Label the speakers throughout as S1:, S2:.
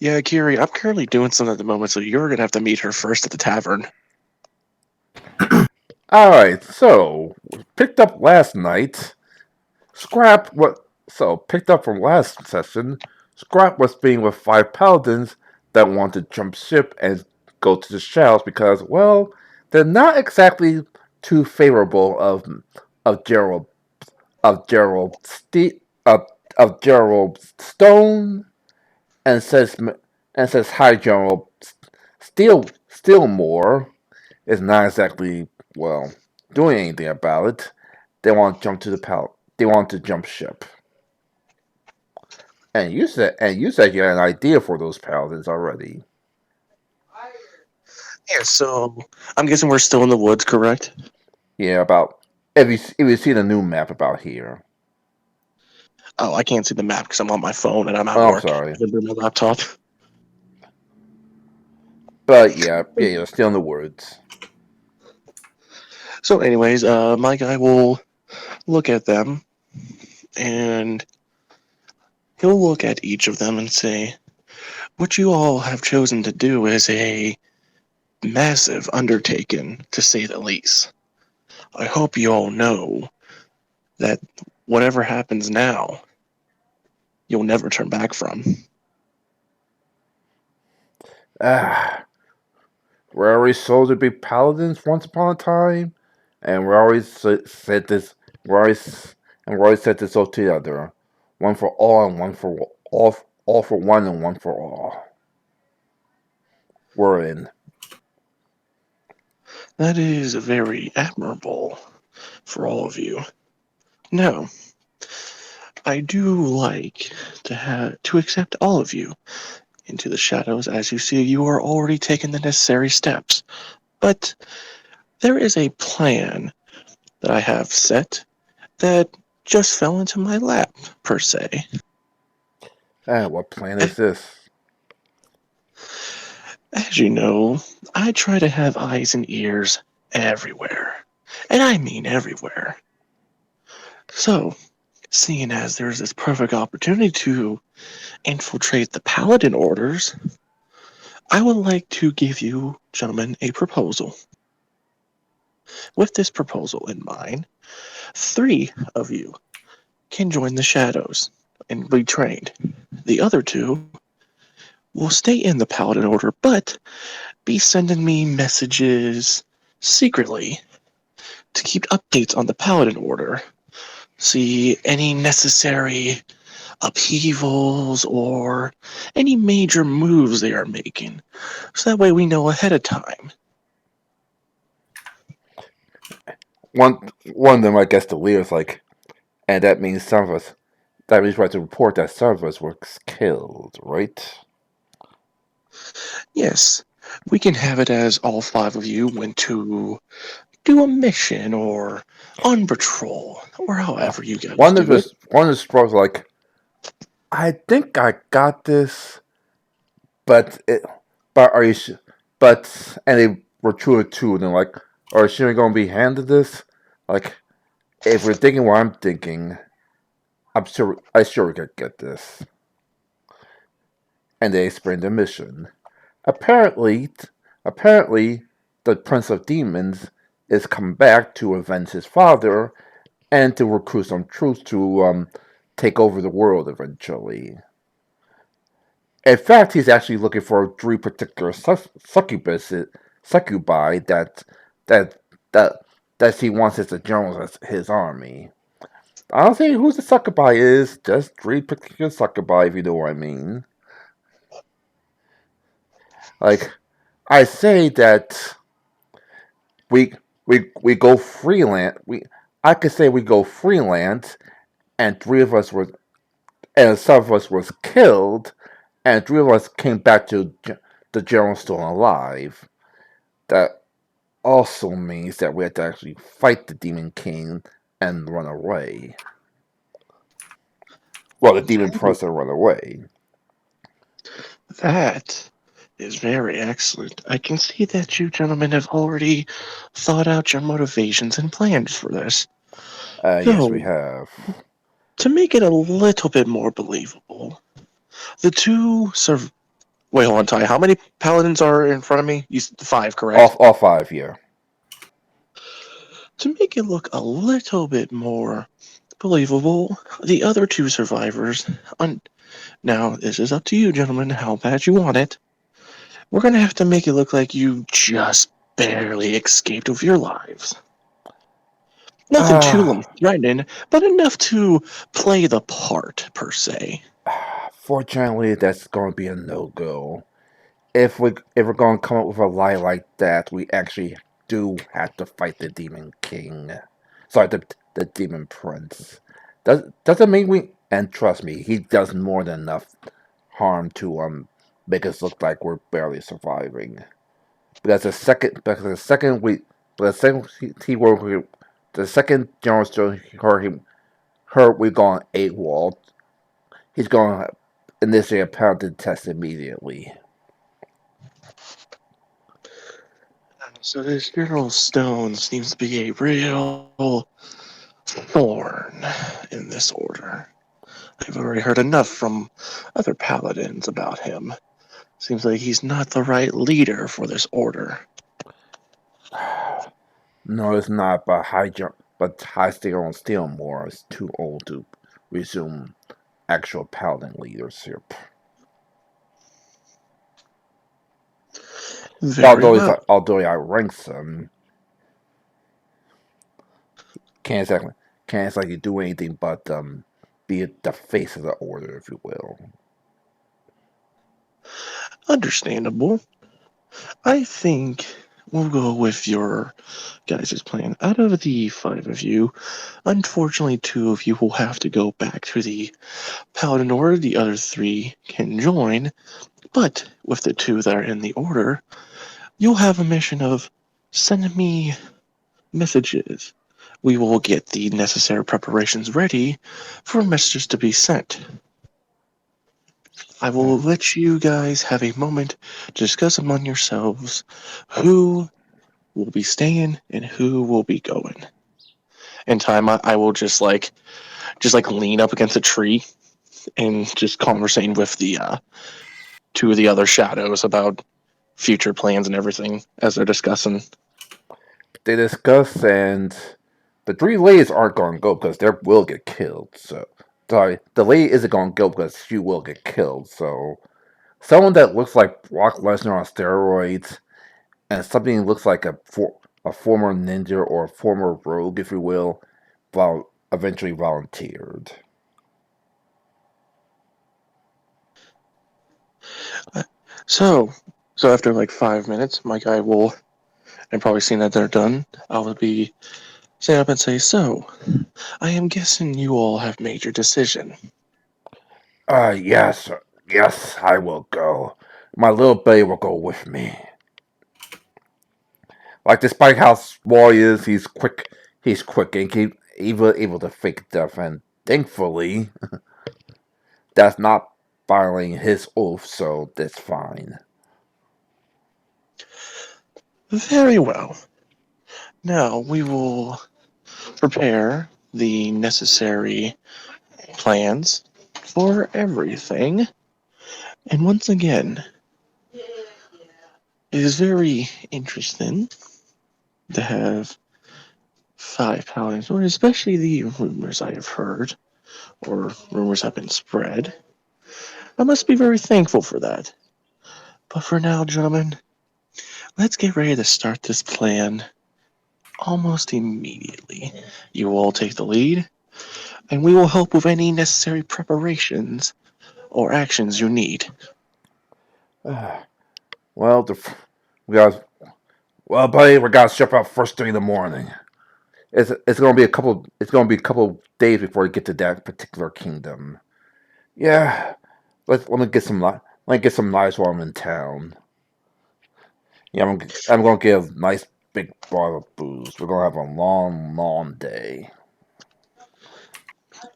S1: Yeah, Kiri, I'm currently doing something at the moment, so you're gonna have to meet her first at the tavern.
S2: Alright, so picked up last night. Scrap what so picked up from last session. Scrap was being with 5 paladins that want to jump ship and go to the shells because, well, they're not exactly too favorable of Gerald of Gerald Ste- of Gerald Stone and says hi Gerald Steelmore is not exactly, well, doing anything about it. They want to jump ship. And you said you had an idea for those paladins already.
S1: Yeah, so I'm guessing we're still in the woods, correct?
S2: Yeah, about if you see the new map about here.
S1: Oh, I can't see the map because I'm on my phone and I'm at
S2: Oh, I'm
S1: work.
S2: sorry.
S1: I can bring my laptop.
S2: But yeah, you're still in the woods.
S1: So, anyways, my guy will look at them and he'll look at each of them and say, "What you all have chosen to do is a massive undertaking, to say the least. I hope you all know that whatever happens now, you'll never turn back from."
S2: Ah, we always sold to be paladins once upon a time, and we always said this. We always and we always said this all together: one for all and one for all for one and one for all. We're in.
S1: That is very admirable for all of you. Now, I do like to accept all of you into the shadows. As you see, you are already taking the necessary steps. But there is a plan that I have set that just fell into my lap, per se.
S2: What plan is this?
S1: As you know, I try to have eyes and ears everywhere. And I mean everywhere. So, seeing as there's this perfect opportunity to infiltrate the Paladin orders, I would like to give you, gentlemen, a proposal. With this proposal in mind, 3 of you can join the Shadows and be trained. The other 2 will stay in the Paladin Order, but be sending me messages secretly to keep updates on the Paladin Order. See any necessary upheavals or any major moves they are making, so that way we know ahead of time.
S2: One of them, I guess, the leader's like, and that means some of us. That means we have to report that some of us were killed, right?
S1: Yes, we can have it as all 5 of you went to do a mission or on patrol, or
S2: Uh,
S1: however you guys do it.
S2: one of the scrolls like, I think I got this, but are you? And they were true of two, and they're like, are you gonna be handed this? Like, if we're thinking what I'm thinking, I sure we could get this. And they explained their mission. Apparently, apparently, the Prince of Demons is come back to avenge his father and to recruit some troops to take over the world eventually. In fact, he's actually looking for 3 particular succubi that that that he wants as the generals as his army. I don't think who the succubi is, just 3 particular succubi, if you know what I mean. Like, I say that we we go freelance. I could say we go freelance, and 3 of us were and some of us was killed, and 3 of us came back to the general still alive. That also means that we had to actually fight the Demon King and run away. Well, the Demon Prince and run away.
S1: That is very excellent. I can see that you gentlemen have already thought out your motivations and plans for this.
S2: Yes, we
S1: So,
S2: have.
S1: to make it a little bit more believable, the two Wait, hold on, Ty. How many paladins are in front of me? You said five, correct?
S2: All five, yeah.
S1: To make it look a little bit more believable, the other two survivors. Now, this is up to you, gentlemen, how bad you want it. We're gonna have to make it look like you just barely escaped with your lives. Nothing too
S2: Ah,
S1: threatening, but enough to play the part, per se.
S2: fortunately, that's going to be a no go. If we're going to come up with a lie like that, we actually do have to fight the Demon King. Sorry, the Demon Prince. Doesn't mean we. And trust me, he does more than enough harm to make us look like we're barely surviving. Because the second we but the second he were the second General Joe heard we gone AWOL, he's going to initiate a pounded test immediately.
S1: So this General Stone seems to be a real thorn in this order. I've already heard enough from other paladins about him. Seems like he's not the right leader for this order.
S2: No, it's not. But High Steel and Steelmore is too old to resume actual paladin leadership.
S1: Very well.
S2: Although he outranks him, can't exactly can't exactly do anything but be the face of the order, if you will.
S1: Understandable. I think we'll go with your guys' plan. Out of the five of you, unfortunately, two of you will have to go back to the Paladin Order. The other three can join, but with the two that are in the Order, you'll have a mission of send me messages. We will get the necessary preparations ready for messages to be sent. I will let you guys have a moment to discuss among yourselves who will be staying and who will be going. In time, I will just like lean up against a tree and just conversating with the two of the other shadows about future plans and everything as they're discussing.
S2: They discuss, and the three ladies aren't going to go because they will get killed. So, sorry, the lady isn't going to go because she will get killed. So, someone that looks like Brock Lesnar on steroids and something that looks like a former ninja or a former rogue, if you will, eventually volunteered.
S1: Uh, So, so after like 5 minutes, my guy will, and probably seeing that they're done, I will be stand up and say, "So, I am guessing you all have made your decision."
S2: Yes, yes, I will go. My little buddy will go with me. Like, despite how small he is, he's quick and able to fake death, and thankfully, that's not violating his oath, so that's fine.
S1: Very well. Now we will prepare the necessary plans for everything. And once again, it is very interesting to have five paladins, or especially the rumors I have heard, or rumors have been spread. I must be very thankful for that. But for now, gentlemen, let's get ready to start this plan almost immediately. You all take the lead, and we will help with any necessary preparations or actions you need.
S2: Well, we got well, buddy, we gotta ship out first thing in the morning. It's gonna be a couple. It's gonna be a couple days before we get to that particular kingdom. Yeah, let me get some let me get some knives while I'm in town. Yeah, I'm gonna get a nice big bottle of booze. We're gonna have a long, long day.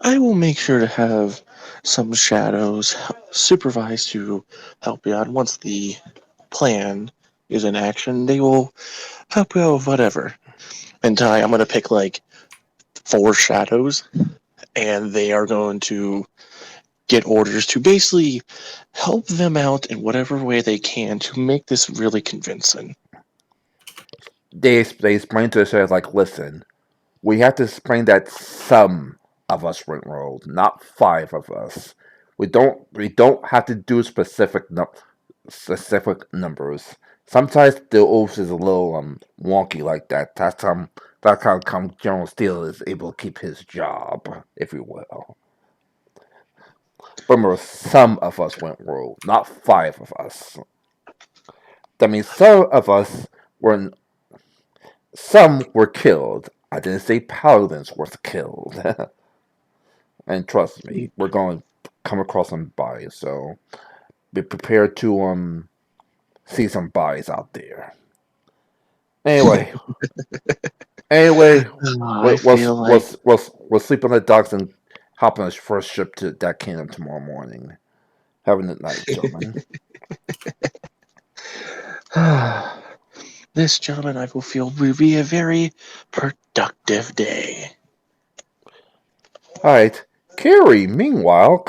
S1: I will make sure to have some shadows supervised to help you out. Once the plan is in action, they will help you out with whatever. And Ty, I'm going to pick like four shadows, and they are going to get orders to basically help them out in whatever way they can to make this really convincing.
S2: They explain to us like, listen, we have to explain that some of us went rogue, not 5 of us. We don't have to do specific numbers. Sometimes the oath is a little wonky like that. That's how come General Steele is able to keep his job, if you will. But remember, some of us went rogue, not 5 of us. That means some were killed. I didn't say paladins were killed. And trust me, we're going to come across some bodies, so be prepared to see some bodies out there. Anyway, anyway,
S1: I
S2: we'll we'll
S1: feel
S2: we'll,
S1: like
S2: we'll, we'll sleep on the docks and hop on the first ship to that kingdom tomorrow morning. Have a good night, gentlemen.
S1: this, gentlemen, I will feel will be a very productive day.
S2: All right, Carrie. Meanwhile,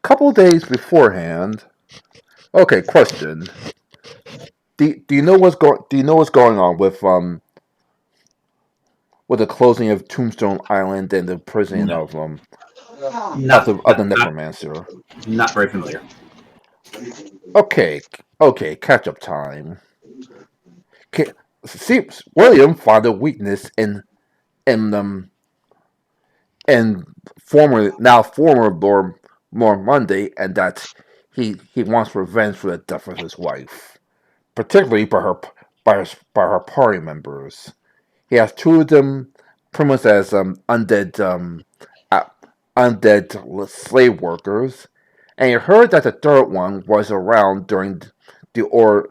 S2: couple days beforehand. Okay, question. Do you know what's going on with the closing of Tombstone Island and the prisoning
S3: No,
S2: of the
S3: not
S2: necromancer?
S3: not very familiar.
S2: Okay, okay, catch up time. See, William found a weakness in in former Lord Monday, and that he wants revenge for the death of his wife, particularly by her party members. He has 2 of them pretty much as uh, undead slave workers, and you heard that the third one was around the or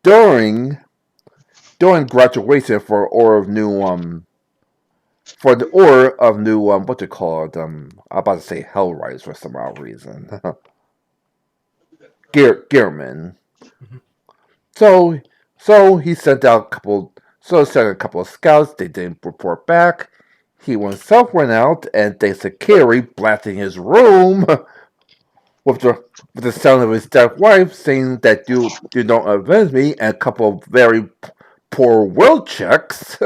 S2: during graduation for the order of new what you call it I'm about to say Hellrise for some odd reason. Gearman.
S3: Mhm.
S2: So he sent out a couple of scouts. They didn't report back. He himself went out and thanks to Carrie blasting his room with the sound of his dead wife saying that you don't avenge me and a couple of very poor will checks.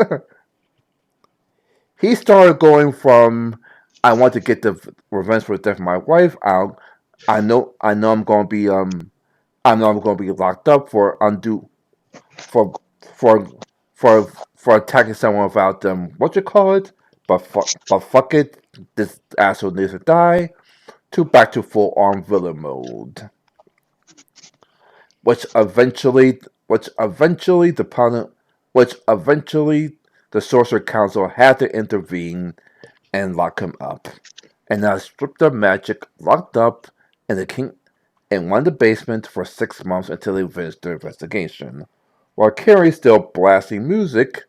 S2: He started going from I want to get the revenge for the death of my wife. I know I know I'm going to be locked up for for for attacking someone without what you call it. But fuck it, this asshole needs to die. To back to full on villain mode, which eventually which eventually the Sorcerer Council had to intervene and lock him up. And now stripped of magic, locked up in the king in one of the basement for 6 months until they finished their investigation. While Carrie's still blasting music,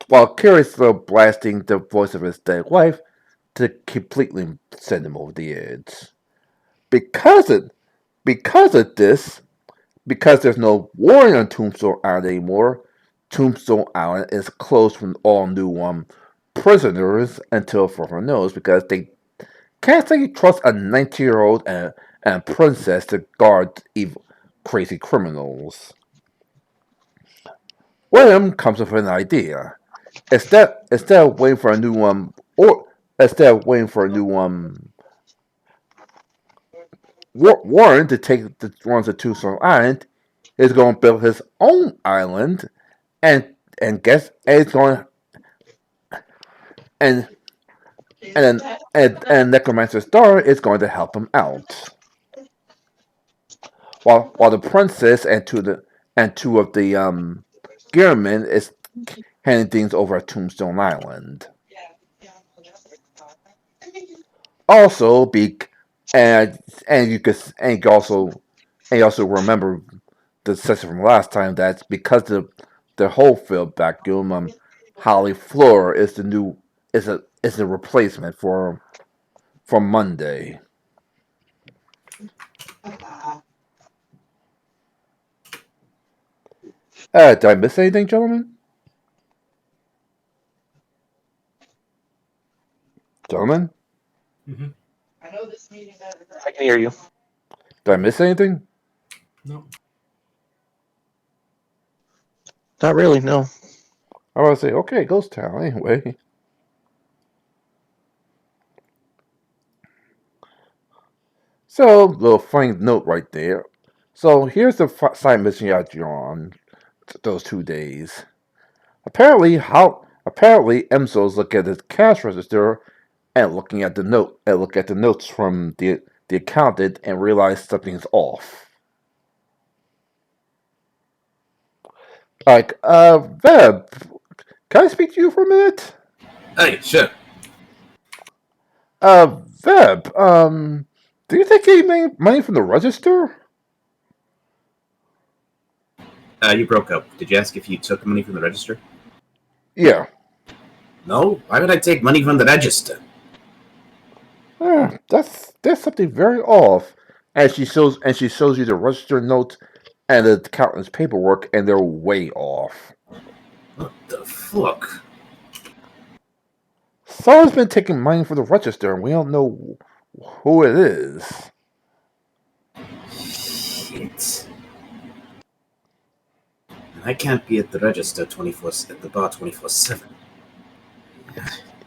S2: while Carrie's still blasting the voice of his dead wife to completely send him over the edge. Because of because of this, because there's no war on Tombstone Island anymore, Tombstone Island is closed from all new prisoners until further notice because they can't say you trust a 19-year-old and a princess to guard evil, crazy criminals. William comes up with an idea. Instead of waiting for a new or instead of waiting for a new Warren to take the ones to Tucson Island, he's going to build his own island, and guess and it's going and and Necromancer Star is going to help him out. While the princess and 2 of the Gearmen is handing things over at Tombstone Island. Also, and you also remember the session from last time that because the whole field vacuum, Holly Floor is the new is a replacement for Monday. Did I miss anything, gentlemen? Gentlemen?
S3: Mhm.
S1: I can hear you.
S2: Did I miss anything?
S3: No.
S1: Not really, no.
S2: I was say, okay, Ghost Town anyway. So, little funny note right there. So, here's the side mission you got on those 2 days. Apparently, Emso's looking at his cash register and look at the notes from the accountant and realize something's off. Like, Veb, can I speak to you for a minute?
S3: Hey, sure.
S2: Veb, do you take any money from the register?
S3: You broke up. Did you ask if you took money from the register?
S2: Yeah.
S3: No. Why would I take money from the register?
S2: There's something very off. And she shows you the register notes and the accountant's paperwork, and they're way off.
S3: What the fuck?
S2: Someone's been taking money from the register, and we don't know who it is.
S3: Shit. I can't be at the register 24 at the bar 24/7.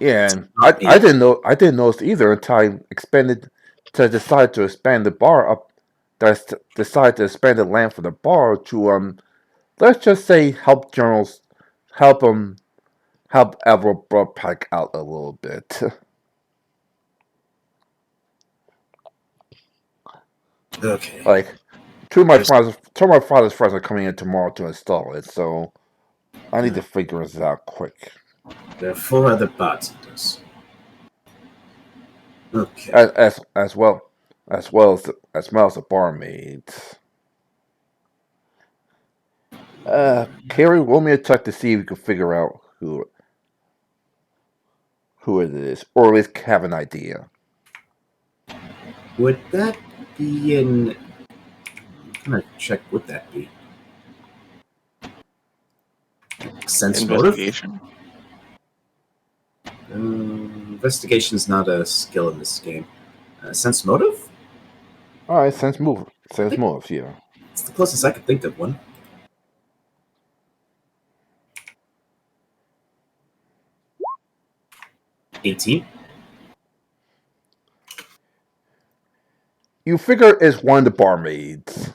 S2: Yeah, and I didn't notice either until I decided to expand the bar up. Decided to expand the land for the bar to let's just say help help Everett Broadpack out a little bit.
S3: Okay.
S2: Like two of my father's friends are coming in tomorrow to install it, so I need to figure this out quick.
S3: There are 4 other bartenders. Okay.
S2: As well as the barmaids. Carrie, roll me a check to see if you can figure out who it is, or at least have an idea.
S3: Would that be in... What kind of check would that be? Sense motive?
S1: Investigation.
S3: Investigation's not a skill in this game. Sense motive?
S2: All right, sense motive, yeah.
S3: It's the closest I could think of one. 18.
S2: You figure it's one of the barmaids.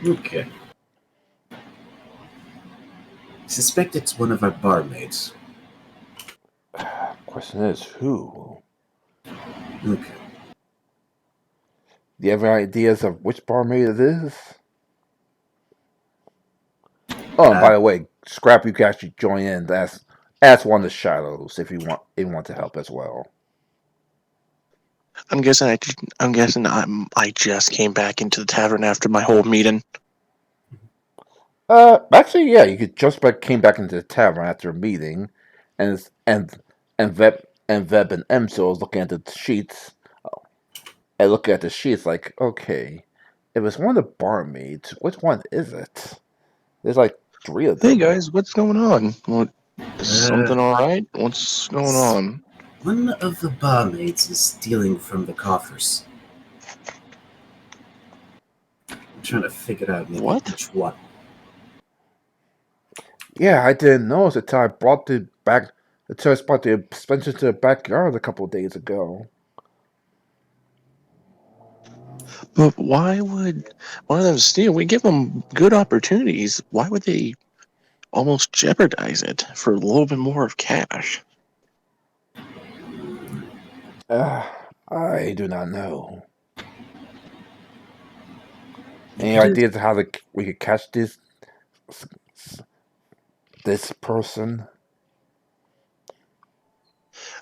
S3: Okay. I suspect it's one of our barmaids.
S2: Question is, who?
S3: Okay.
S2: Do you have any ideas of which barmaid it is? Oh, and by the way, Scrap, you can actually join in. That's one of the shadows if you want to help as well.
S1: I'm guessing I just came back into the tavern after my whole meeting.
S2: Actually, yeah, you came back into the tavern after a meeting, and Veb and Emso is looking at the sheets, and looking at the sheets like, okay, if it's one of the barmaids, which one is it? There's like 3 of them.
S1: Hey guys, what's going on? Is something all right? What's going on?
S3: One of the barmaids is stealing from the coffers. I'm trying to figure out maybe which one.
S2: Yeah, I didn't notice until I brought the suspension to the backyard a couple of days ago.
S1: But why would one of them steal? We give them good opportunities. Why would they almost jeopardize it for a little bit more of cash?
S2: I do not know. Any ideas how we could catch this person?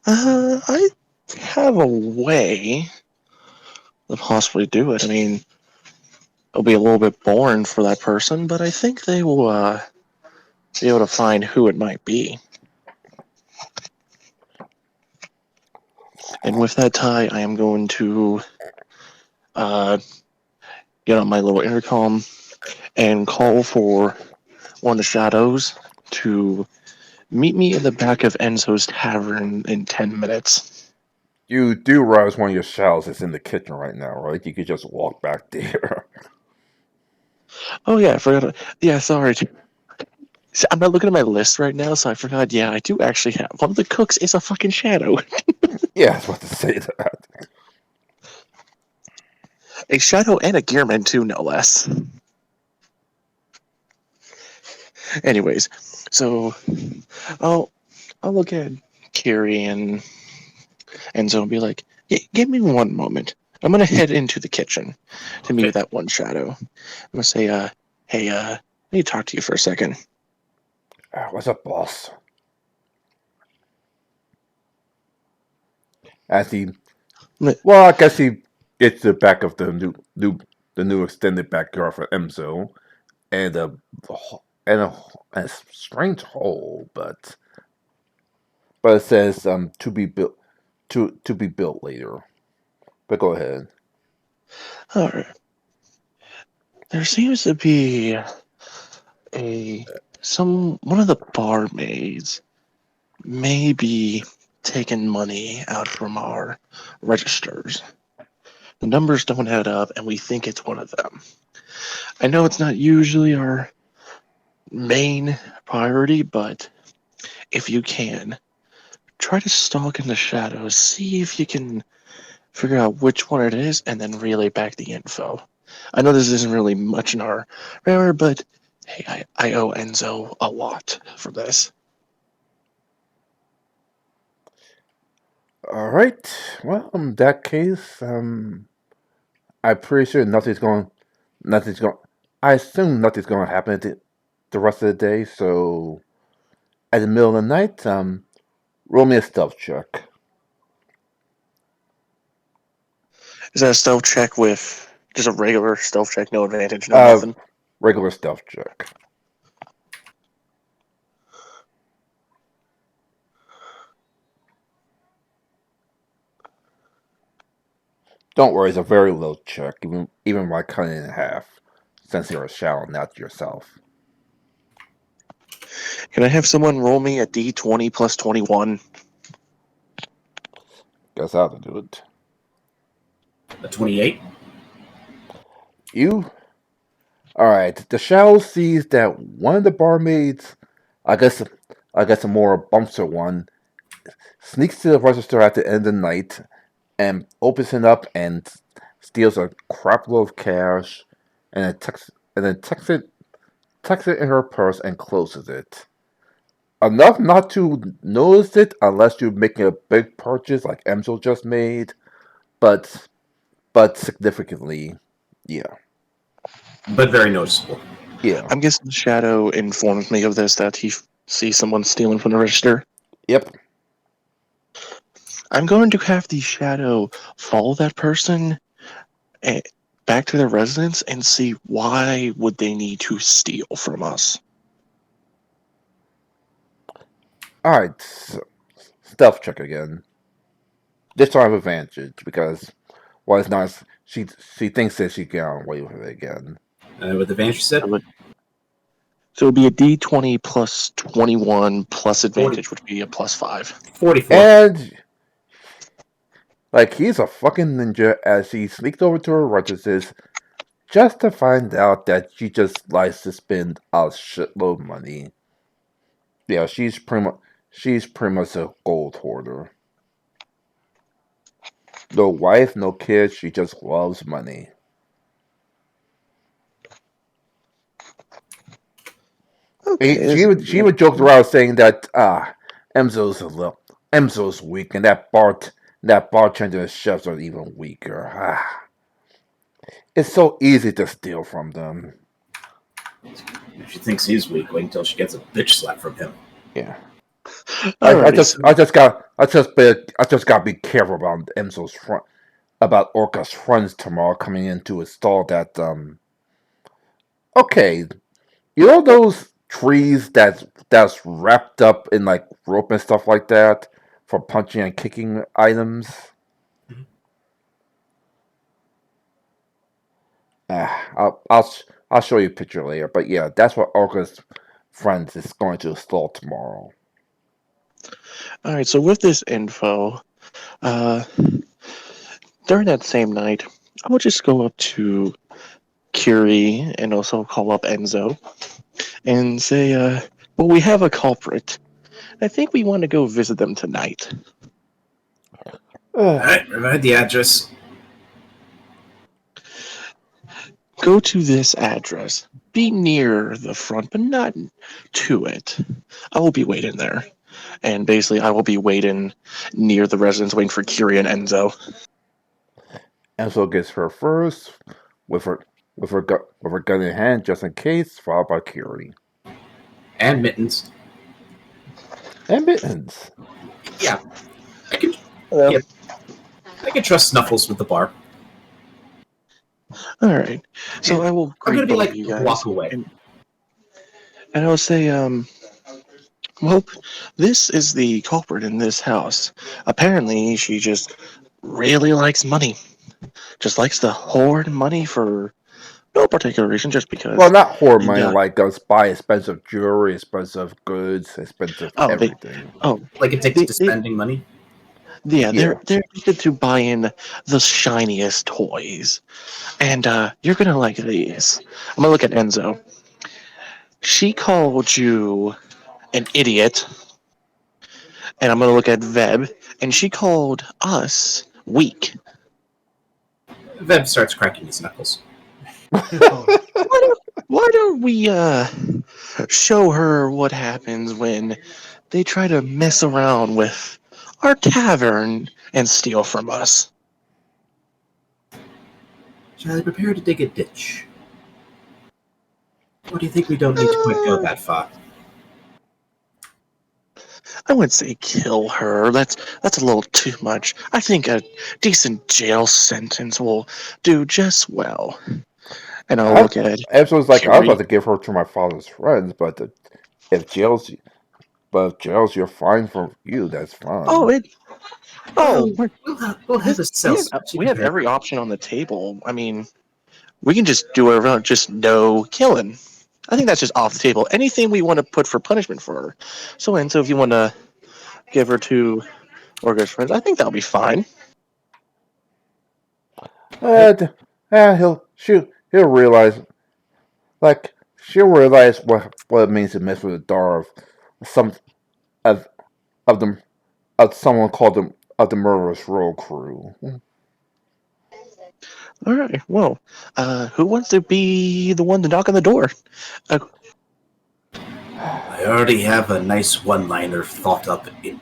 S1: I have a way to possibly do it. I mean, it'll be a little bit boring for that person, but I think they will be able to find who it might be. And with that, Ty, I am going to get on my little intercom and call for one of the shadows to meet me in the back of Enzo's tavern in 10 minutes.
S2: You do realize one of your shells is in the kitchen right now, right? You could just walk back there.
S1: Oh yeah, I forgot. Yeah, sorry. See, I'm not looking at my list right now, so I forgot. Yeah, I do actually have one of the cooks is a fucking shadow.
S2: Yeah, I was about to say that.
S1: A shadow and a gearman too, no less. Anyways, so I'll I'll look at Carrie and Enzo and be like, give me one moment. I'm gonna head into the kitchen to meet
S3: Okay.
S1: with that one shadow. I'm gonna say, hey, I need to talk to you for a second.
S2: What's up, boss? As he,
S1: Li-
S2: well, I guess he gets the back of the new extended backyard for Emzo, and and a strange hole, but it says to be built to be built later. But go ahead.
S1: All right. There seems to be a one of the barmaids maybe taking money out from our registers. The numbers don't add up, and we think it's one of them. I know it's not usually our main priority, but if you can, try to stalk in the shadows, see if you can figure out which one it is, and then relay back the info. I know this isn't really much in our radar, but hey, I owe Enzo a lot for this.
S2: All right. Well, in that case, I'm pretty sure nothing's going. I assume nothing's going to happen the rest of the day. So, at the middle of the night, roll me a stealth check.
S1: Is that a stealth check with just a regular stealth check, no advantage, no
S2: Uh,
S1: nothing?
S2: regular stealth check. Don't worry, it's a very low check, even by cutting it in half, since you're a shadow, not yourself.
S1: Can I have someone roll me a d20 plus 21?
S2: Guess I'll have to do it.
S3: A 28.
S2: You. All right. The shadow sees that one of the barmaids, I guess, I guess a more bumper one, sneaks to the register at the end of the night and opens it up and steals a crap load of cash, and then tucks it in her purse and closes it. Enough not to notice it unless you're making a big purchase like Emzo just made, but significantly, yeah,
S3: But very noticeable.
S2: yeah,
S1: I'm guessing Shadow informs me of this, that he sees someone stealing from the register.
S2: yep.
S1: I'm going to have the Shadow follow that person back to their residence and see why would they need to steal from us.
S2: All right, stealth check again. This time have advantage because well, it's not. She thinks that she can get away with it again.
S3: With advantage, you said?
S1: So it would be a d20 plus 21 plus
S3: 40,
S1: advantage, which would be a plus 5.
S3: 44.
S2: And like he's a fucking ninja as he sneaked over to her registers just to find out that she just likes to spend a shitload of money. Yeah, she's pretty much a gold hoarder. No wife, no kids, she just loves money.
S1: Okay,
S2: She would joke around saying that Emzo's weak and that bartender and chefs are even weaker. It's so easy to steal from them.
S3: If she thinks he's weak, wait until she gets a bitch slap from him.
S2: Yeah.
S1: Alrighty, so
S2: I just gotta be careful about Emzo's front about Orca's friends tomorrow coming in to install that okay. You know those trees that's wrapped up in like rope and stuff like that for punching and kicking items?
S3: Mhm.
S2: I'll show you a picture later. But yeah, that's what Orca's friends is going to install tomorrow.
S1: alright, so with this info, Uh, during that same night, I will just go up to Curie and also call up Enzo and say, well, we have a culprit. I think we want to go visit them tonight.
S3: All right, provide the address.
S1: Go to this address. Be near the front, but not to it. I will be waiting there. And basically, I will be waiting near the residence, waiting for Curie and Enzo.
S2: Enzo gets her first, with her with her gun in hand, just in case, followed by Curie
S3: And Mittens.
S2: and Mittens.
S3: Yeah, I can.
S1: Hello.
S3: Yeah, I can trust Snuffles with the bar.
S1: All right. So
S3: And
S1: I will
S3: I'm
S1: greet
S3: gonna be
S1: both
S3: like
S1: of you
S3: a
S1: guys,
S3: block away.
S1: and I will say, well, this is the culprit in this house. Apparently, she just really likes money. Just likes to hoard money for no particular reason, just
S2: Well,
S1: because.
S2: not horror
S1: And
S2: money like us buy expensive jewelry, expensive goods, expensive
S1: oh,
S2: everything.
S3: Like addicted
S1: they,
S3: to
S1: they,
S3: spending money.
S1: yeah,
S2: Yeah,
S1: they're addicted to buying the shiniest toys, and you're gonna like these. I'm gonna look at Enzo. She called you an idiot, and I'm gonna look at Veb, and she called us weak.
S3: Veb starts cracking his knuckles.
S1: Why don't we show her what happens when they try to mess around with our tavern and steal from us?
S3: Shall I prepare to dig a ditch? Or do you think we don't need to quite go that far?
S1: I wouldn't say kill her. That's a little too much. I think a decent jail sentence will do just well. And I'll
S2: I,
S1: look at
S2: Enzo's like, I was about
S1: Curie.
S2: to give her to my father's friends, but if jail's you're fine for you, that's
S1: Oh,
S2: fine.
S1: it.
S3: Well,
S1: Oh,
S3: we'll have
S1: this
S3: a cell specially
S1: we have
S3: prepared
S1: every
S3: for.
S1: option on the table. I mean, we can just do whatever, just no killing. I think that's just off the table. Anything we want to put for punishment for her. So, Enzo, if you want to give her to Orga's friends, I think that'll be fine.
S2: And he'll realize, like, she'll realize what it means to mess with the daughter of some of of the of someone called the of the murderous road crew.
S1: All right. Well, who wants to be the one to knock on the door? Uh,
S3: I already have a nice one-liner thought up in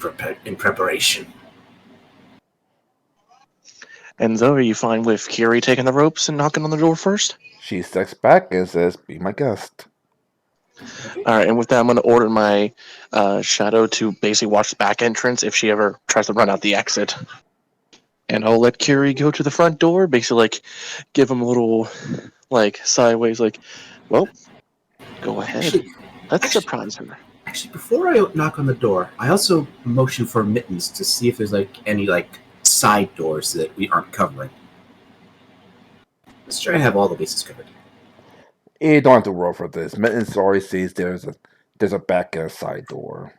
S3: preparation.
S1: Enzo, are you fine with Curie taking the ropes and knocking on the door first?
S2: She steps back and says, "Be my guest."
S3: Okay.
S1: All right. And with that, I'm going to order my shadow to basically watch the back entrance if she ever tries to run out the exit. And I'll let Curie go to the front door, basically like give him a little like sideways, like, well, go ahead.
S3: Actually,
S1: Let's
S3: actually,
S1: surprise her.
S3: actually, before I knock on the door, I also motion for Mittens to see if there's like any like side doors that we aren't covering. Let's try to have all the bases covered.
S2: You don't have to roll for this. Mittens already sees there's a back and a side door.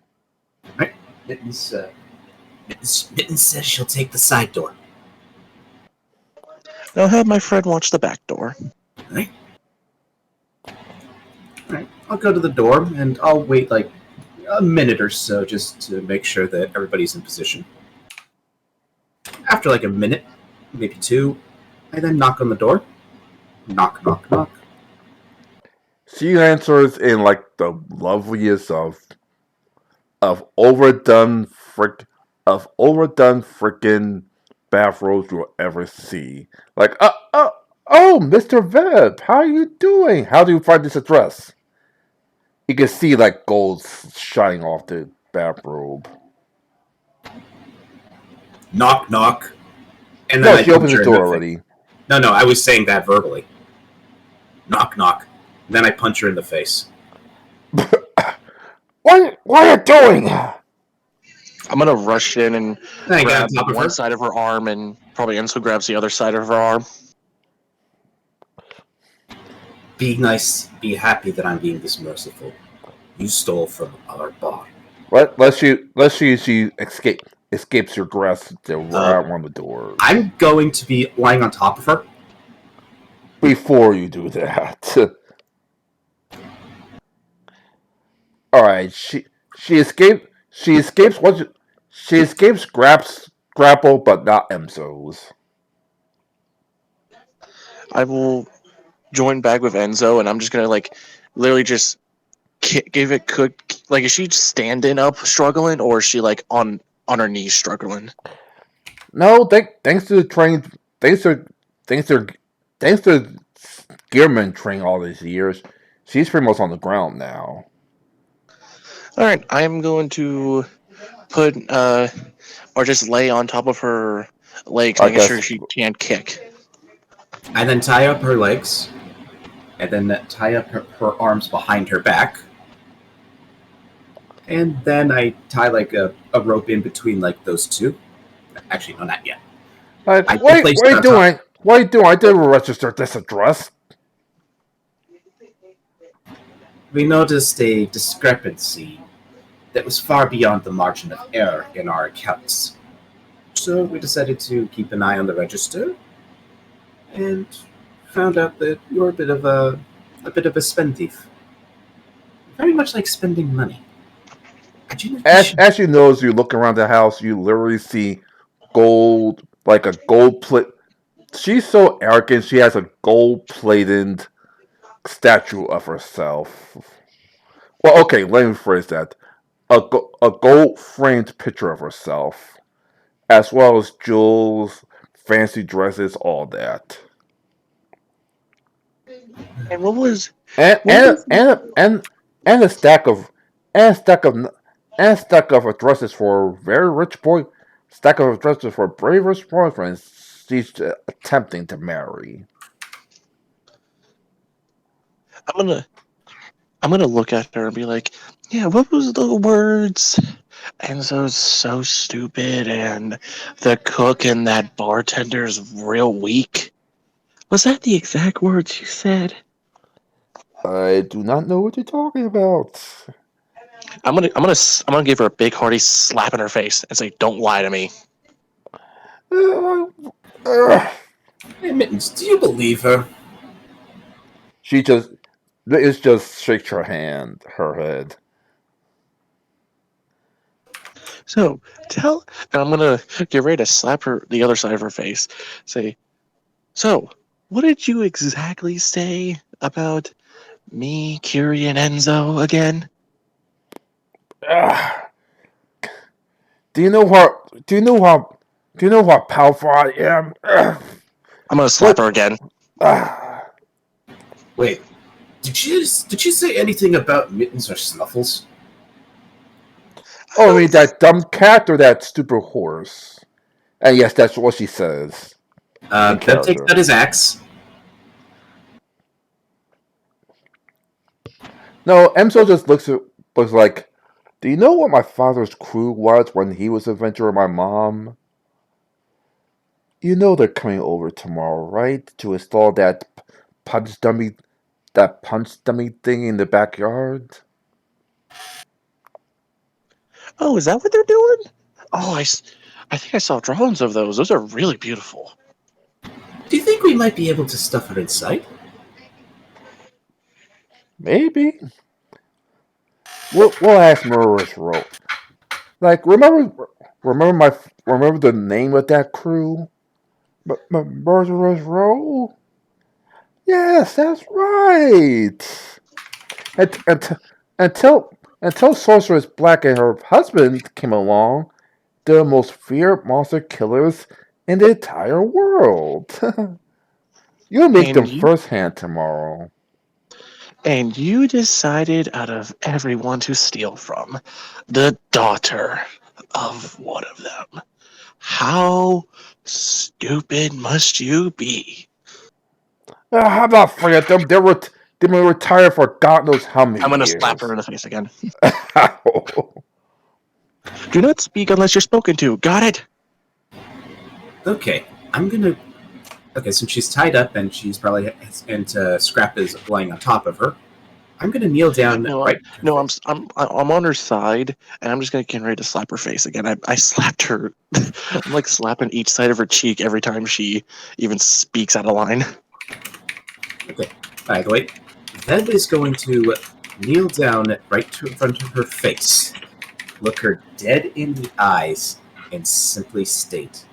S3: Right? Mittens says she'll take the side door.
S1: I'll have my friend watch the back door.
S3: Right? Alright. I'll go to the door and I'll wait like a minute or so just to make sure that everybody's in position. After like a minute, maybe two, I then knock on the door. Knock, knock, knock.
S2: She answers in like the loveliest of overdone freaking bathrobes you'll ever see. Like, oh, Mr. Veb, how are you doing? How do you find this address? You can see like gold shining off the bathrobe.
S3: Knock, knock. And then
S2: No,
S3: I
S2: she
S3: punch
S2: opened the
S3: her in
S2: door
S3: the face.
S2: already.
S3: No, I was saying that verbally. Knock, knock. And then I punch her in the face.
S2: What are you doing?
S1: I'm gonna rush in and
S3: Then I get on
S1: grab
S3: top of
S1: one
S3: her.
S1: side of her arm, and probably Enzo grabs the other side of her arm.
S3: Be nice, be happy that I'm being this merciful. You stole from our bar.
S2: Let's see she escapes your grasp around one of the doors.
S3: I'm going to be lying on top of her.
S2: Before you do that, all right. She escaped. She escapes. What? She escapes grapple, but not Enzo's.
S1: I will join back with Enzo, and I'm just gonna like literally just give it cook. Like, is she standing up struggling, or is she like on her knees struggling?
S2: No, thanks to the train. Thanks to thanks to thanks to Gearman training all these years, she's pretty much on the ground now.
S1: All right, I'm going to put or just lay on top of her legs,
S2: I
S1: making sure
S2: guess.
S1: she can't kick.
S3: I then tie up her legs, and then tie up her arms behind her back. And then I tie like a rope in between like those two. Actually, no, not yet.
S2: Like,
S3: I
S2: what
S3: place
S2: are
S3: it
S2: you
S3: on top.
S2: doing? What are you doing? I didn't register this address.
S3: We noticed a discrepancy that was far beyond the margin of error in our accounts. So we decided to keep an eye on the register and found out that you're a bit of a spend thief. Very much like spending money. I do not wish.
S2: As you know, as you look around the house, you literally see gold, like a gold plate. She's so arrogant. She has a gold plated statue of herself. Well, okay, let me phrase that. A gold framed picture of herself, as well as jewels, fancy dresses, all that.
S1: And what was
S2: and
S1: what
S2: and
S1: was
S2: and and, and a stack of and a stack of and a stack of addresses for a very rich boy, stack of addresses for a very rich boyfriend she's attempting to marry.
S1: I'm gonna I'm gonna look at her and be like, yeah, what was the words? Enzo's so stupid, and the cook and that bartender's real weak. Was that the exact words you said?
S2: I do not know what you're talking about.
S1: I'm gonna give her a big hearty slap in her face and say, "Don't lie to me."
S2: Uh, uh,
S3: Hey, Mittens, do you believe her?
S2: she just shakes her head.
S1: So and I'm gonna get ready to slap her the other side of her face. Say, so what did you exactly say about me, Kiri, and Enzo again?
S2: Uh, do you know what? Do you know what? Do you know what powerful I am?
S1: I'm gonna slap
S2: What?
S1: her again.
S3: Wait, did you say anything about Mittens or Snuffles?
S2: Oh, I mean that dumb cat or that stupid horse? And yes, that's what she says in
S3: Then takes
S2: character.
S3: out his axe.
S2: No, Emso just looks like, do you know what my father's crew was when he was adventuring with my mom? You know they're coming over tomorrow, right? To install punch dummy, that punch dummy thing in the backyard.
S1: Oh, is that what they're doing? Oh, I think I saw drawings of those. Those are really beautiful.
S3: Do you think we might be able to stuff her inside?
S2: Maybe we'll ask Murderous Row. Like remember the name of that crew? Murderous Row. Yes, that's right. And, until Sorceress Black and her husband came along, they're the most feared monster killers in the entire world. You'll meet
S1: And
S2: them
S1: you
S2: firsthand tomorrow.
S1: and you decided out of everyone to steal from the daughter of one of them. How stupid must you be?
S2: I'm not afraid of them. They've been retired for God knows how many
S1: I'm gonna slap her
S2: years.
S1: in the face again. Do not speak unless you're spoken to. Got it?
S3: Okay, I'm gonna. Okay, since she's tied up and she's probably and Scrap is lying on top of her, I'm gonna kneel down
S1: No,
S3: right.
S1: no, I'm on her side, and I'm just gonna get ready to slap her face again. I slapped her. I'm like slapping each side of her cheek every time she even speaks out of line.
S3: Okay. By the way, Bev is going to kneel down right in front of her face, look her dead in the eyes, and simply state,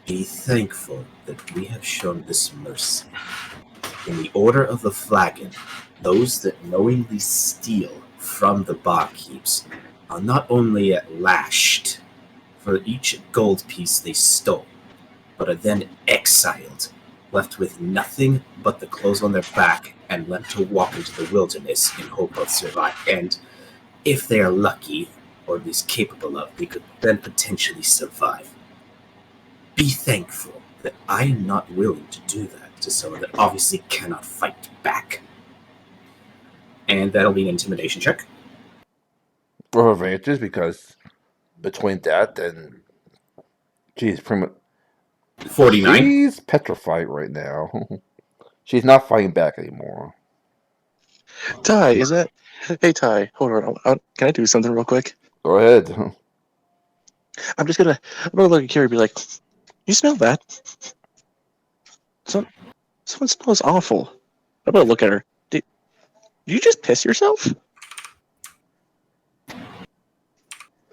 S3: "Be thankful that we have shown this mercy. In the Order of the Flagon, those that knowingly steal from the barkeeps are not only lashed for each gold piece they stole, but are then exiled, left with nothing but the clothes on their back, and left to walk into the wilderness in hope of survival. And if they are lucky, or at least capable of, they could then potentially survive. Be thankful that I am not willing to do that to someone that obviously cannot fight back." And that'll be an intimidation check.
S2: For her advantages, because between that and she's pretty much
S3: 49.
S2: she's petrified right now. She's not fighting back anymore.
S1: Ty, is that? Hey Ty, hold on. Can I do something real quick?
S2: Go ahead.
S1: I'm gonna look at Carrie and be like, "You smell that? Someone smells awful." I'm gonna look at her. Did you just piss yourself?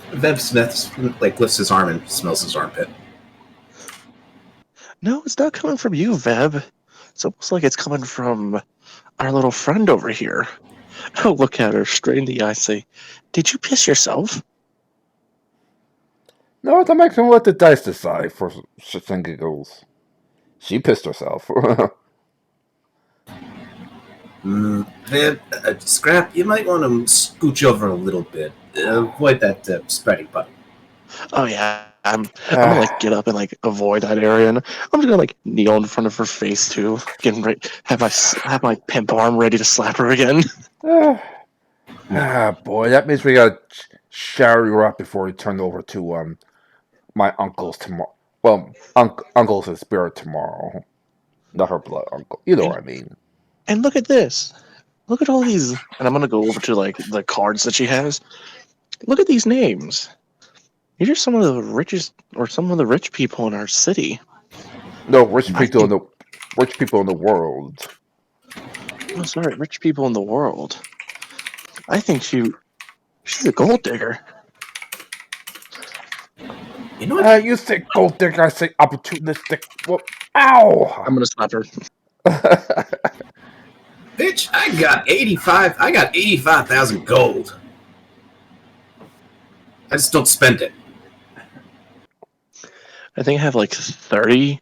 S3: Vev Smith lifts his arm and smells his armpit.
S1: No, it's not coming from you, Veb. It's almost like it's coming from our little friend over here. I'll look at her straight in the eye and say, "Did you piss yourself?"
S2: No, that makes him let the dice decide for shits and giggles. She pissed herself.
S3: Viv, Scrap, you might want to scooch over a little bit. Avoid that spreading button.
S1: Oh yeah, I'm gonna like get up and like avoid that area, and I'm just gonna like kneel in front of her face too, getting ready, have my pimp arm ready to slap her again.
S2: Boy, that means we gotta shower you up before we turn over to my uncle's tomorrow. Well, uncle's in spirit tomorrow, not her blood uncle. You know what I mean.
S1: And look at this. Look at all these, and I'm gonna go over to like the cards that she has. Look at these names. These are some of the richest, or some of the rich people in our city.
S2: No, rich people in the world.
S1: Oh, sorry, rich people in the world. I think she's a gold digger.
S3: You know what?
S2: You say gold digger, I say opportunistic. Well, ow!
S1: I'm gonna slap her.
S3: Bitch, I got 85,000 gold. I just don't spend it.
S1: I think I have like 30,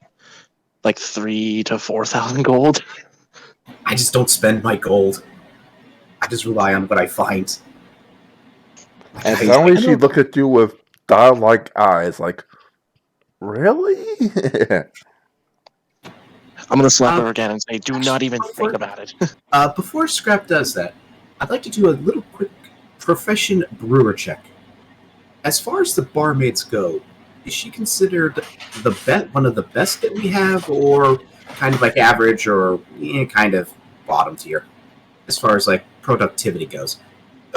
S1: like 3 to 4,000 gold.
S3: I just don't spend my gold. I just rely on what I find.
S2: And suddenly she looked at you with dial-like eyes, like, really?
S1: I'm gonna slap her again and say, "Do not even think about it."
S3: Before Scrap does that, I'd like to do a little quick profession brewer check. As far as the barmaids go, is she considered one of the best that we have, or kind of like average, or kind of bottom tier, as far as like productivity goes?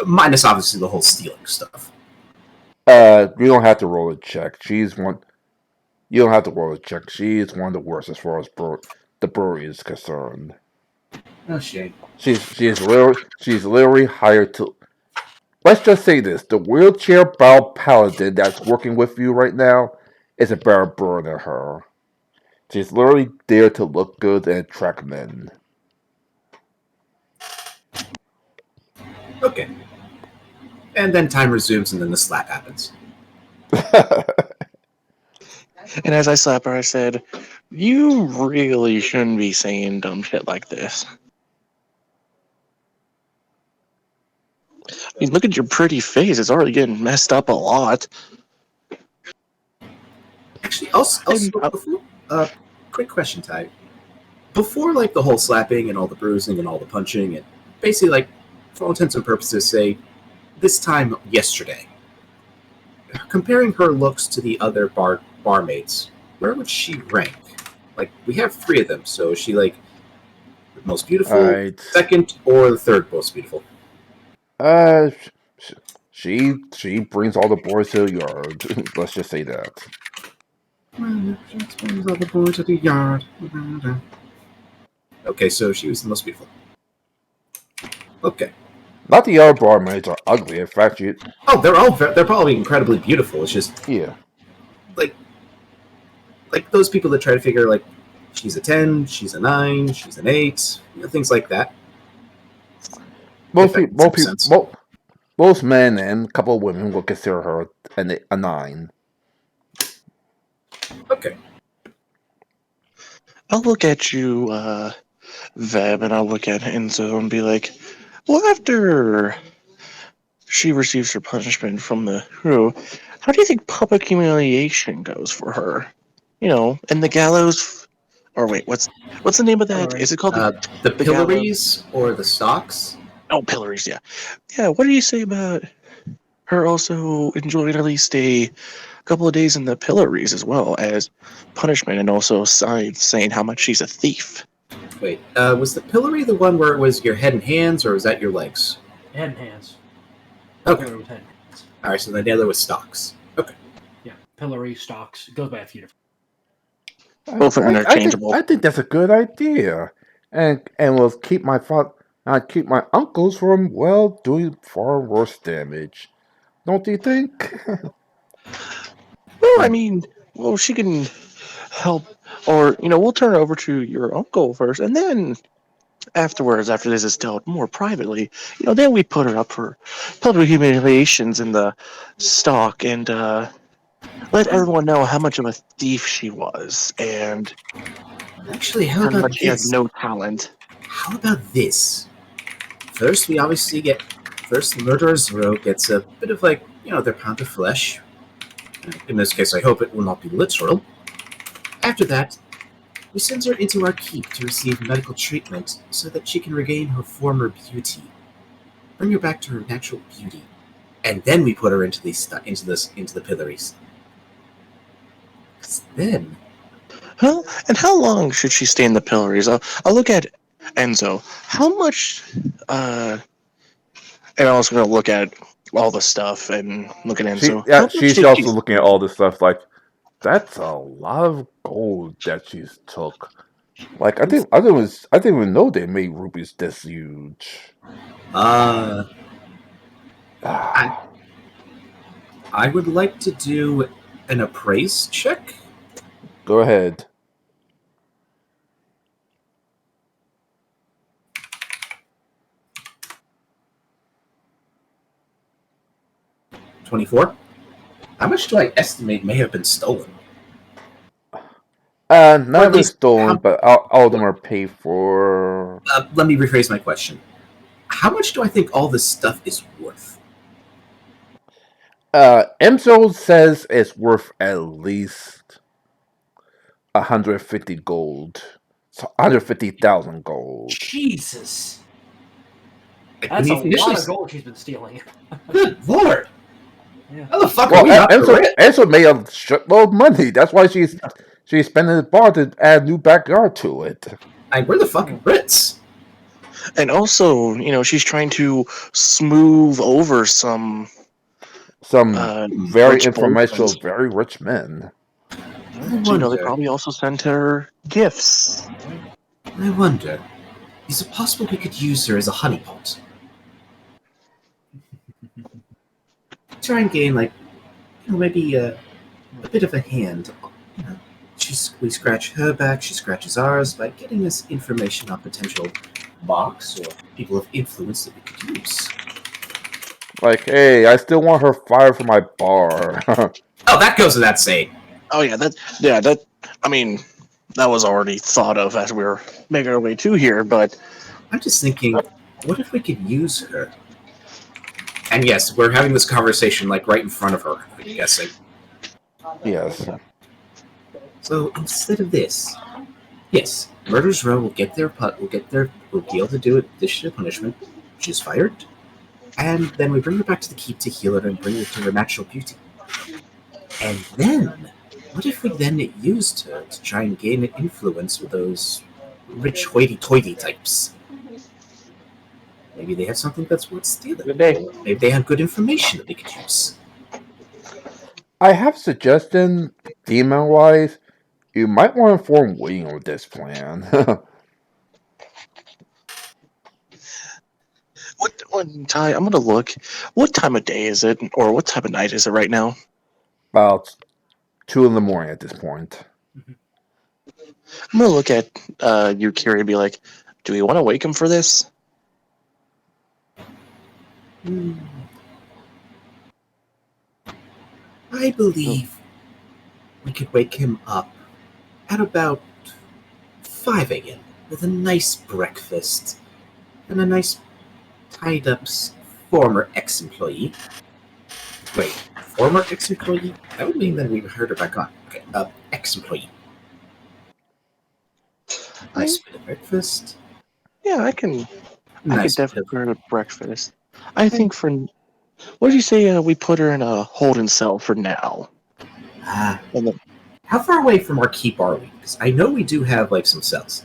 S3: Minus obviously the whole stealing stuff.
S2: You don't have to roll a check. You don't have to roll a check. She's one of the worst as far as the brewery is concerned.
S3: No shame.
S2: She's literally hired to. Let's just say this: the wheelchair-bound paladin that's working with you right now is a better brewer than her. She's literally there to look good and attract men.
S3: Okay. And then time resumes, and then the slap happens.
S1: And as I slap her, I said, "You really shouldn't be saying dumb shit like this. I mean, look at your pretty face. It's already getting messed up a lot."
S3: Actually, also quick question, Ty. Before like the whole slapping and all the bruising and all the punching, and basically like for all intents and purposes, say this time yesterday, comparing her looks to the other barmaids, where would she rank? Like we have 3 of them, so is she like The most beautiful,
S2: Alright.
S3: second, or the third most beautiful?
S2: Sh- she brings all the boys to the yard. Let's just say that.
S3: All the boys at the yard. Okay, so she was the most beautiful. Okay.
S2: Not the other barmaids are ugly. In fact,
S3: Oh, they're probably incredibly beautiful. It's just
S2: yeah.
S3: like those people that try to figure like she's a 10, she's a 9, she's an 8, things like that. If
S2: Most
S3: that
S2: people,
S3: makes some sense.
S2: most men and a couple of women will consider her a 9.
S3: Okay.
S1: I'll look at you, Veb, and I'll look at Enzo and be like, well, after she receives her punishment from the crew, how do you think public humiliation goes for her? And the gallows. Or wait, what's the name of that?
S4: Pillory.
S1: Is it called
S3: The
S1: the gallows?
S3: pillories or the stocks?
S1: Oh, pillories. Yeah, yeah. What do you say about her also enjoying at least a couple of days in the pillories as well as punishment, and also saying how much she's a thief?
S3: Wait, was the pillory the one where it was your head and hands, or was that your legs?
S4: Head and hands.
S3: Okay.
S4: Pillory with head and hands.
S3: All right, so the other was stocks. Okay.
S4: Yeah, pillory, stocks. It goes by a few different.
S1: Both are interchangeable.
S2: I think that's a good idea, and will keep keep my uncles from doing far worse damage. Don't you think?
S1: Well, I mean, well, she can help, or we'll turn it over to your uncle first, and then afterwards, after this is dealt more privately, then we put her up for public humiliations in the stock, and let everyone know how much of a thief she was, and
S3: Actually, how
S1: how
S3: about
S1: much she had
S3: this?
S1: no talent.
S3: How about this? First, we obviously get the murderer's row gets a bit of their pound of flesh. In this case, I hope it will not be literal. After that, we send her into our keep to receive medical treatment so that she can regain her former beauty. Bring her back to her natural beauty, and then we put her into the pillories. 'Cause then,
S1: Well, and how long should she stay in the pillories? I'll look at Enzo. How much? And I'm also going to look at all the stuff and look at Enzo. How much
S2: She's
S1: did she
S2: also looking at all this stuff like that's a lot of gold that she's took. Like I didn't even know they made rubies this huge.
S3: I would like to do an appraise check.
S2: Go ahead.
S3: $24. How much do I estimate may have been stolen?
S2: None
S3: Or at
S2: of them
S3: least
S2: stolen, but all of them are paid for.
S3: Let me rephrase my question. How much do I think all this stuff is worth?
S2: Emso says it's worth at least 150 gold. So 150,000 gold.
S4: Jesus,
S3: Like,
S4: that's
S3: when
S4: a
S3: you initially
S4: lot of gold she's been stealing.
S3: Good lord!
S4: Yeah.
S3: How the fuck
S2: Well,
S3: are we not rich?
S2: Emso made a shitload of money. That's why she's spending the bar to add a new backyard to it.
S3: Like, we're the fucking Brits.
S1: And also, she's trying to smooth over some
S2: Some very
S1: rich
S2: influential,
S1: boyfriends.
S2: very rich men.
S3: I
S1: So, they
S3: wonder.
S1: probably also sent her gifts.
S3: I wonder. Is it possible we could use her as a honeypot? Try and gain, maybe a bit of a hand. We scratch her back, she scratches ours by getting us information on potential box or people of influence that we could use.
S2: Like, hey, I still want her fired from my bar.
S3: Oh, that goes without saying.
S1: Oh yeah, that. I mean, that was already thought of as we were making our way to here. But
S3: I'm just thinking, what if we could use her? And yes, we're having this conversation right in front of her, I'm guessing.
S2: Yes.
S3: So instead of this, yes, Murder's Row will get will be able to do it. This shit punishment. She's fired, and then we bring her back to the keep to heal her and bring her to her natural beauty. And then, what if we then used her to try and gain an influence with rich hoity-toity types. Maybe they have something that's worth stealing.
S1: Good day.
S3: Maybe they have good information that we could use.
S2: I have a suggestion, demon-wise. You might want to inform Wing of this plan.
S1: Ty, I'm gonna look. What time of day is it, or what time of night is it right now?
S2: About 2 in the morning at this point.
S1: I'm gonna look at you, Kiri, and be like, "Do we want to wake him for this?"
S3: I believe we could wake him up at about 5 a.m. with a nice breakfast and a nice tied-up former ex-employee. Wait, former ex-employee? That would mean that we heard her back on. Okay, ex-employee. Nice bit of breakfast.
S1: Yeah, I could
S3: Nice bit
S1: definitely
S3: of...
S1: put her to breakfast. I think for what did you say? We put her in a holding cell for now. And then,
S3: How far away from our keep are we? Because I know we do have like some cells.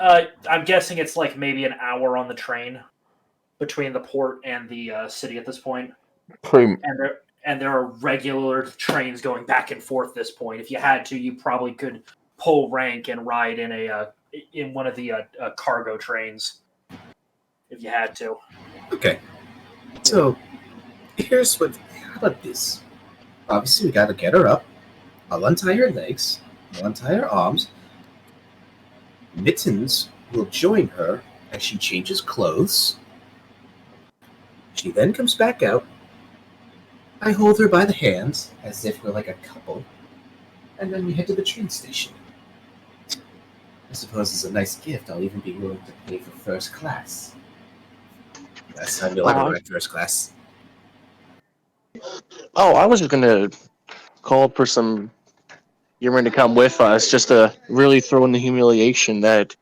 S4: I'm guessing it's like maybe an hour on the train between the port and the city at this point.
S2: Pretty,
S4: And there are regular trains going back and forth at this point. If you had to, you probably could pull rank and ride in one of the cargo trains if you had to.
S3: Okay. So, here's what... How about this? Obviously, we gotta get her up. I'll untie her legs. I'll untie her arms. Mittens will join her as she changes clothes. She then comes back out. I hold her by the hands, as if we're like a couple. And then we head to the train station. I suppose as a nice gift, I'll even be willing to pay for first class. Last time you'll ever ride first class.
S1: oh, I was just gonna call for some. You're going to come with us just to really throw in the humiliation that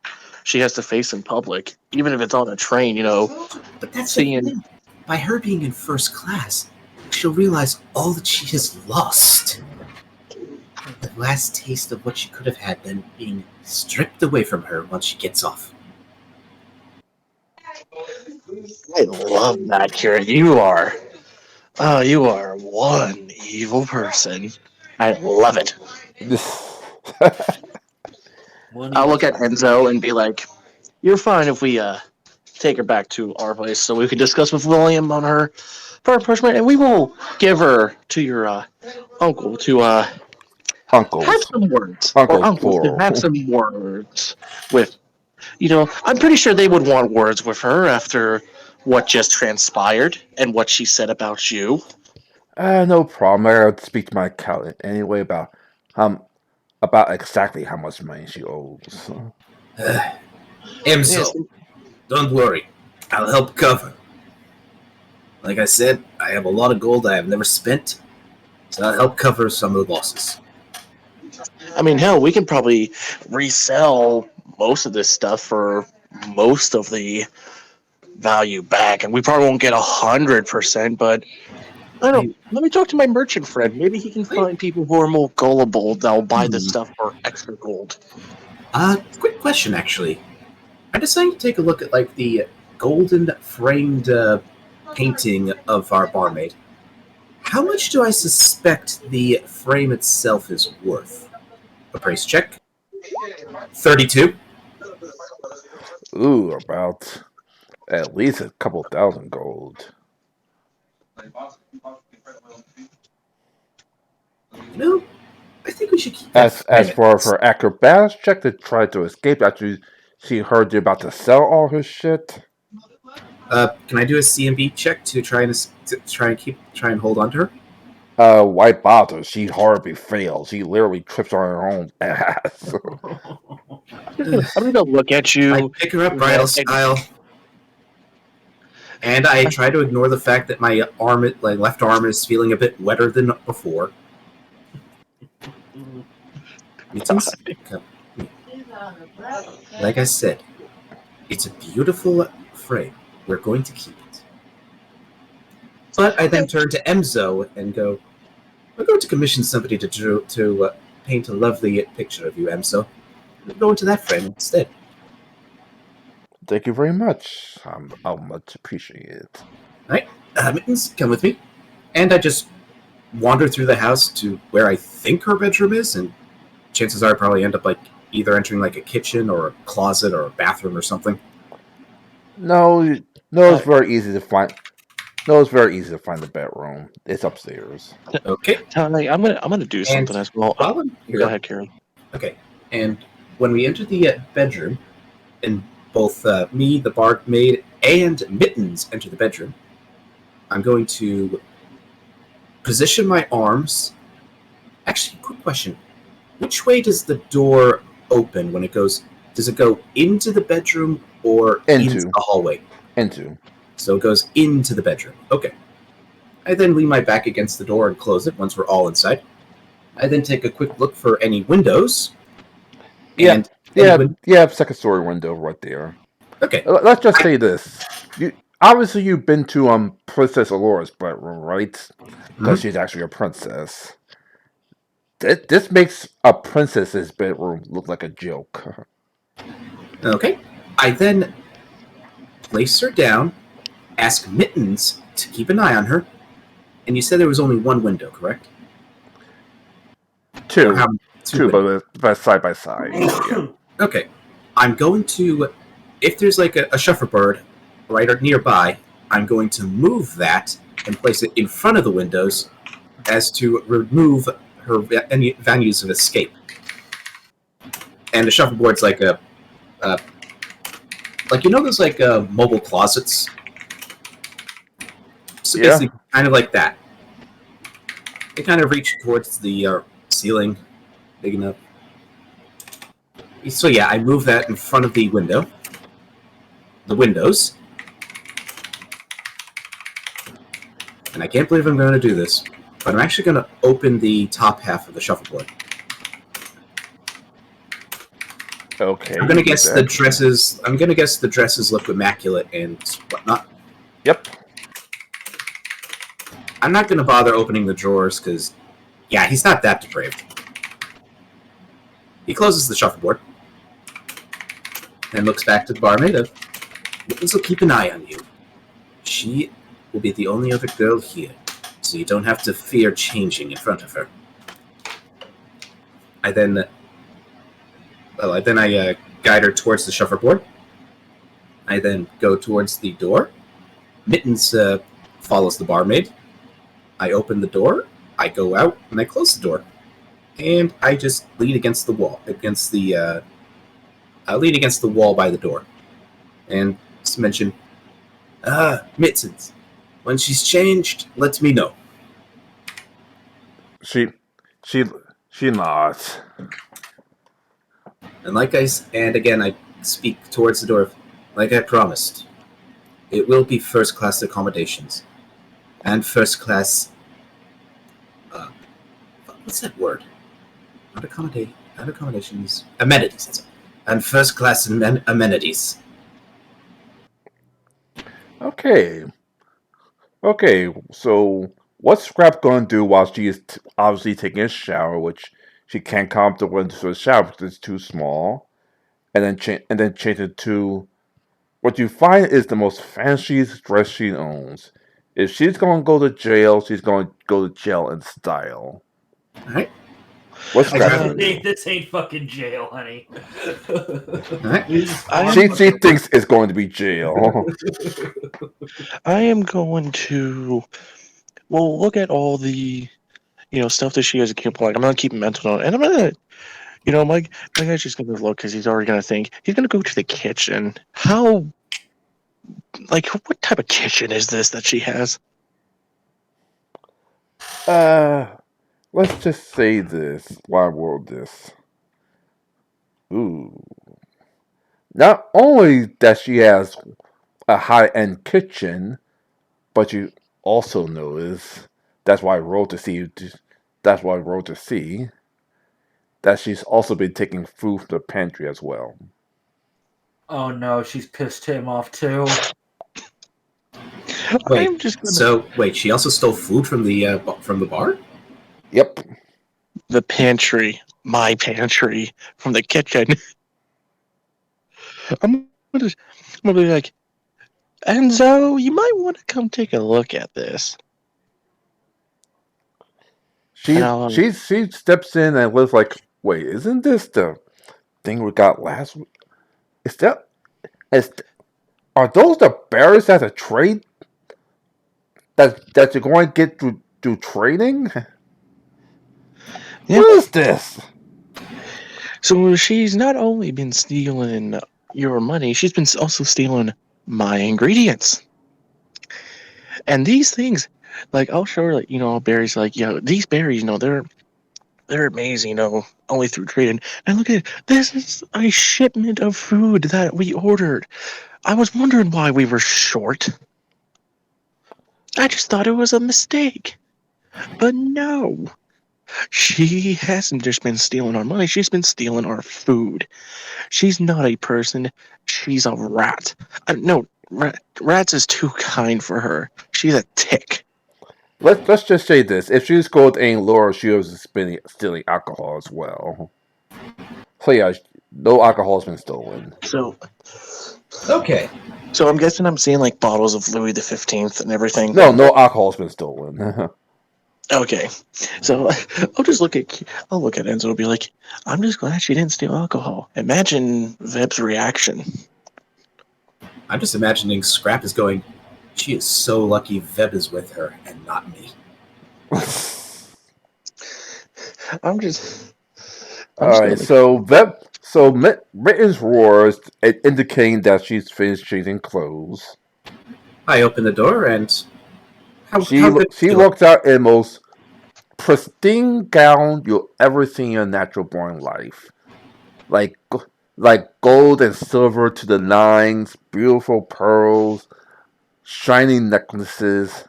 S1: she has to face in public, even if it's on a train.
S3: But that's
S1: Seeing-
S3: the thing. By her being in first class, she'll realize all that she has lost. The last taste of what she could have had then being stripped away from her once she gets off.
S1: I love that, Kira. You are one evil person. I love it. I'll look at Enzo and be like, "You're fine if we take her back to our place so we can discuss with William on her for punishment, and we will give her to your uncle to have
S2: Uncles.
S1: some words,
S2: Uncles,
S1: or uncles to
S2: plural.
S1: have some words with. I'm pretty sure they would want words with her after what just transpired and what she said about you."
S2: No problem. I gotta speak to my accountant anyway about exactly how much money she owes.
S3: Emso, don't worry. I'll help cover. Like I said, I have a lot of gold I have never spent, so I'll help cover some of the losses.
S1: I mean, hell, we can probably resell most of this stuff for most of the value back, and we probably won't get 100%. But I don't know. Let me talk to my merchant friend. Maybe he can find people who are more gullible that'll buy this stuff for extra gold.
S3: Quick question, actually. I decided to take a look at like the golden framed painting of our barmaid. How much do I suspect the frame itself is worth? A price check. 32.
S2: Ooh, about at least a couple thousand gold.
S3: No, I think we should keep that.
S2: As for her acrobatics check to try to escape after she heard you're about to sell all her shit.
S3: Can I do a CMB check to try and hold on to her?
S2: Why bother? She horribly fails. She literally trips on her own ass.
S1: I'm gonna look at you.
S3: I pick her up bridal style, and I try to ignore the fact that my left arm is feeling a bit wetter than before. Like I said, it's a beautiful frame. We're going to keep it. But I then turn to Emzo and go, we're going to commission somebody to paint a lovely picture of you, Emzo. We're going to that frame instead.
S2: Thank you very much. I'll much appreciate it.
S3: Mittens, come with me. And I just wander through the house to where I think her bedroom is, and chances are I probably end up like either entering like a kitchen or a closet or a bathroom or something.
S2: No, it's very easy to find. No, it's very easy to find the bedroom. It's upstairs.
S3: Okay.
S1: Tony, I'm gonna do something as well.
S3: While I'm
S1: Go
S3: here,
S1: ahead, Karen.
S3: okay. And when we enter the bedroom, and both me, the barmaid, and Mittens enter the bedroom, I'm going to position my arms. Actually, quick question: which way does the door open when it goes? Does it go into the bedroom or into the hallway?
S2: Into.
S3: So it goes into the bedroom. Okay. I then lean my back against the door and close it once we're all inside. I then take a quick look for any windows.
S2: Yeah, second story window right there.
S3: Okay.
S2: Let's just say this. Obviously you've been to Princess Alora's bedroom, right? Because she's actually a princess. This makes a princess's bedroom look like a joke.
S3: Okay. I then place her down, ask Mittens to keep an eye on her, and you said there was only one window, correct?
S2: Two,
S3: windows?
S2: but side by side. Yeah.
S3: Okay. I'm going to, if there's like a shuffleboard right nearby, I'm going to move that and place it in front of the windows as to remove her any avenues of escape. And the shuffleboard's like a like, you know those like mobile closets? So basically, kind of like that. They kind of reach towards the ceiling, big enough. So yeah, I move that in front of the window. The windows. And I can't believe I'm going to do this, but I'm actually going to open the top half of the shuffleboard.
S2: Okay.
S3: I'm gonna guess the dresses. I'm gonna guess the dresses look immaculate and whatnot.
S2: Yep.
S3: I'm not gonna bother opening the drawers because, yeah, he's not that depraved. He closes the shuffleboard and looks back to the barmaid. Mittens will keep an eye on you. She will be the only other girl here, so you don't have to fear changing in front of her. I then guide her towards the shuffleboard. I then go towards the door. Mittens follows the barmaid. I open the door. I go out and I close the door, and I just lean against the wall, lean against the wall by the door, and just mention, Mittens, when she's changed, let me know.
S2: She nods.
S3: And again, I speak towards the door, like I promised. It will be first-class accommodations, and first-class. What's that word? Not accommodations. Amenities, and first-class amenities.
S2: Okay. So what's Scrap going to do while she is obviously taking a shower, which she can't come up the window to the shower because it's too small, and then change it to what you find is the most fanciest dress she owns. If she's going to go to jail, she's going to go to jail in style.
S3: All right.
S2: What's Scrap?
S4: This ain't fucking jail, honey.
S2: She thinks it's going to be jail.
S1: I am going to, look at all the, stuff that she has a coupon. Like, I'm gonna keep mental note, and I'm gonna, my guy's just gonna look because he's already gonna think he's gonna go to the kitchen. How, what type of kitchen is this that she has?
S2: Let's just say this. Why roll this? Ooh. Not only that she has a high-end kitchen, but you also notice that's why I rolled to see. That's why I rolled to see that she's also been taking food from the pantry as well.
S4: Oh no, she's pissed him off too.
S3: Wait, she also stole food from the bar?
S2: Yep.
S1: The pantry, my pantry from the kitchen. I'm I'm gonna be like, Enzo, you might want to come take a look at this. And
S2: She steps in and was like, "Wait, isn't this the thing we got last week? Is that is are those the berries that a trade that you're going to get through trading?
S1: yeah.
S2: What is this?"
S1: So she's not only been stealing your money, she's been also stealing my ingredients. And these things, like I'll show her, like berries, like these berries, they're amazing, only through trading. And look at it, this is a shipment of food that we ordered. I was wondering why we were short. I just thought it was a mistake. But no, she hasn't just been stealing our money, she's been stealing our food. She's not a person, she's a rat. No, rats is too kind for her. She's a tick.
S2: Let's just say this: if she scored any lower, she was stealing alcohol as well. So yeah, no alcohol has been stolen.
S1: So,
S3: Okay.
S1: so I'm guessing I'm seeing like bottles of Louis the 15th and everything.
S2: No alcohol has been stolen.
S1: Okay, so I'll look at Enzo and be like, I'm just glad she didn't steal alcohol. Imagine Veb's reaction.
S3: I'm just imagining Scrap is going, she is so lucky Veb is with her and not me.
S1: I'm just
S2: All right,
S1: gonna,
S2: so Mitten's roars indicating that she's finished changing clothes.
S3: I open the door and how
S2: She
S3: good
S2: walks out in the most pristine gown you'll ever see in your natural born life, like gold and silver to the nines, beautiful pearls, shining necklaces,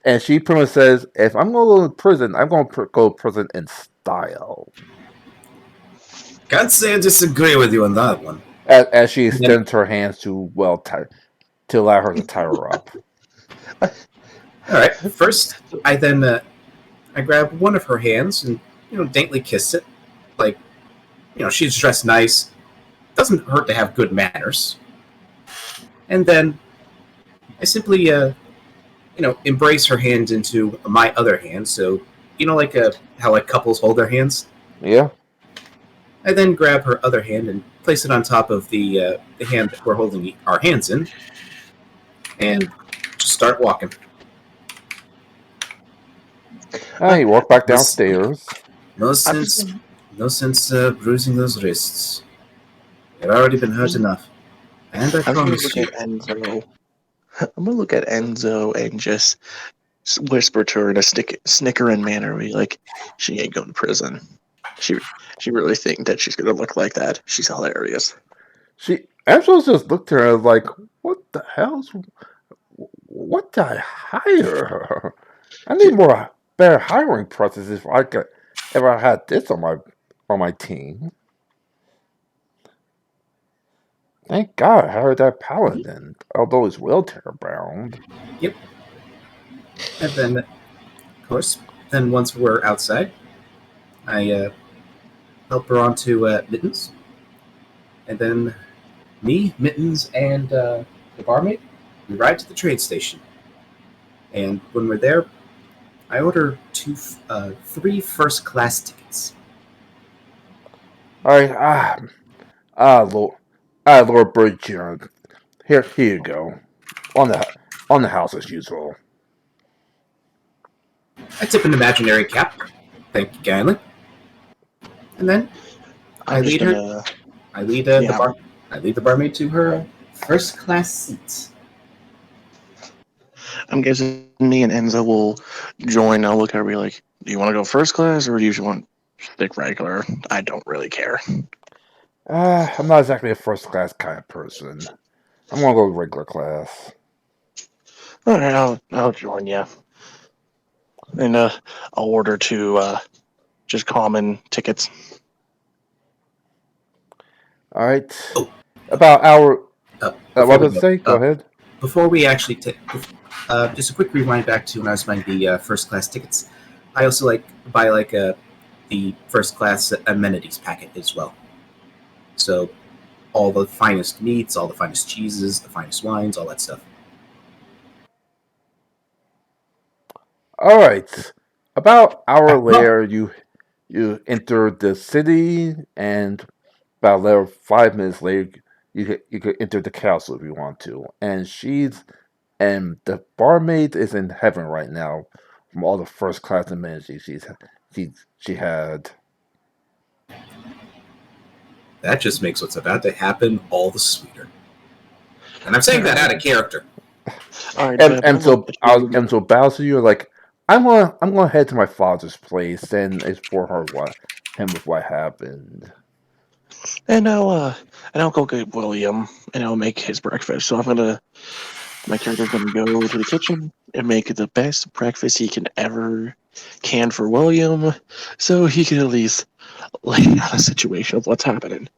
S2: and she pretty much says, "If I'm going to go to prison, I'm going to go to prison in style."
S3: Can't say I disagree with you on that one.
S2: As she extends her hands to to allow her to tie her up.
S3: All right. First, I grab one of her hands and daintily kiss it, like she's dressed nice. Doesn't hurt to have good manners. And then I simply embrace her hand into my other hand. So like how like couples hold their hands.
S2: Yeah.
S3: I then grab her other hand and place it on top of the hand that we're holding our hands in, and just start walking.
S2: You walk back downstairs.
S3: No sense bruising those wrists. They've already been hurt enough. And I promise you.
S1: I'm gonna look at Enzo and just whisper to her in a snickering manner, be like, "She ain't going to prison. She really think that she's gonna look like that. She's hilarious."
S2: Angela just looked at her like, "What the hell's? What did I hire her? I need better hiring processes if I had this on my team." Thank God I hired that paladin, although he's wheelchair bound.
S3: Yep. And then, of course, once we're outside, I help her onto Mittens. And then me, Mittens, and the barmaid, we ride to the trade station. And when we're there, I order 3 first-class tickets.
S2: All right, Lord Bridger, here you go, on the house as usual.
S3: I tip an imaginary cap. Thank you kindly. And then I lead her. I lead the barmaid to her first class seats.
S1: I'm guessing me and Enzo will join. I'll look at her and be like, "Do you want to go first class or do you want to stick regular? I don't really care."
S2: I'm not exactly a first class kind of person. I'm gonna go regular class.
S1: All right, I'll join you. And I'll order 2 just common tickets.
S2: All right.
S3: Oh.
S2: About our. What did I say? Go
S3: uh,
S2: ahead.
S3: Before we actually take, just a quick rewind back to when I was buying the first class tickets. I also buy the first class amenities packet as well. So all the finest meats, all the finest cheeses, the finest wines, all that stuff.
S2: All right. About hour
S3: Well,
S2: later, you enter the city, and about later, 5 minutes later, you could enter the castle if you want to. And the barmaid is in heaven right now from all the first class amenities she had.
S3: that just makes what's about to happen all the sweeter. And I'm saying that out of character.
S1: All right,
S2: And
S1: Beb, I'm gonna let you.
S2: Bowser, you're like, I'm gonna head to my father's place and explore him with what happened.
S1: And I'll go get William, and I'll make his breakfast. So my character's gonna go to the kitchen and make the best breakfast he can for William, so he can at least lay out a situation of what's happening.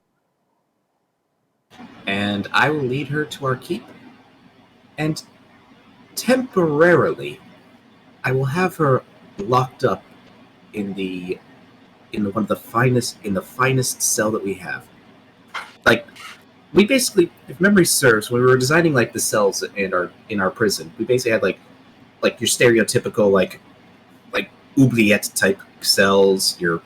S3: And I will lead her to our keep. And temporarily, I will have her locked up in one of the finest cell that we have. Like, we basically, if memory serves, when we were designing like the cells in our prison, we basically had like your stereotypical like oubliette type cells, your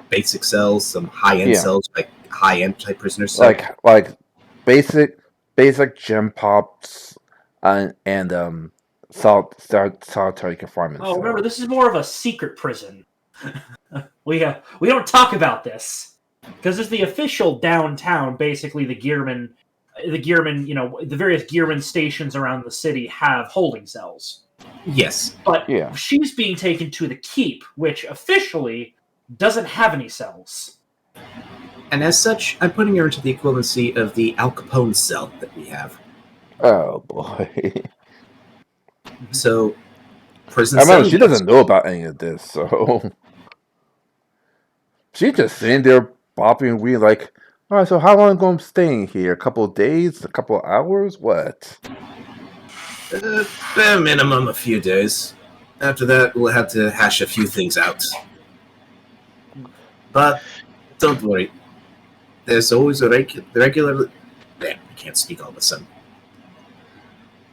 S3: basic cells, some high end
S2: Yeah,
S3: cells, like high end type prisoners. So
S2: like basic basic gem pops and solitary confinement
S4: Oh, remember,
S2: cell.
S4: this is more of a secret prison. we don't talk about this because it's the official downtown. Basically, the Gearman, the various Gearman stations around the city have holding cells.
S3: yes,
S4: But
S2: Yeah.
S4: she's being taken to the keep, which officially doesn't have any cells.
S3: and as such, I'm putting her into the equivalency of the Al Capone cell that we have.
S2: Oh boy.
S3: So prison
S2: I remember
S3: cell,
S2: she
S3: yes.
S2: doesn't know about any of this, so she's just sitting there bopping weed like, all right, so how long am I staying here? A couple of days? A couple of hours? What?
S3: Bare minimum, a few days. After that, we'll have to hash a few things out. But don't worry. There's always a regular. Damn, I can't speak all of a sudden.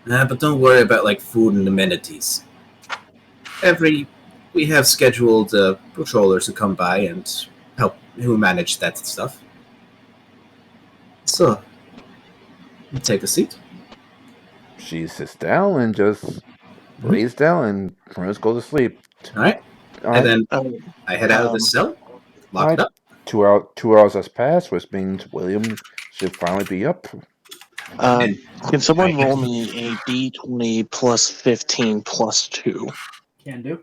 S3: But don't worry about like food and amenities. We have scheduled patrollers who come by and help who manage that stuff. So, you take a seat.
S2: She sits down and just lays down and tries to go to sleep.
S3: All right,
S2: All
S3: and
S2: right,
S3: then
S1: Um,
S3: I head out of the cell,
S2: all
S3: lock it
S2: right.
S3: up.
S2: 2 hours has passed, which means William should finally be up.
S3: And
S1: can
S3: I
S1: someone roll
S3: enter.
S1: me a D20 plus 15 plus 2?
S4: Can do.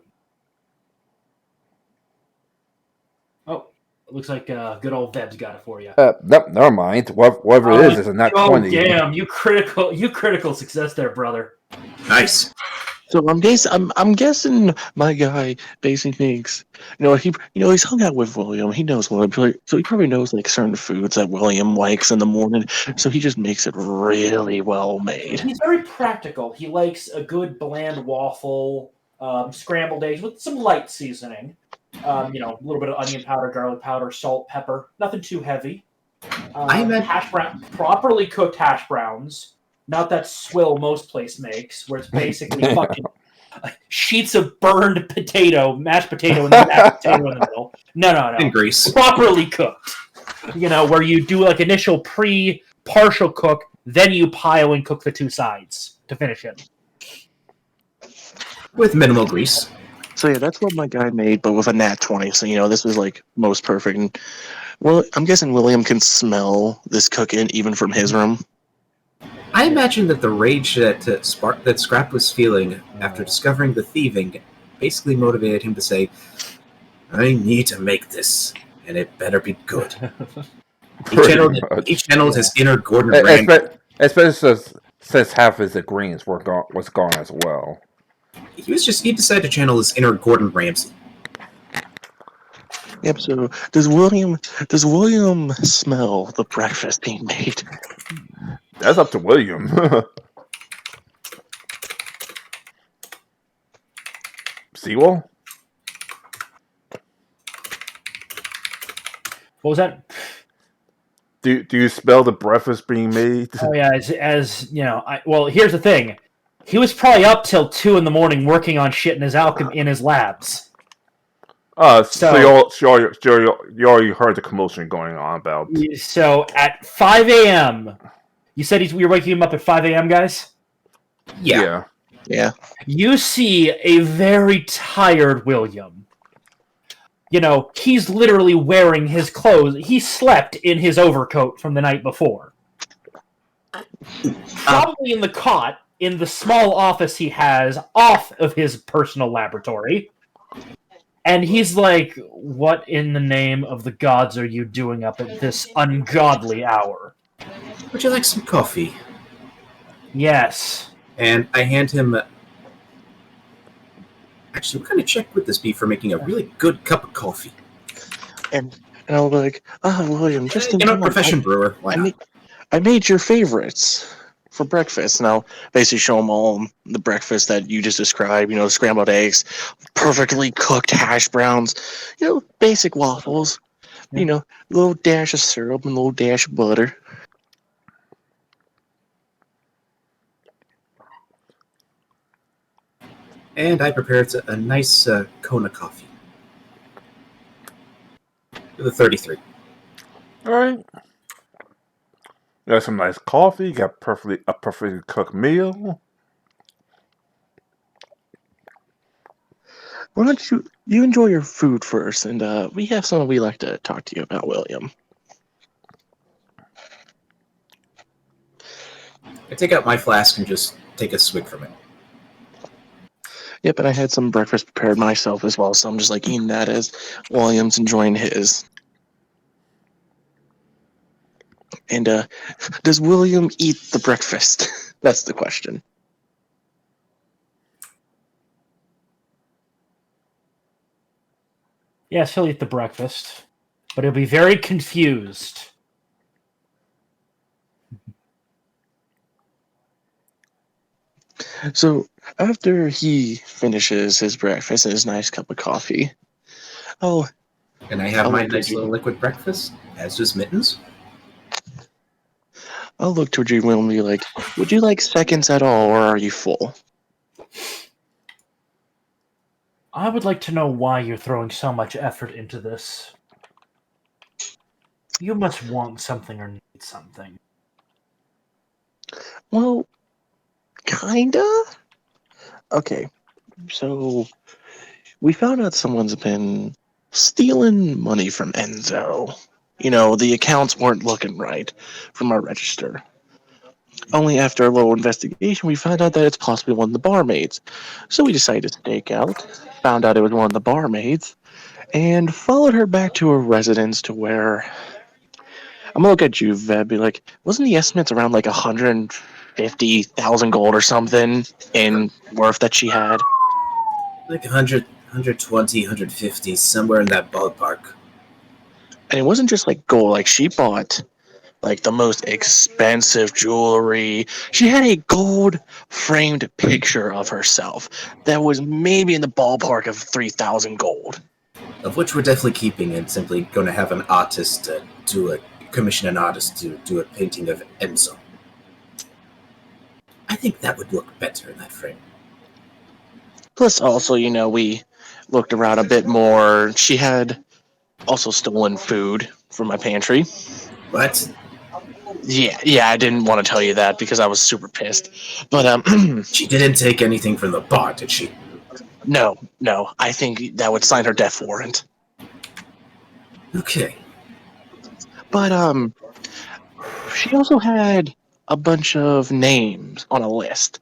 S4: Oh, it looks like good old Veb's got it for you.
S2: Nope, never mind. Whatever it is a nat
S4: Oh
S2: 20.
S4: damn! You critical success there, brother.
S3: Nice.
S1: So I'm guessing my guy basically thinks, he's hung out with William. He knows William, so he probably knows like certain foods that William likes in the morning. So he just makes it really well made.
S4: He's very practical. He likes a good bland waffle, scrambled eggs with some light seasoning. A little bit of onion powder, garlic powder, salt, pepper. Nothing too heavy.
S3: I meant
S4: Properly cooked hash browns. Not that swill most place makes, where it's basically fucking sheets of burned potato, mashed potato, and then mashed potato in the middle. No.
S3: in Greece.
S4: Properly cooked. Where you do like initial partial cook, then you pile and cook the two sides to finish it.
S3: With minimal grease.
S1: So yeah, that's what my guy made, but with a nat 20. So this was like most perfect. And, well, I'm guessing William can smell this cooking even from his room.
S3: I imagine that the rage that Scrap was feeling after discovering the thieving basically motivated him to say, I need to make this, and it better be good. He channeled his inner Gordon Ramsay.
S2: Especially since half his ingredients was gone as well.
S3: He decided to channel his inner Gordon Ramsay.
S1: Yep. So does William smell the breakfast being made?
S2: That's up to William. Seawall?
S4: What was that?
S2: Do you smell the breakfast being made?
S4: Oh yeah, as you know. Well, here's the thing. He was probably up till 2 in the morning working on shit in his labs.
S2: So you already heard the commotion going on about.
S4: So at 5 a.m., you said you're waking him up at 5 a.m., guys?
S3: Yeah.
S1: Yeah.
S4: You see a very tired William. You know, he's literally wearing his clothes. He slept in his overcoat from the night before. Probably in the cot, in the small office he has off of his personal laboratory. And he's like, what in the name of the gods are you doing up at this ungodly hour?
S3: Would you like some coffee?
S4: Yes.
S3: And I hand him. Actually, what kind of check would this be for making a really good cup of coffee?
S1: And I'll be like, William, just in time.
S3: Profession brewer. Why not?
S1: I made your favorites for breakfast. And I'll basically show them all the breakfast that you just described. Scrambled eggs, perfectly cooked hash browns, basic waffles.
S4: Yeah.
S1: A little dash of syrup and a little dash of butter.
S3: And I prepared a nice Kona coffee. With a 33.
S2: All right. You got some nice coffee. You got a perfectly cooked meal.
S1: Why don't you enjoy your food first, and we have something we'd like to talk to you about, William.
S3: I take out my flask and just take a swig from it.
S1: Yep, and I had some breakfast prepared myself as well, so I'm just eating that as William's enjoying his. And does William eat the breakfast? That's the question.
S4: Yes, he'll eat the breakfast, but he'll be very confused.
S1: So after he finishes his breakfast and his nice cup of coffee,
S3: And I have
S1: I'll
S3: my
S1: look
S3: nice
S1: at you.
S3: little liquid breakfast, as does Mittens.
S1: I'll look toward you, William, and be like, "Would you like seconds at all, or are you full?"
S4: I would like to know why you're throwing so much effort into this. You must want something or need something.
S1: Well, kinda. Okay, so we found out someone's been stealing money from Enzo. The accounts weren't looking right from our register. Only after a little investigation, we found out that it's possibly one of the barmaids. So we decided to stake out, found out it was one of the barmaids, and followed her back to her residence to where... I'm gonna look at you, Veb, be like, wasn't the estimates around 150,000 gold or something in worth that she had?
S3: Like 100, 120, 150, somewhere in that ballpark.
S1: And it wasn't just gold, she bought the most expensive jewelry. She had a gold framed picture of herself that was maybe in the ballpark of 3,000 gold.
S3: Of which we're definitely keeping and simply going to have an artist commission an artist to do a painting of Enzo. I think that would look better in that frame.
S1: Plus, also, we looked around a bit more. She had also stolen food from my pantry.
S3: What?
S1: Yeah, I didn't want to tell you that because I was super pissed. But,
S3: She didn't take anything from the bar, did she?
S1: No, I think that would sign her death warrant.
S3: Okay.
S1: But, she also had a bunch of names on a list.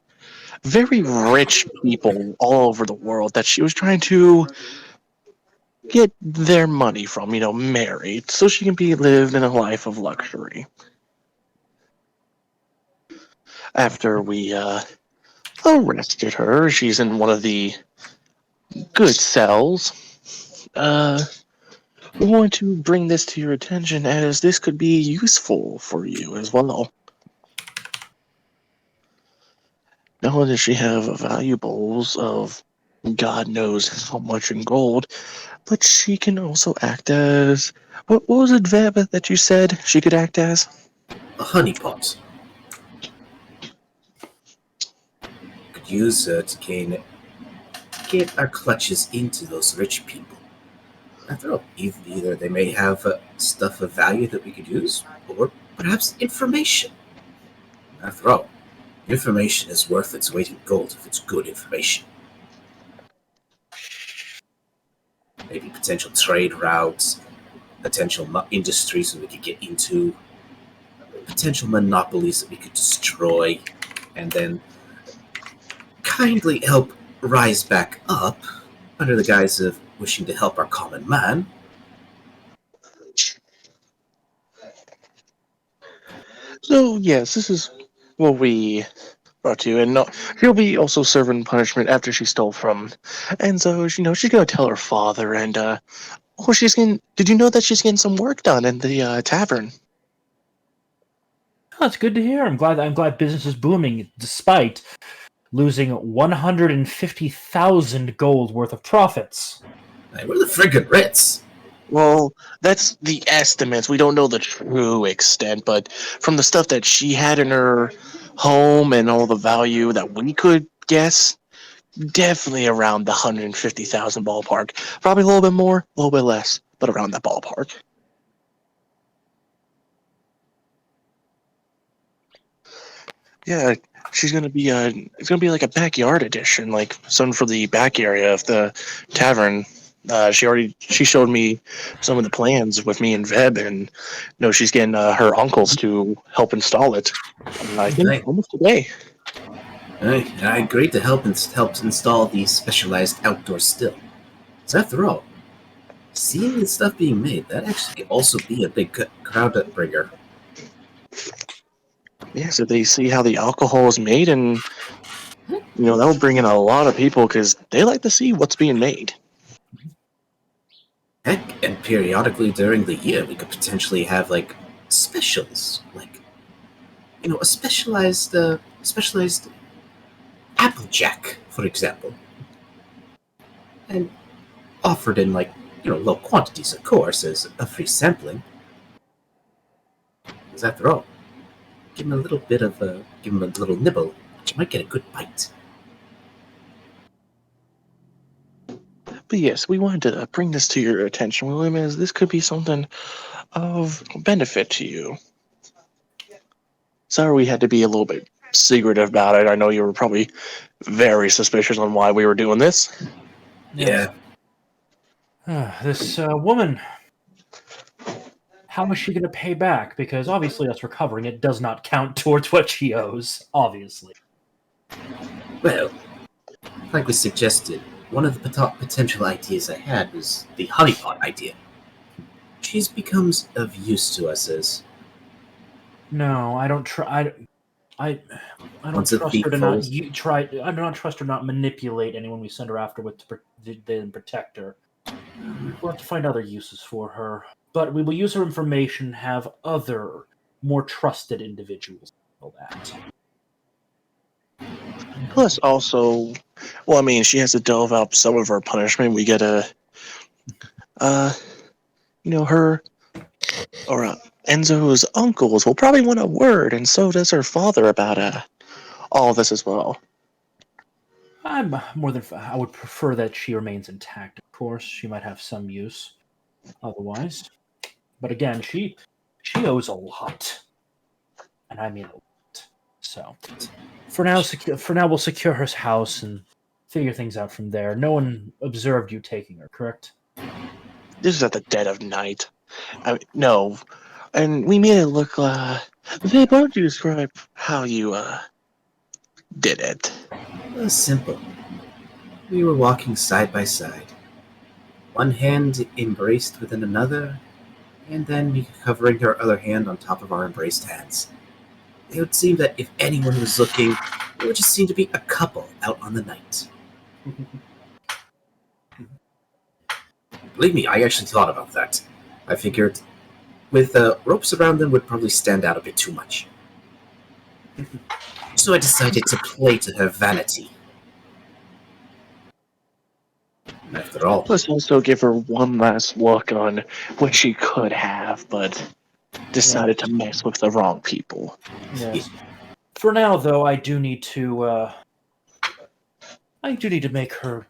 S1: Very rich people all over the world that she was trying to get their money from, married, so she can be lived in a life of luxury. After we arrested her, she's in one of the good cells. We want to bring this to your attention as this could be useful for you as well. Not only does she have valuables of God knows how much in gold, but she can also act as What was it, Veba, that you said she could act as?
S3: A honeypot. Could use her to get our clutches into those rich people. After all, either they may have stuff of value that we could use, or perhaps information. After all, information is worth its weight in gold if it's good information. Maybe potential trade routes, potential industries that we could get into, potential monopolies that we could destroy, and then kindly help rise back up under the guise of wishing to help our common man.
S1: So, yes, this is what we brought to you. And no, she'll be also serving punishment after she stole from Enzo. She's going to tell her father. And, she's getting. Did you know that she's getting some work done in the tavern?
S4: Oh, that's good to hear. I'm glad business is booming despite losing 150,000 gold worth of profits.
S3: Hey, we're the friggin' Ritz.
S1: Well, that's the estimates. We don't know the true extent, but from the stuff that she had in her home and all the value that we could guess, definitely around the 150,000 ballpark. Probably a little bit more, a little bit less, but around that ballpark. Yeah, she's gonna be it's gonna be like a backyard edition, like something for the back area of the tavern. She showed me some of the plans with me and Veb, and she's getting her uncles to help install it. I think
S3: Right.
S1: almost today.
S3: I agreed to help install the specialized outdoor still. So after all, seeing the stuff being made, that actually could also be a big crowd bringer.
S1: Yeah, so they see how the alcohol is made, and that will bring in a lot of people because they like to see what's being made.
S3: Heck, and periodically during the year, we could potentially have like specials, like a specialized Applejack, for example, and offered in low quantities, of course, as a free sampling. Because after all, give him a little bit of give him a little nibble, but you might get a good bite.
S1: But yes, we wanted to bring this to your attention, William, as this could be something of benefit to you. Sorry we had to be a little bit secretive about it. I know you were probably very suspicious on why we were doing this.
S3: Yeah.
S4: This woman, how is she going to pay back? Because obviously us recovering it does not count towards what she owes, obviously.
S3: Well, like we suggested, one of the potential ideas I had was the honeypot idea. She becomes of use to us as
S4: No, I don't try. I don't
S3: once a
S4: trust
S3: thief
S4: her to not
S3: falls.
S4: try. I do not trust her to not manipulate anyone we send her after with to then protect her. We'll have to find other uses for her, but we will use her information. Have other more trusted individuals know that.
S1: Plus, also, well, I mean, she has to delve out some of her punishment. We get her or Enzo's uncles will probably want a word, and so does her father about all this as well.
S4: I'm more than. I would prefer that she remains intact. Of course, she might have some use. Otherwise, but again, she owes a lot, and I mean a lot. So, for now, we'll secure her house and figure things out from there. No one observed you taking her, correct?
S1: This is at the dead of night. No, and we made it look. Babe, why don't you describe how you did it?
S3: It was simple. We were walking side by side, one hand embraced within another, and then me covering her other hand on top of our embraced hands. It would seem that if anyone was looking, it would just seem to be a couple out on the night. Believe me, I actually thought about that. I figured with ropes around them would probably stand out a bit too much. So I decided to play to her vanity. After all.
S1: Let's also give her one last look on what she could have, but decided to mess with the wrong people.
S4: Yes. For now, though, I do need to make her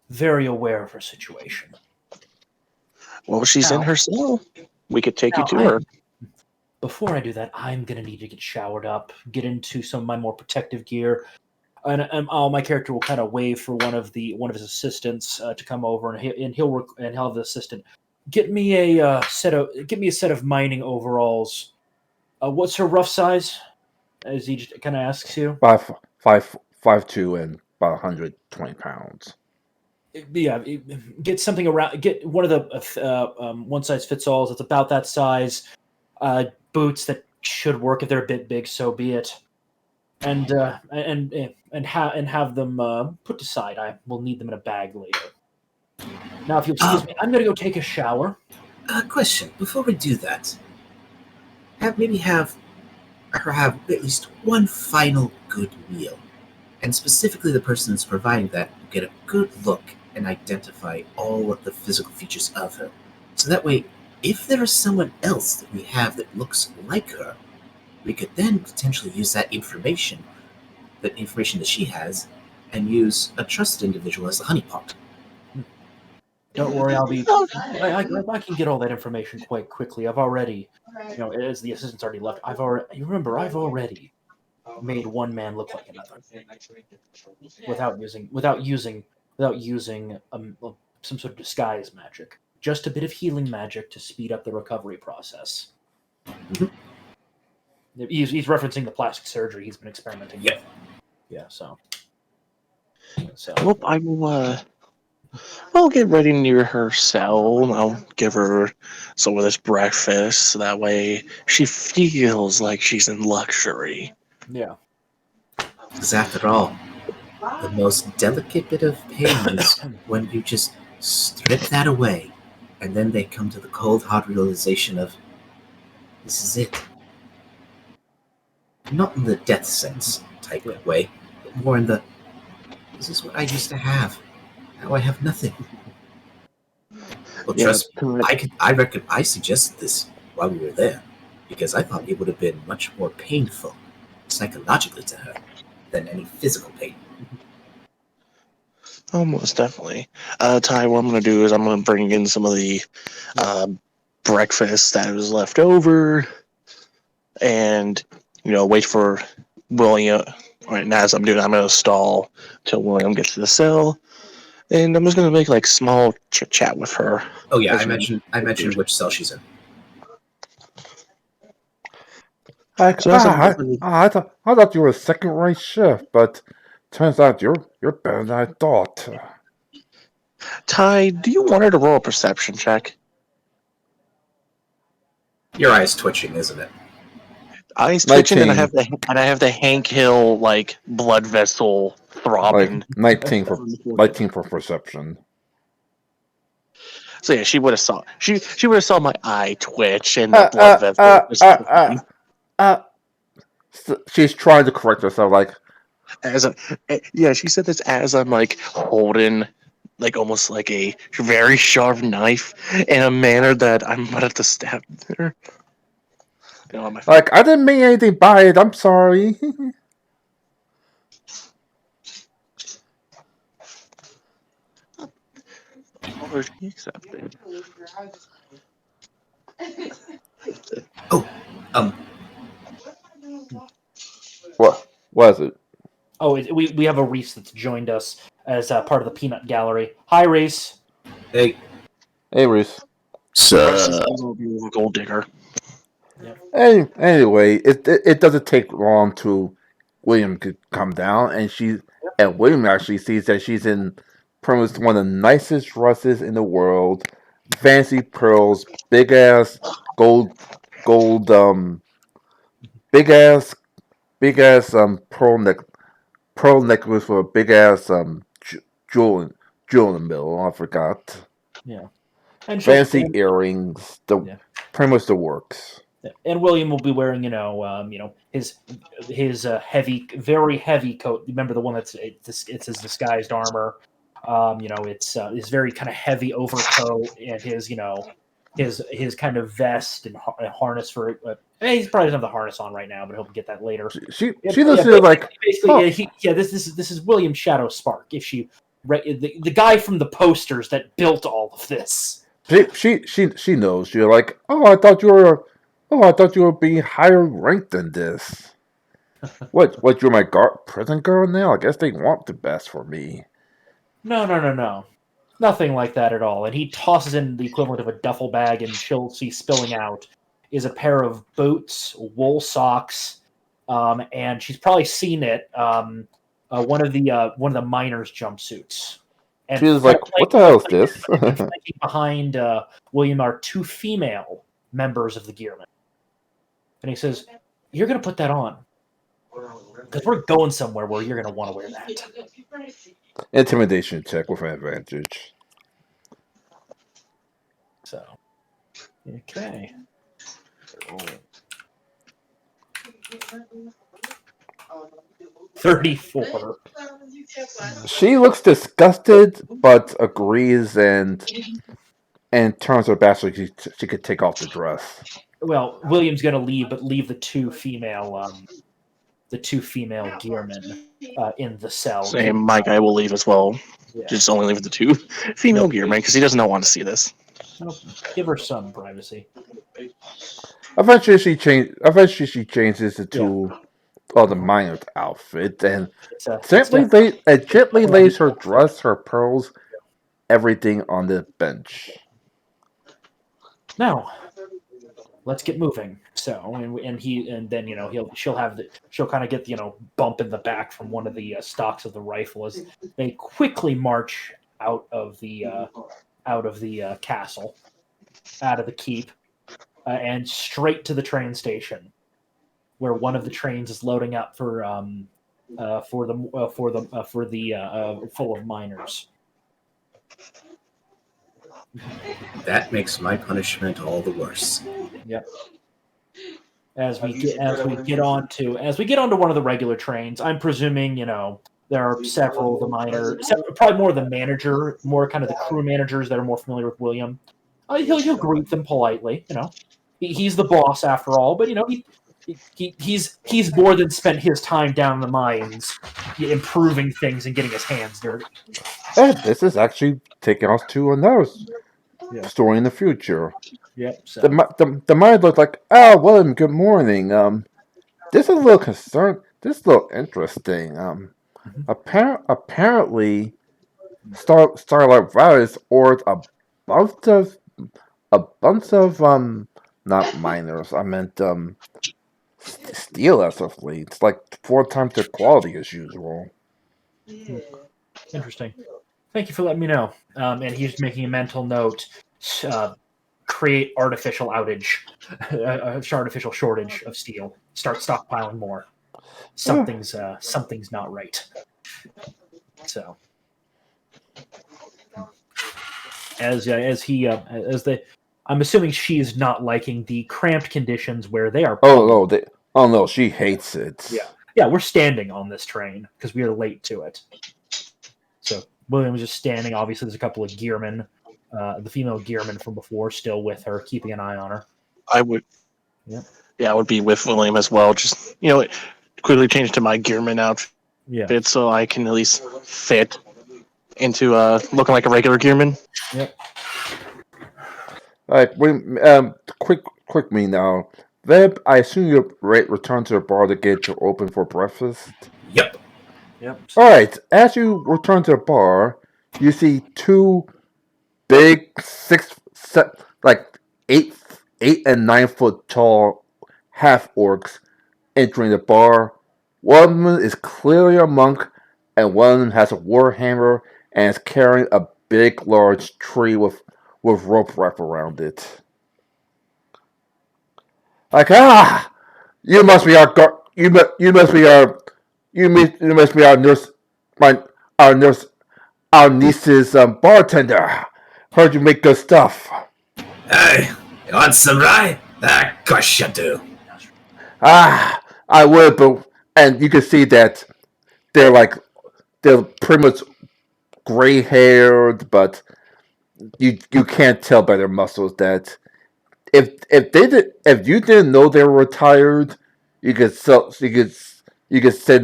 S4: very aware of her situation.
S1: Well, she's in
S4: Now-
S1: her cell. We could take you
S4: Now,
S1: to her.
S4: Before I do that, I'm gonna need to get showered up, get into some of my more protective gear, and my character will kind of wave for one of his assistants to come over, and he'll have the assistant get me a set of mining overalls. What's her rough size? As he just kind of asks you.
S2: 5'2" and about 120 pounds.
S4: Yeah, get something around. Get one of the one size fits alls. That's about that size. Boots that should work. If they're a bit big, so be it. And have them put aside. I will need them in a bag later. Now, if you'll excuse me, I'm going to go take a shower.
S3: Question: before we do that, have her have at least one final good meal, and specifically the person that's providing that will get a good look and identify all of the physical features of her. So that way, if there is someone else that we have that looks like her, we could then potentially use that information that she has, and use a trusted individual as the honeypot.
S4: Don't worry, I can get all that information quite quickly. I've already, as the assistant's already left, I've already made one man look like another without using some sort of disguise magic. Just a bit of healing magic to speed up the recovery process. He's referencing the plastic surgery he's been experimenting with. Yeah, so.
S1: Well, I will. I'll get ready near her cell, and I'll give her some of this breakfast. So that way, she feels like she's in luxury.
S4: Yeah.
S3: Because after all, the most delicate bit of pain is when you just strip that away, and then they come to the cold, hard realization of, this is it. Not in the death sense type of way, but more in the, this is what I used to have. Now I have nothing. Well, trust me, I suggested this while we were there, because I thought it would have been much more painful psychologically to her than any physical pain.
S1: Oh, most definitely. Ty, what I'm going to do is I'm going to bring in some of the breakfast that was left over, and wait for William. Right, and as I'm doing, I'm going to stall till William gets to the cell, and I'm just going to make small chit chat with her.
S3: Oh yeah, I mentioned which cell she's in.
S2: I thought you were a second-rate chef, but turns out you're better than I thought.
S1: Ty, do you want her to roll a perception check?
S3: Your eye's twitching, isn't it?
S1: Eyes twitching, and I have the Hank Hill blood vessel throbbing.
S2: 19 for perception.
S1: So yeah, she would have saw my eye twitch and the blood vessel.
S2: She's trying to correct herself,
S1: she said this as I'm holding almost like a very sharp knife in a manner that I'm about to stab her.
S2: I didn't mean anything by it. I'm sorry.
S1: She accepted.
S2: What was it?
S4: Oh, we have a Reese that's joined us as part of the Peanut Gallery. Hi, Reese.
S3: Hey,
S2: Reese.
S1: Gold digger.
S2: Anyway, it doesn't take long to William could come down, and William actually sees that she's in pretty much one of the nicest dresses in the world, fancy pearls, big ass gold, big ass pearl necklace with a big ass jewel in the middle. I forgot.
S4: Yeah, and
S2: fancy earrings. Pretty much the works.
S4: And William will be wearing, his heavy, very heavy coat. Remember the one it's his disguised armor. It's very kind of heavy overcoat and his kind of vest and harness for. He probably doesn't have the harness on right now, but he'll get that later.
S2: She looks at it like,
S4: basically, this is William Shadow Spark. If she the guy from the posters that built all of this.
S2: she knows. You're like, I thought you were being higher ranked than this. What? You're my prison girl now? I guess they want the best for me.
S4: No. Nothing like that at all. And he tosses in the equivalent of a duffel bag, and she'll see spilling out is a pair of boots, wool socks, and she's probably seen it. One of the miners' jumpsuits. And
S2: She's like, what the hell is this?
S4: Behind William are two female members of the Gearmen. And he says, "You're going to put that on. Because we're going somewhere where you're going to want to wear that."
S2: Intimidation check with an advantage.
S4: So, okay. 34.
S2: She looks disgusted, but agrees and turns her back so she could take off the dress.
S4: Well, William's going to leave, but leave the two female gearmen in the cell.
S1: Same, my guy will leave as well. Yeah. Just only leave the two female gearmen because he does not want to see this.
S4: Give her some privacy.
S2: Eventually, she changes into the miner's outfit and gently lays her dress, her pearls, everything on the bench.
S4: Now, let's get moving. So, and then she'll kind of get the bump in the back from one of the stocks of the rifle as they quickly march out of the castle, out of the keep, and straight to the train station, where one of the trains is loading up for the full of miners.
S3: That makes my punishment all the worse.
S4: Yep. As we get onto one of the regular trains, I'm presuming there are several of the miners, probably more the manager, more kind of the crew managers that are more familiar with William. He'll greet them politely. He's the boss after all, but he's more than spent his time down in the mines improving things and getting his hands dirty.
S2: And this is actually taking us to another story in the future.
S4: Yep. So.
S2: The miner looked like, William, good morning. This is a little concerned. This is a little interesting. Apparently, Starlight Riders ordered a bunch of not miners. I meant steel as of late. It's like 4 times their quality as usual.
S4: Interesting. Thank you for letting me know. And he's making a mental note. Create artificial outage, artificial shortage of steel. Start stockpiling more. Something's not right. So, I'm assuming she's not liking the cramped conditions where they are.
S2: Oh no, she hates it.
S4: Yeah, we're standing on this train because we are late to it. So William was just standing. Obviously, there's a couple of gearmen. The female gearman from before still with her, keeping an eye on her.
S1: I would, I would be with William as well. Just quickly change to my gearman outfit so I can at least fit into looking like a regular gearman.
S4: Yep.
S2: All right, quick me now. Veb, I assume you return to the bar to get your open for breakfast.
S3: Yep.
S2: All right, as you return to the bar, you see 2 big 8 and 9 foot tall half orcs entering the bar. One of them is clearly a monk, and one of them has a warhammer and is carrying a big, large tree with rope wrapped around it. Like, you must be our nurse, our niece's bartender. Heard you make good stuff.
S3: Hey, you want some rye? Of course you do.
S2: I would, and you can see that they're pretty much gray-haired, but you can't tell by their muscles that if you didn't know they were retired, you could send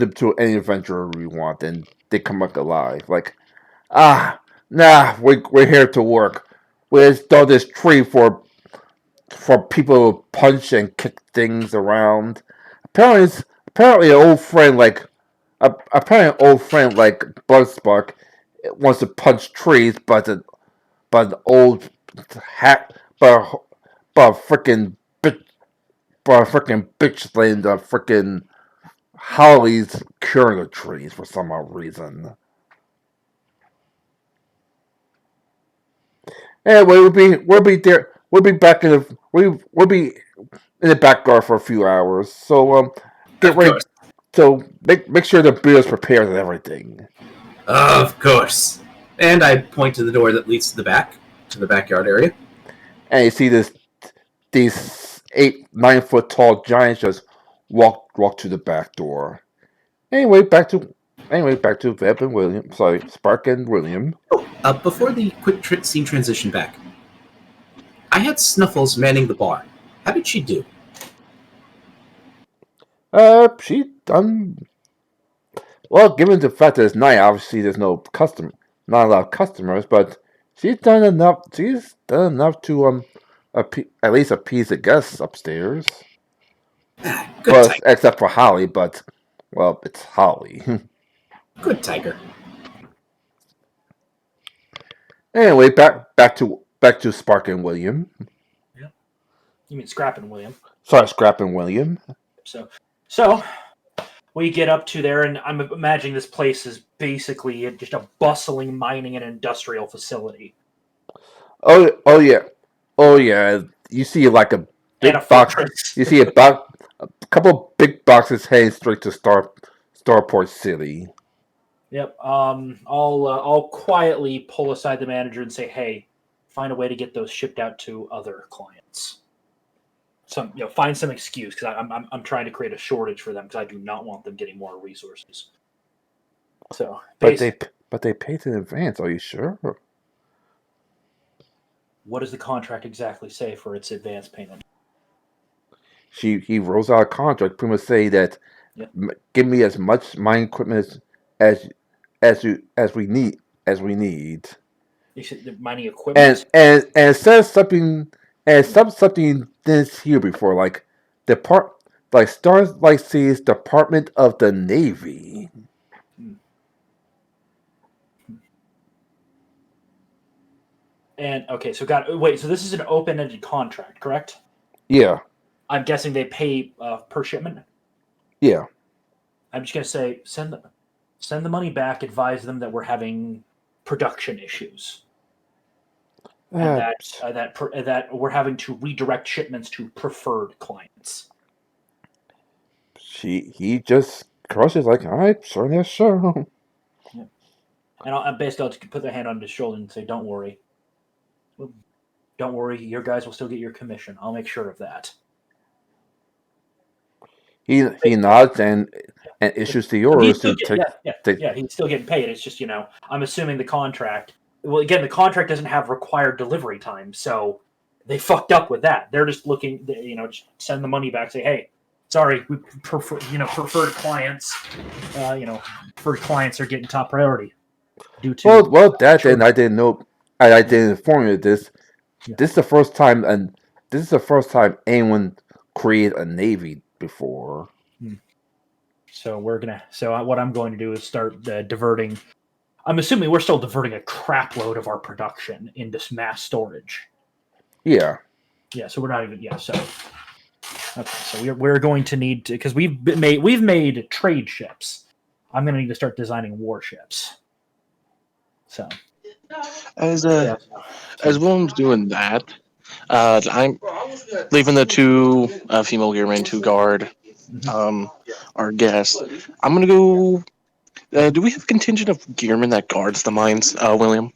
S2: them to any adventure you want, and they come back alive. Like, nah, we're here to work. We installed this tree for people to punch and kick things around. Apparently, an old friend like Bloodspark wants to punch trees, but an old hack, but freaking bitch named freaking Holly's curing the trees for some odd reason. Anyway, we'll be there. We'll be in the back guard for a few hours. So get
S3: Of
S2: ready.
S3: course.
S2: So make sure the beer is prepared and everything.
S3: Of course. And I point to the door that leads to the backyard area.
S2: And you see these 8-9 foot tall giants just walk to the back door. Anyway, back to Veb and William. Sorry, Spark and William.
S3: Before the quick scene transition back, I had Snuffles manning the bar. How did she do?
S2: She done well. Given the fact that it's night, obviously there's not a lot of customers, but she's done enough. She's done enough to at least appease the guests upstairs.
S3: Good
S2: Well,
S3: tiger.
S2: except for Holly, but well, it's Holly.
S3: Good tiger.
S2: Anyway, back to Spark and William.
S4: You mean Scrap and William?
S2: Sorry, Scrap and William.
S4: So we get up to there, and I'm imagining this place is basically just a bustling mining and industrial facility.
S2: Oh yeah. You see like a big box.
S4: Fortress.
S2: You see a couple big boxes heading straight to Starport City.
S4: Yep. I'll quietly pull aside the manager and say, "Hey, find a way to get those shipped out to other clients. Find some excuse because I'm trying to create a shortage for them because I do not want them getting more resources." So,
S2: but they paid in advance. Are you sure?
S4: What does the contract exactly say for its advance payment?
S2: He rolls out a contract, pretty much say that give me as much mine equipment as we need.
S4: You said the mining equipment,
S2: and it says something this here before, like says Department of the Navy.
S4: And okay, so so this is an open-ended contract, correct?
S2: Yeah.
S4: I'm guessing they pay per shipment.
S2: Yeah.
S4: I'm just gonna say send the money back. Advise them that we're having production issues, and that we're having to redirect shipments to preferred clients.
S2: He just crushes like, all right, sure.
S4: Yeah. And I'll just put their hand on his shoulder and say, "Don't worry, your guys will still get your commission. I'll make sure of that."
S2: He nods and issues the orders to take.
S4: He's still getting paid. It's just I'm assuming the contract. Well, again, the contract doesn't have required delivery time, so they fucked up with that. They're just looking, just send the money back. Say, hey, sorry, we prefer, preferred clients. Preferred clients are getting top priority. Due to
S2: and I didn't know. I didn't inform you of this. Yeah. This is the first time anyone created a navy before.
S4: So what I'm going to do is start diverting. I'm assuming we're still diverting a crap load of our production into mass storage.
S2: Yeah.
S4: Yeah. So we're not even. Yeah. So. Okay. So we're going to need to, because we've made trade ships. I'm going to need to start designing warships. So.
S1: As William's doing that, I'm leaving the two female gearmen to guard our guests. I'm gonna go. Do we have a contingent of gearmen that guards the mines, William?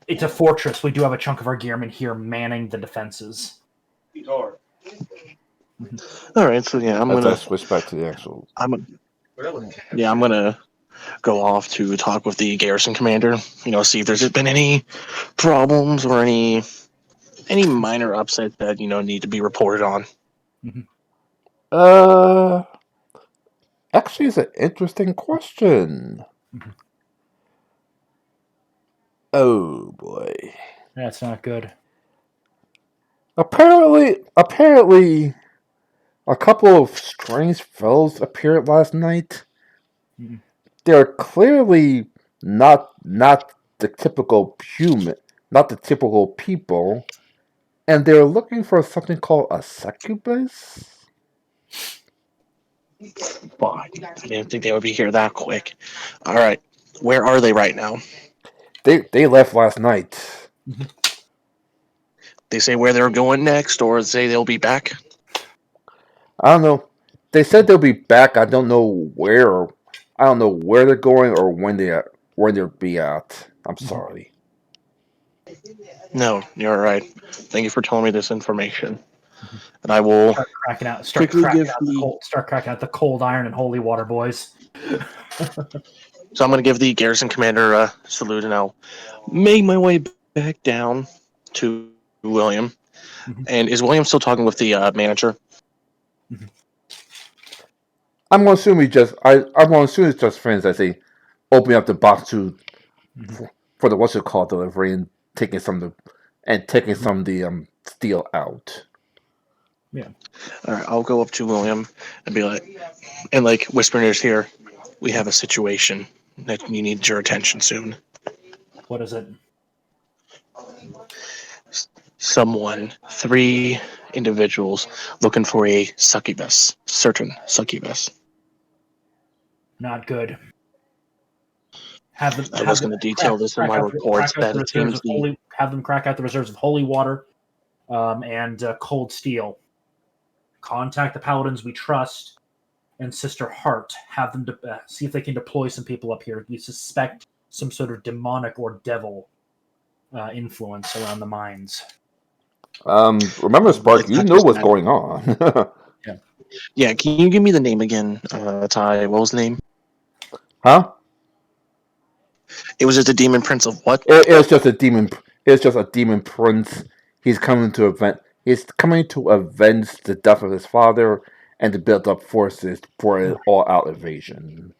S4: It's a fortress. We do have a chunk of our gearmen here manning the defenses.
S1: All right, so yeah, I'm gonna
S2: switch back to the actual.
S1: I'm gonna go off to talk with the garrison commander. See if there's been any problems or any minor upset that need to be reported on.
S2: Uh, actually, it's an interesting question. Oh boy.
S4: That's not good.
S2: Apparently, a couple of strange fellows appeared last night. They're clearly not the typical human, not the typical people, and they're looking for something called a succubus.
S1: Fuck, I didn't think they would be here that quick. All right, where are they right now?
S2: They left last night.
S1: They say where they're going next, or say they'll be back?
S2: I don't know. They said they'll be back. I don't know where. I don't know where they're going or when they'll be at. I'm sorry.
S1: No, you're right. Thank you for telling me this information. And I will
S4: Start cracking out the cold iron and holy water, boys.
S1: So I'm going to give the garrison commander a salute, and I'll make my way back down to William. And is William still talking with the manager?
S2: I'm gonna assume I'm gonna assume it's just friends as they open up the box for the what's it called delivery and taking some of the steel out.
S4: Yeah.
S1: All right, I'll go up to William and be like, and like whisper in his ear, we have a situation that you need your attention soon.
S4: What is it?
S1: Three individuals looking for a succubus, certain succubus.
S4: Not good.
S1: I was going to detail this in my reports that it seems
S4: have them crack out the reserves of holy water and cold steel. Contact the paladins we trust and Sister Heart. Have them see if they can deploy some people up here. We suspect some sort of demonic or devil influence around the mines.
S2: Remember, Spark, you know what's going on.
S1: Yeah, can you give me the name again, Ty? What was the name?
S2: Huh?
S1: It was just a demon prince of what?
S2: It's just a demon. It's just a demon prince. He's coming to avenge the death of his father and to build up forces for an all-out invasion.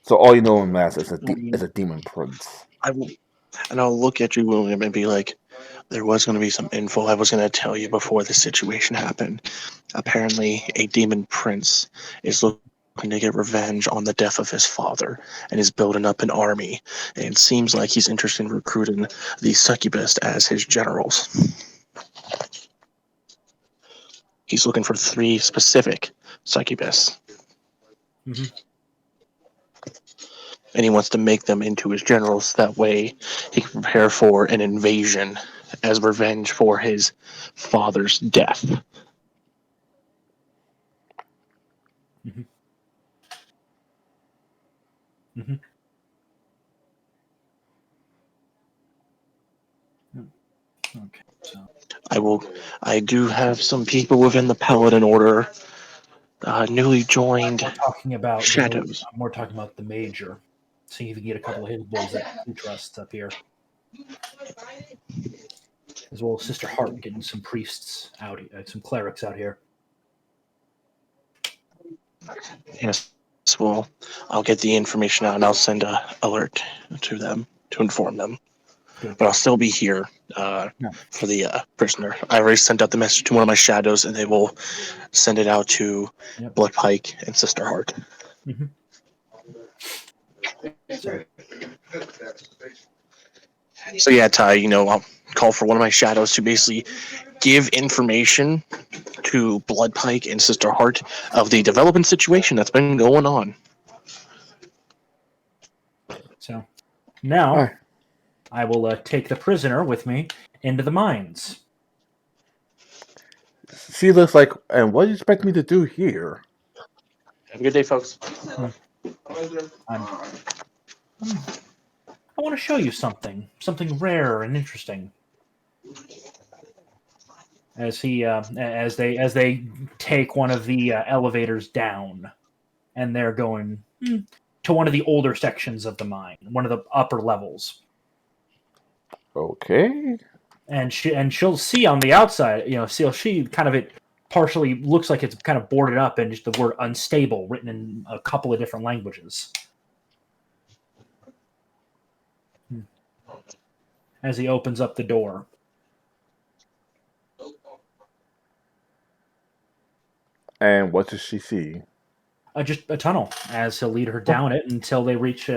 S2: So all you know him as is a demon prince.
S1: I'll look at you, William, and be like, there was going to be some info I was going to tell you before this situation happened. Apparently, a demon prince is looking to get revenge on the death of his father and is building up an army. And it seems like he's interested in recruiting the succubus as his generals. He's looking for 3 specific succubus. And he wants to make them into his generals. That way he can prepare for an invasion as revenge for his father's death.
S4: Okay. So
S1: I do have some people within the Paladin Order, newly joined
S4: we're talking about
S1: shadows.
S4: We're talking about the major. See if we can get a couple of his boys that he trusts up here. As well as Sister Heart getting some priests out, some clerics out here.
S1: Yes, well, I'll get the information out and I'll send an alert to them to inform them.
S4: Good.
S1: But I'll still be here for the prisoner. I already sent out the message to one of my shadows, and they will send it out to Blood Pike and Sister Heart. So yeah, Ty, I'll call for one of my shadows to basically give information to Blood Pike and Sister Heart of the development situation that's been going on.
S4: So now I will take the prisoner with me into the mines.
S2: She looks like, and what do you expect me to do here?
S1: Have a good day, folks.
S4: I want to show you something rare and interesting. As they take one of the elevators down, and they're going to one of the older sections of the mine, one of the upper levels.
S2: Okay.
S4: And she'll see on the outside, she kind of it partially looks like it's kind of boarded up and just the word unstable written in a couple of different languages. As he opens up the door.
S2: And what does she see?
S4: Just a tunnel, as he'll lead her down it until they reach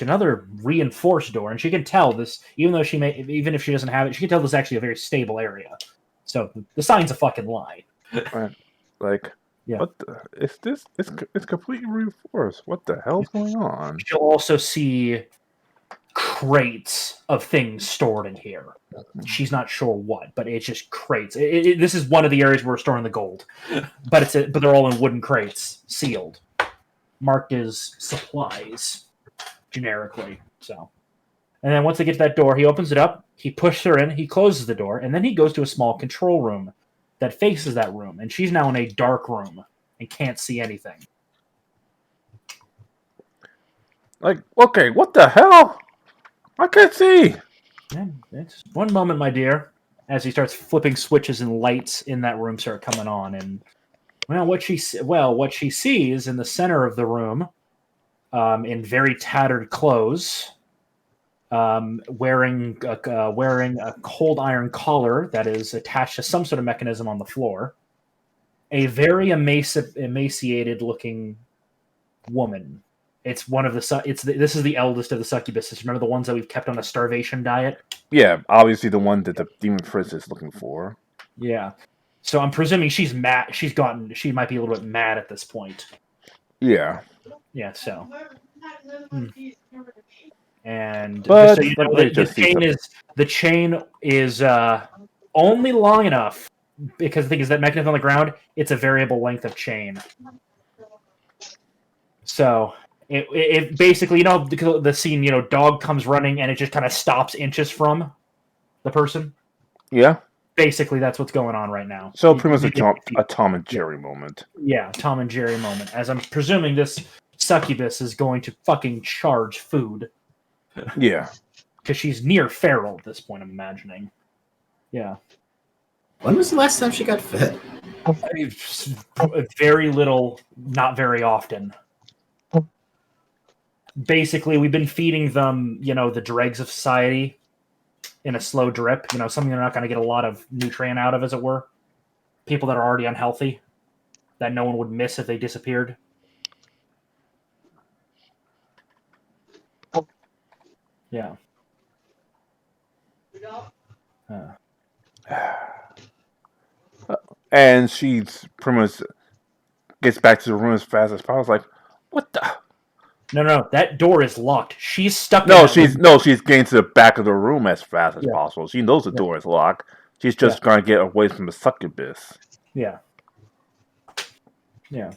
S4: another reinforced door, and she can tell this, even if she doesn't have it, she can tell this is actually a very stable area. So the sign's a fucking lie.
S2: Like,
S4: Yeah.
S2: what the, is this? It's completely reinforced. What the hell's going on?
S4: She'll also see crates of things stored in here. She's not sure what, but it's just crates. This is one of the areas where we're storing the gold, but they're all in wooden crates, sealed, marked as supplies, generically. So, and then once they get to that door, he opens it up. He pushes her in. He closes the door, and then he goes to a small control room that faces that room, and she's now in a dark room and can't see anything.
S2: Like, okay, what the hell? I can't see.
S4: It's one moment, my dear, as he starts flipping switches and lights in that room start coming on, and what she sees in the center of the room, in very tattered clothes, wearing a cold iron collar that is attached to some sort of mechanism on the floor, a very emaciated looking woman. It's one of this is the eldest of the succubuses. Remember the ones that we've kept on a starvation diet?
S2: Yeah, obviously the one that the demon prince is looking for.
S4: Yeah. So I'm presuming she's mad. She might be a little bit mad at this point.
S2: Yeah.
S4: Yeah. So. And
S2: But
S4: just so you know, the chain is only long enough, because the thing is that mechanism on the ground, it's a variable length of chain. So it basically, the scene, dog comes running and it just kind of stops inches from the person.
S2: Yeah.
S4: Basically, that's what's going on right now.
S2: So pretty much a Tom and Jerry moment.
S4: Yeah, Tom and Jerry moment. As I'm presuming this succubus is going to fucking charge food.
S2: Yeah.
S4: Because she's near feral at this point, I'm imagining. Yeah.
S3: When was the last time she got fed?
S4: Very little, not very often. Basically, we've been feeding them, the dregs of society in a slow drip, something they're not going to get a lot of nutrient out of, as it were. People that are already unhealthy, that no one would miss if they disappeared. Yeah.
S2: And she's pretty much gets back to the room as fast as possible. I was like, what the?
S4: No, that door is locked. She's stuck.
S2: She's getting to the back of the room as fast as possible. She knows the door is locked. She's just going to get away from the succubus.
S4: Yeah. Yeah.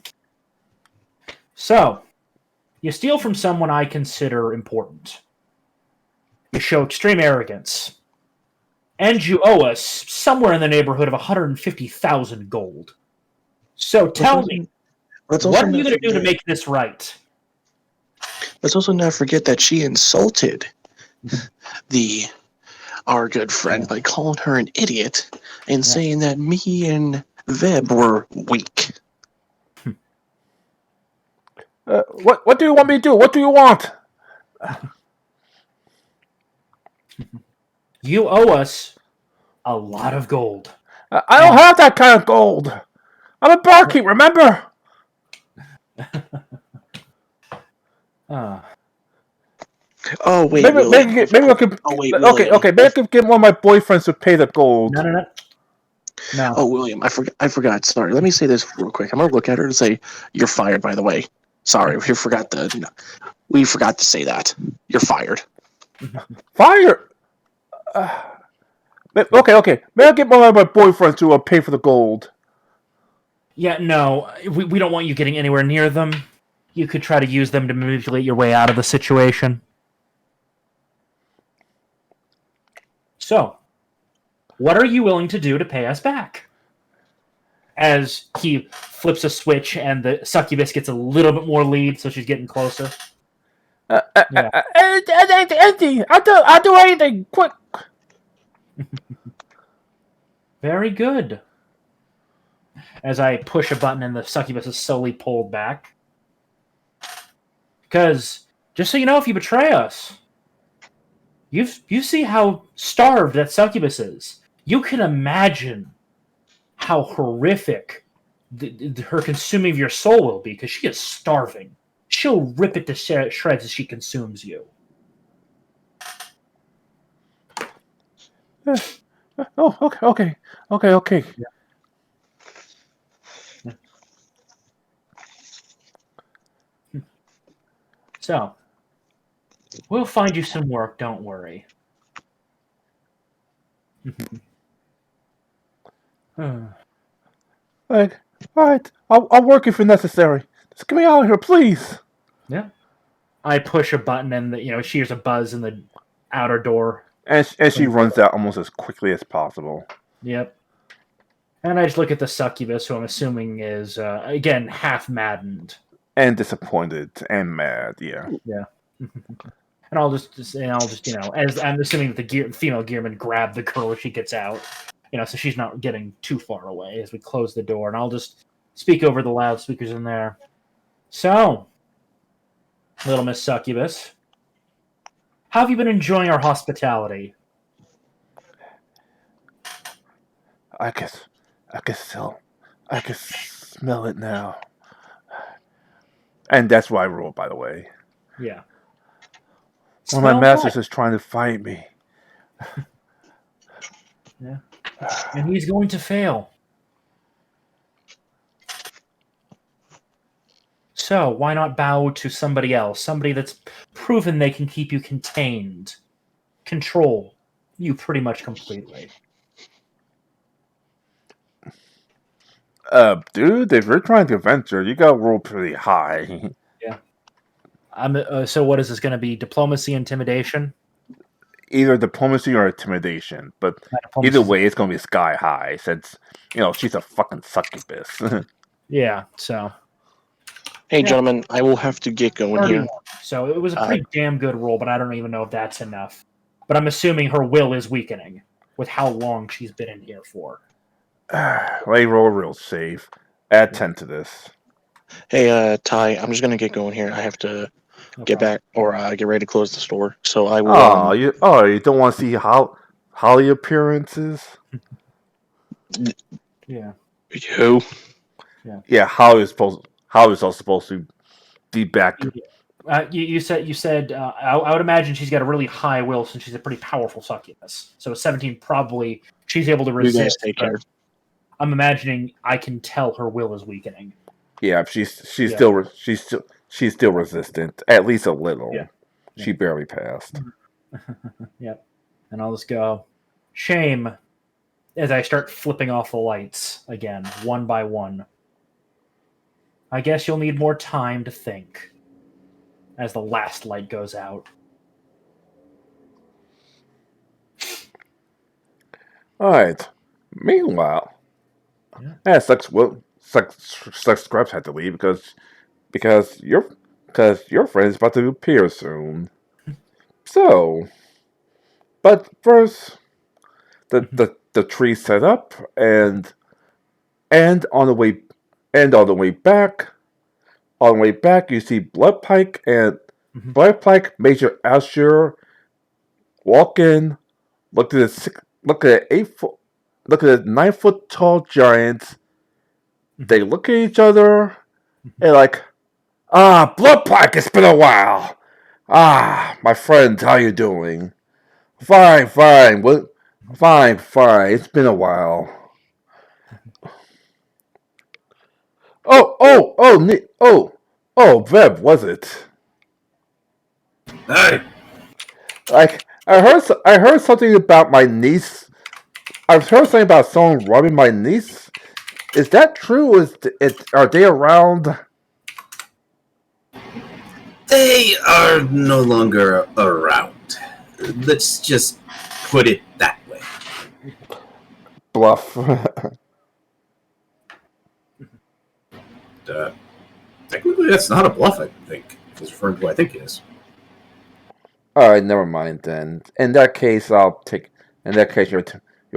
S4: So, you steal from someone I consider important. You show extreme arrogance. And you owe us somewhere in the neighborhood of 150,000 gold. So tell me, what are you going to do to make this right?
S1: Let's also not forget that she insulted our good friend by calling her an idiot and saying that me and Veb were weak.
S2: What do you want me to do? What do you want?
S4: You owe us a lot of gold.
S2: I don't have that kind of gold. I'm a barkeep, remember?
S1: Oh wait,
S2: maybe I could. Okay. Maybe I could get one of my boyfriends to pay the gold.
S4: No.
S1: Oh, William, I forgot. Sorry. Let me say this real quick. I'm gonna look at her and say, "You're fired." By the way, sorry, we forgot to say that. You're fired.
S2: Fired. Okay. Maybe I'll get one of my boyfriends to pay for the gold.
S4: Yeah, no, we don't want you getting anywhere near them. You could try to use them to manipulate your way out of the situation. So, what are you willing to do to pay us back? as he flips a switch and the succubus gets a little bit more lead, so she's getting closer. Yeah.
S2: Anything. I'll do anything. Quick.
S4: Very good. As I push a button and the succubus is slowly pulled back. Because, just so you know, if you betray us, you see how starved that succubus is. You can imagine how horrific her consuming of your soul will be, because she is starving. She'll rip it to shreds as she consumes you.
S2: Oh, okay.
S4: So, we'll find you some work, don't worry.
S2: Like, all right, I'll work if necessary. Just get me out of here, please.
S4: Yeah. I push a button and she hears a buzz in the outer door.
S2: And she runs out almost as quickly as possible.
S4: Yep. And I just look at the succubus, who I'm assuming is, again, half maddened.
S2: And disappointed and mad, yeah.
S4: Yeah. And I'll just, as I'm assuming that the female gearman grabbed the girl as she gets out, so she's not getting too far away as we close the door. And I'll just speak over the loudspeakers in there. So, little Miss Succubus, how have you been enjoying our hospitality?
S2: I can smell it now. And that's why I roll, by the way.
S4: Yeah.
S2: One of my masters is trying to fight me.
S4: Yeah. And he's going to fail. So, why not bow to somebody else? Somebody that's proven they can keep you contained. Control you pretty much completely.
S2: Dude, if you're trying to venture, you gotta roll pretty high.
S4: Yeah. So what is this going to be? Diplomacy, intimidation?
S2: Either diplomacy or intimidation, but either way, it's gonna be sky high since she's a fucking succubus.
S4: Yeah. So.
S1: Hey, gentlemen, I will have to get going
S4: 31.
S1: here.
S4: So it was a pretty damn good roll, but I don't even know if that's enough. But I'm assuming her will is weakening with how long she's been in here for.
S2: Let me roll real safe. Add 10 to this.
S1: Hey, Ty, I'm just gonna get going here. I have to get back or get ready to close the store. So I will.
S2: You don't want to see Holly appearances?
S4: Yeah.
S1: Who?
S2: Yeah, Holly's all supposed to be back.
S4: You said I would imagine she's got a really high will since she's a pretty powerful succubus. So 17 probably she's able to resist.
S1: You guys take care.
S4: I'm imagining I can tell her will is weakening.
S2: Yeah, she's still resistant, at least a little.
S4: Yeah.
S2: She barely passed.
S4: Yep. And I'll just go, shame, as I start flipping off the lights again, one by one. I guess you'll need more time to think as the last light goes out.
S2: All right. Meanwhile, sucks Scrubs had to leave because your friend is about to appear soon. So, but first, the tree set up and on the way back, you see Bloodpike and Major Asher walk in, look at a 9-foot tall giant. They look at each other and like, Bloodpike, it's been a while. My friend, how you doing? Fine. What? Fine. It's been a while. Veb, was it?
S3: Hey!
S2: Like, I heard something about my niece. I've heard something about someone robbing my niece. Is that true? Are they around?
S3: They are no longer around. Let's just put it that way.
S2: Bluff.
S3: Technically, that's not a bluff, I think. If he's referring to who I think it is.
S2: Alright, never mind then. In that case, I'll take. In that case, your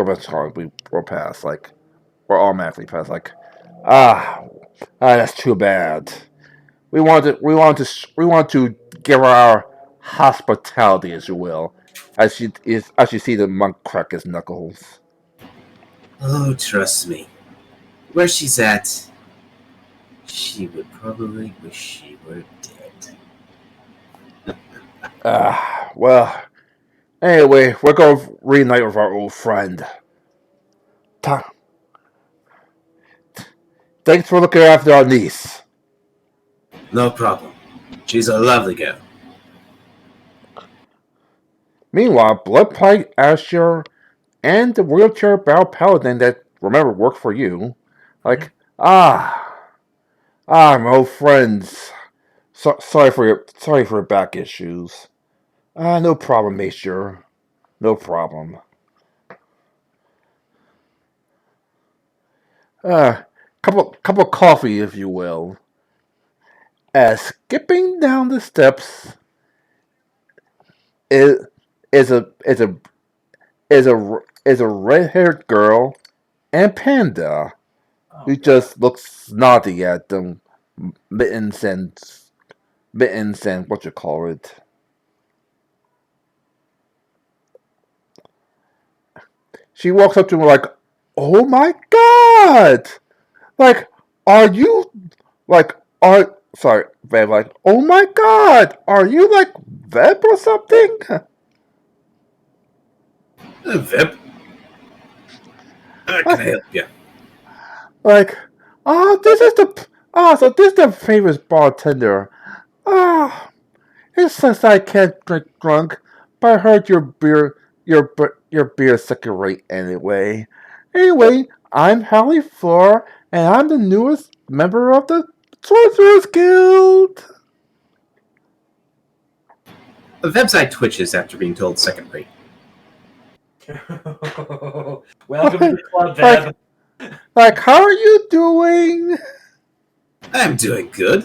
S2: best card will pass. Like, or automatically pass. Like, ah, that's too bad. We want to give her our hospitality, as you will, as you see the monk crack his knuckles.
S3: Oh, trust me. Where she's at, she would probably wish she were dead.
S2: Well. Anyway, we're going to reunite with our old friend. Thanks for looking after our niece.
S3: No problem. She's a lovely girl.
S2: Meanwhile, Bloodpipe, Asher, and the wheelchair-bound paladin that, remember, worked for you. Like, my old friends. Sorry for your back issues. No problem, Major. No problem. Cup of coffee, if you will. As skipping down the steps is is a is a is a red-haired girl and Panda who just looks snotty at them mittens and what you call it. She walks up to him like, "Oh my god! Like, are you like are sorry, Veb, like, oh my god, are you like Veb or something?"
S3: Vip, can I help you?
S2: Like, so this is the famous bartender. Ah, it says I can't drink drunk, but I heard your beer's second rate anyway. Anyway, I'm Hallie Floor, and I'm the newest member of the Sorcerers Guild.
S3: Veb's eye twitches after being told second rate.
S4: Welcome to the club, Veb.
S2: Like, how are you doing?
S3: I'm doing good.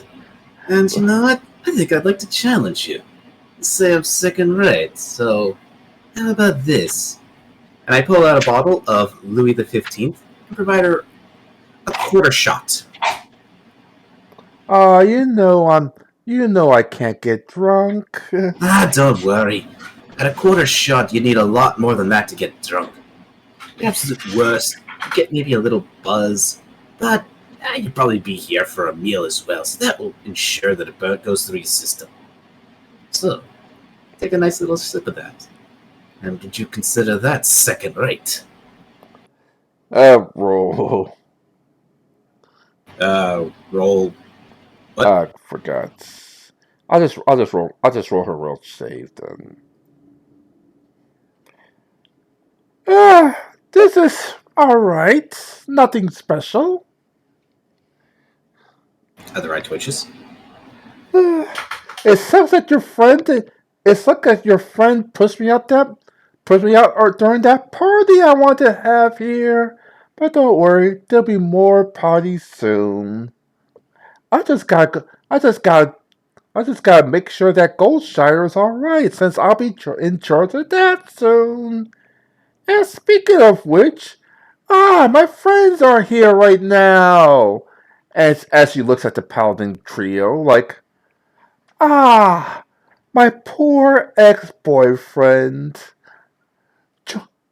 S3: And you know what? I think I'd like to challenge you. Say I'm second rate, so how about this? And I pull out a bottle of Louis XV and provide her a quarter shot.
S2: You know I can't get drunk.
S3: Don't worry. At a quarter shot, you need a lot more than that to get drunk. The absolute worst, you get maybe a little buzz, but you'll probably be here for a meal as well, so that will ensure that it goes through your system. So, take a nice little sip of that. And would you consider that second rate?
S2: Roll.
S3: Roll. What?
S2: I forgot. I'll just roll her roll save then. This is alright. Nothing special.
S3: Other eye twitches.
S2: It sucks that your friend pushed me out during that party I want to have here. But don't worry, there'll be more parties soon. I just gotta make sure that Goldshire's alright, since I'll be in charge of that soon. And speaking of which, my friends are here right now. As she looks at the Paladin trio, like, my poor ex-boyfriend.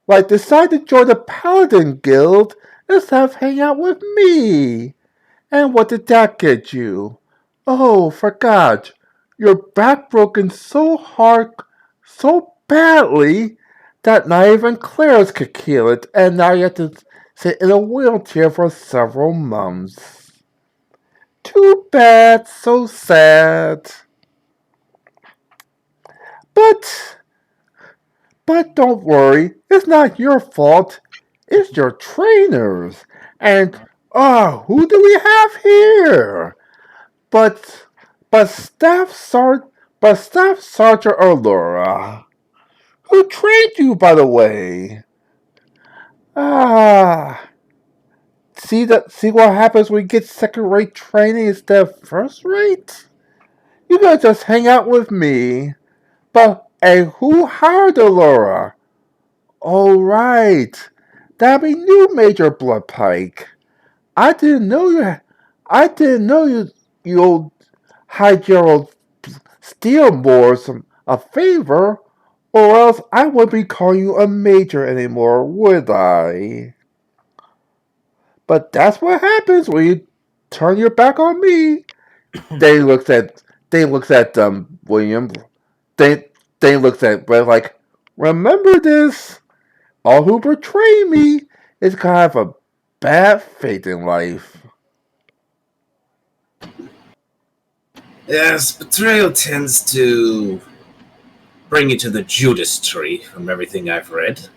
S2: Like, decided to join the Paladin Guild instead of hang out with me. And what did that get you? Oh, forgot. Your back broken so hard, so badly, that not even Clarence could heal it, and now you have to sit in a wheelchair for several months. Too bad, so sad. But don't worry, it's not your fault. It's your trainers. And who do we have here? But Staff Sergeant Allura, who trained you, by the way. See what happens when you get second-rate training instead of first-rate? You gotta just hang out with me. But and who hired Allura? Oh right, that'd be new Major Bloodpike. I didn't know you. I didn't know you old High Gerald Steelmore a favor, or else I wouldn't be calling you a major anymore, would I? But that's what happens when you turn your back on me. They looks at William. They looks at Brett like, remember this? All who betray me is kind of a bad fate in life.
S3: Yes, betrayal tends to bring you to the Judas tree from everything I've read.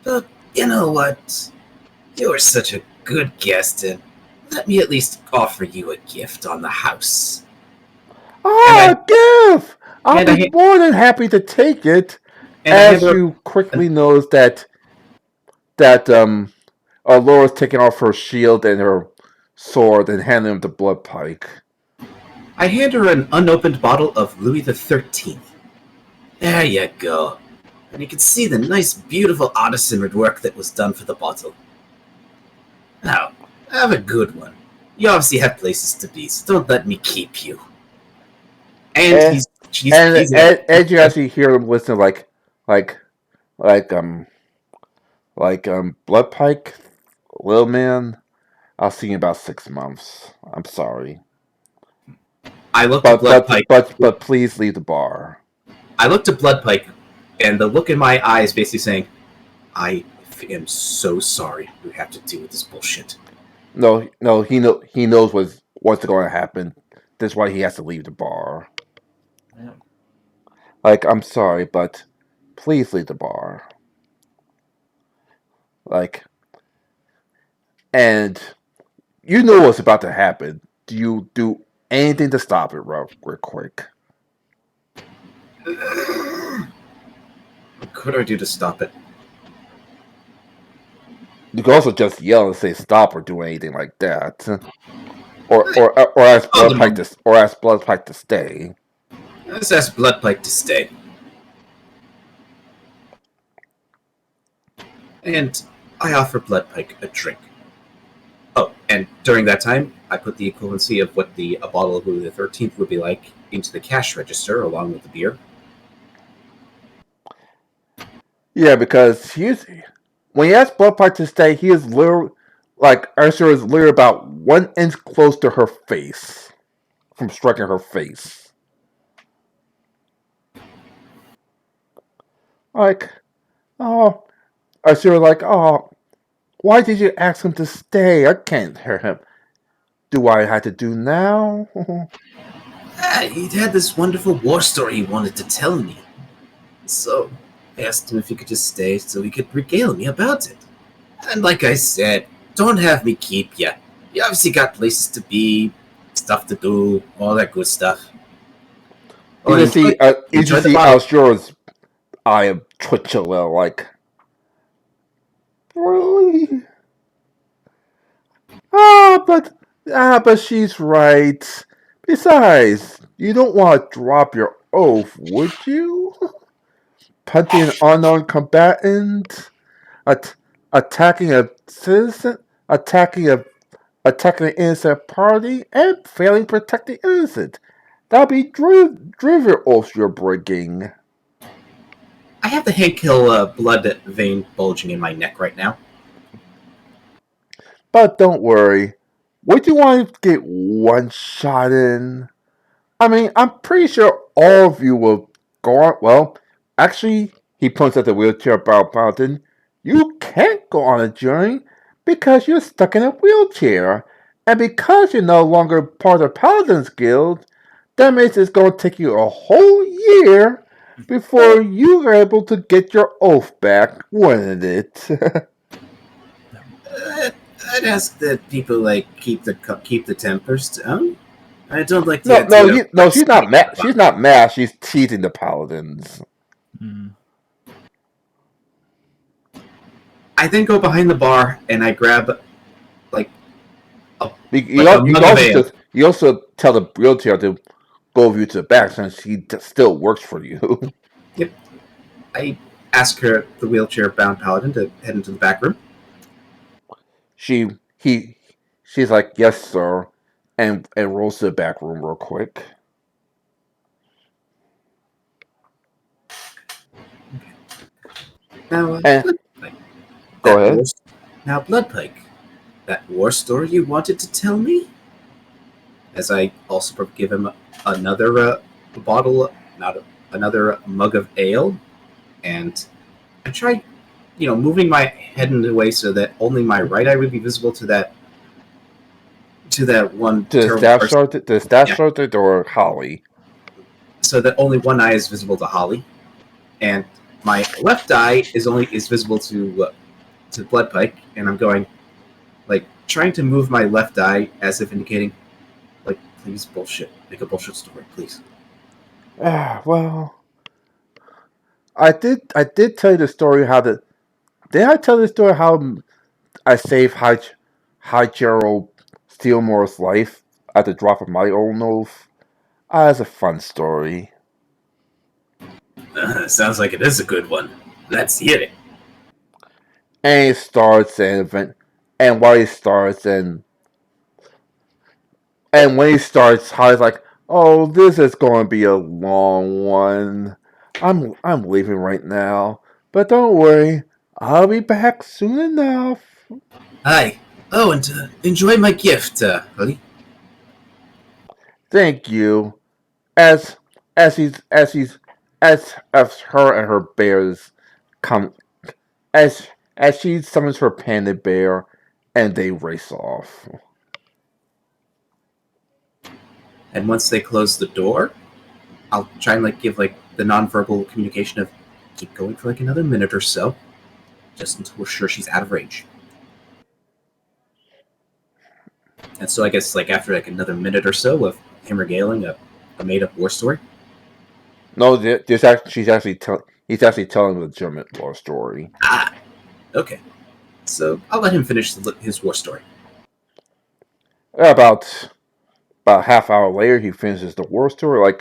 S3: But you know what? You are such a good guest, and let me at least offer you a gift on the house.
S2: Gift! I'll be more than happy to take it. As you quickly notice that Laura's taking off her shield and her sword and handing him the blood pike.
S3: I hand her an unopened bottle of Louis XIII. There you go. And you can see the nice, beautiful artisan work that was done for the bottle. Now, have a good one. You obviously have places to be, so don't let me keep you. And you
S2: actually hear him listen like blood pike, little man. I'll see you in about 6 months. I'm sorry.
S3: I looked at Bloodpike.
S2: But please leave the bar.
S3: I looked at Bloodpike, and the look in my eyes basically saying, I am so sorry you have to deal with this bullshit.
S2: No, he knows what's going to happen. That's why he has to leave the bar.
S4: Yeah.
S2: Like, I'm sorry, but please leave the bar. Like, and you know what's about to happen. Do you do anything to stop it real quick?
S3: What could I do to stop it?
S2: You can also just yell and say stop or do anything like that. Or ask Bloodpike to stay.
S3: Let's ask Bloodpike to stay. And I offer Bloodpike a drink. Oh, and during that time, I put the equivalency of what a bottle of Louis XIII would be like into the cash register along with the beer.
S2: Yeah, because when he asked Bloodpike to stay, he is literally, Ursula is literally about 1 inch close to her face from striking her face. Ursula why did you ask him to stay? I can't hear him. Do I have to do now?
S3: He'd had this wonderful war story he wanted to tell me. So I asked him if he could just stay so he could regale me about it. And like I said, don't have me keep you. You obviously got places to be, stuff to do, all that good stuff.
S2: You can see Alshura's eye twitch a little, like, really? But she's right. Besides, you don't want to drop your oath, would you? Punching an unknown combatant, attacking a citizen, attacking an innocent party, and failing to protect the innocent. That'll be driven oaths you're breaking.
S3: I have the Hank-Hill blood vein bulging in my neck right now.
S2: But don't worry. Would you want to get one shot in? I mean, I'm pretty sure all of you will go on. Well, actually, he points at the wheelchair bound mountain. You can't go on a journey because you're stuck in a wheelchair. And because you're no longer part of Paladins Guild, that means it's going to take you a whole year before you are able to get your oath back, wouldn't it?
S3: I'd ask that people keep the tempers down. I don't like the idea.
S2: No, she's not mad. She's not mad. She's teasing the Paladins.
S3: I then go behind the bar and I grab
S2: You also tell the wheelchair to go with you to the back since he still works for you.
S3: Yep. I ask her, the wheelchair-bound paladin, to head into the back room.
S2: She's like, yes, sir, and rolls to the back room real quick.
S3: Now,
S2: Bloodpike. Go ahead.
S3: Now, Bloodpike, that war story you wanted to tell me? As I also give him another bottle, another mug of ale, and I try, moving my head in a way so that only my right eye would be visible to that one
S2: to the staff sergeant or Holly,
S3: so that only one eye is visible to Holly, and my left eye is visible to Bloodpike, and I'm going trying to move my left eye as if indicating, please bullshit, make a bullshit story, please.
S2: Well, I did tell you the story did I tell the story how I saved High Gerald Steelmore's life at the drop of my own oath? That's a fun story.
S3: Sounds like it is a good one. Let's hear it.
S2: And it starts and while he starts and when he starts, Holly's like, "Oh, this is going to be a long one. I'm leaving right now, but don't worry, I'll be back soon enough."
S3: Hi. Oh, and enjoy my gift, Holly.
S2: Thank you. As her and her bears come as she summons her panda bear and they race off.
S3: And once they close the door, I'll try and give the nonverbal communication of keep going for another minute or so, just until we're sure she's out of range. And so I guess after another minute or so of him regaling a made-up war story.
S2: No, he's actually telling a legitimate war story.
S3: Ah, okay. So I'll let him finish his war story.
S2: About a half hour later, he finishes the war story.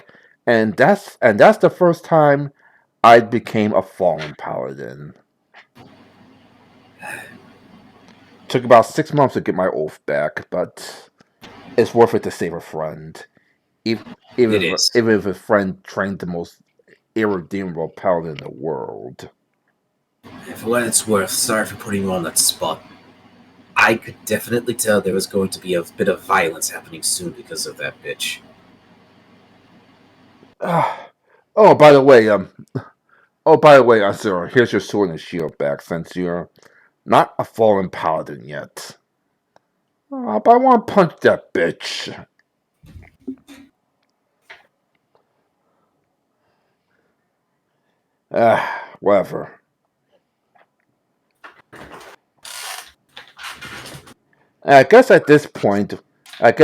S2: And that's the first time I became a fallen paladin. Took about 6 months to get my oath back, but it's worth it to save a friend. Even if a friend trained the most irredeemable paladin in the world.
S3: For what it's worth, sorry for putting you on that spot. I could definitely tell there was going to be a bit of violence happening soon because of that bitch.
S2: Oh, by the way, sir, here's your sword and shield back since you're not a fallen paladin yet. But I want to punch that bitch. Whatever. I guess at this point, one of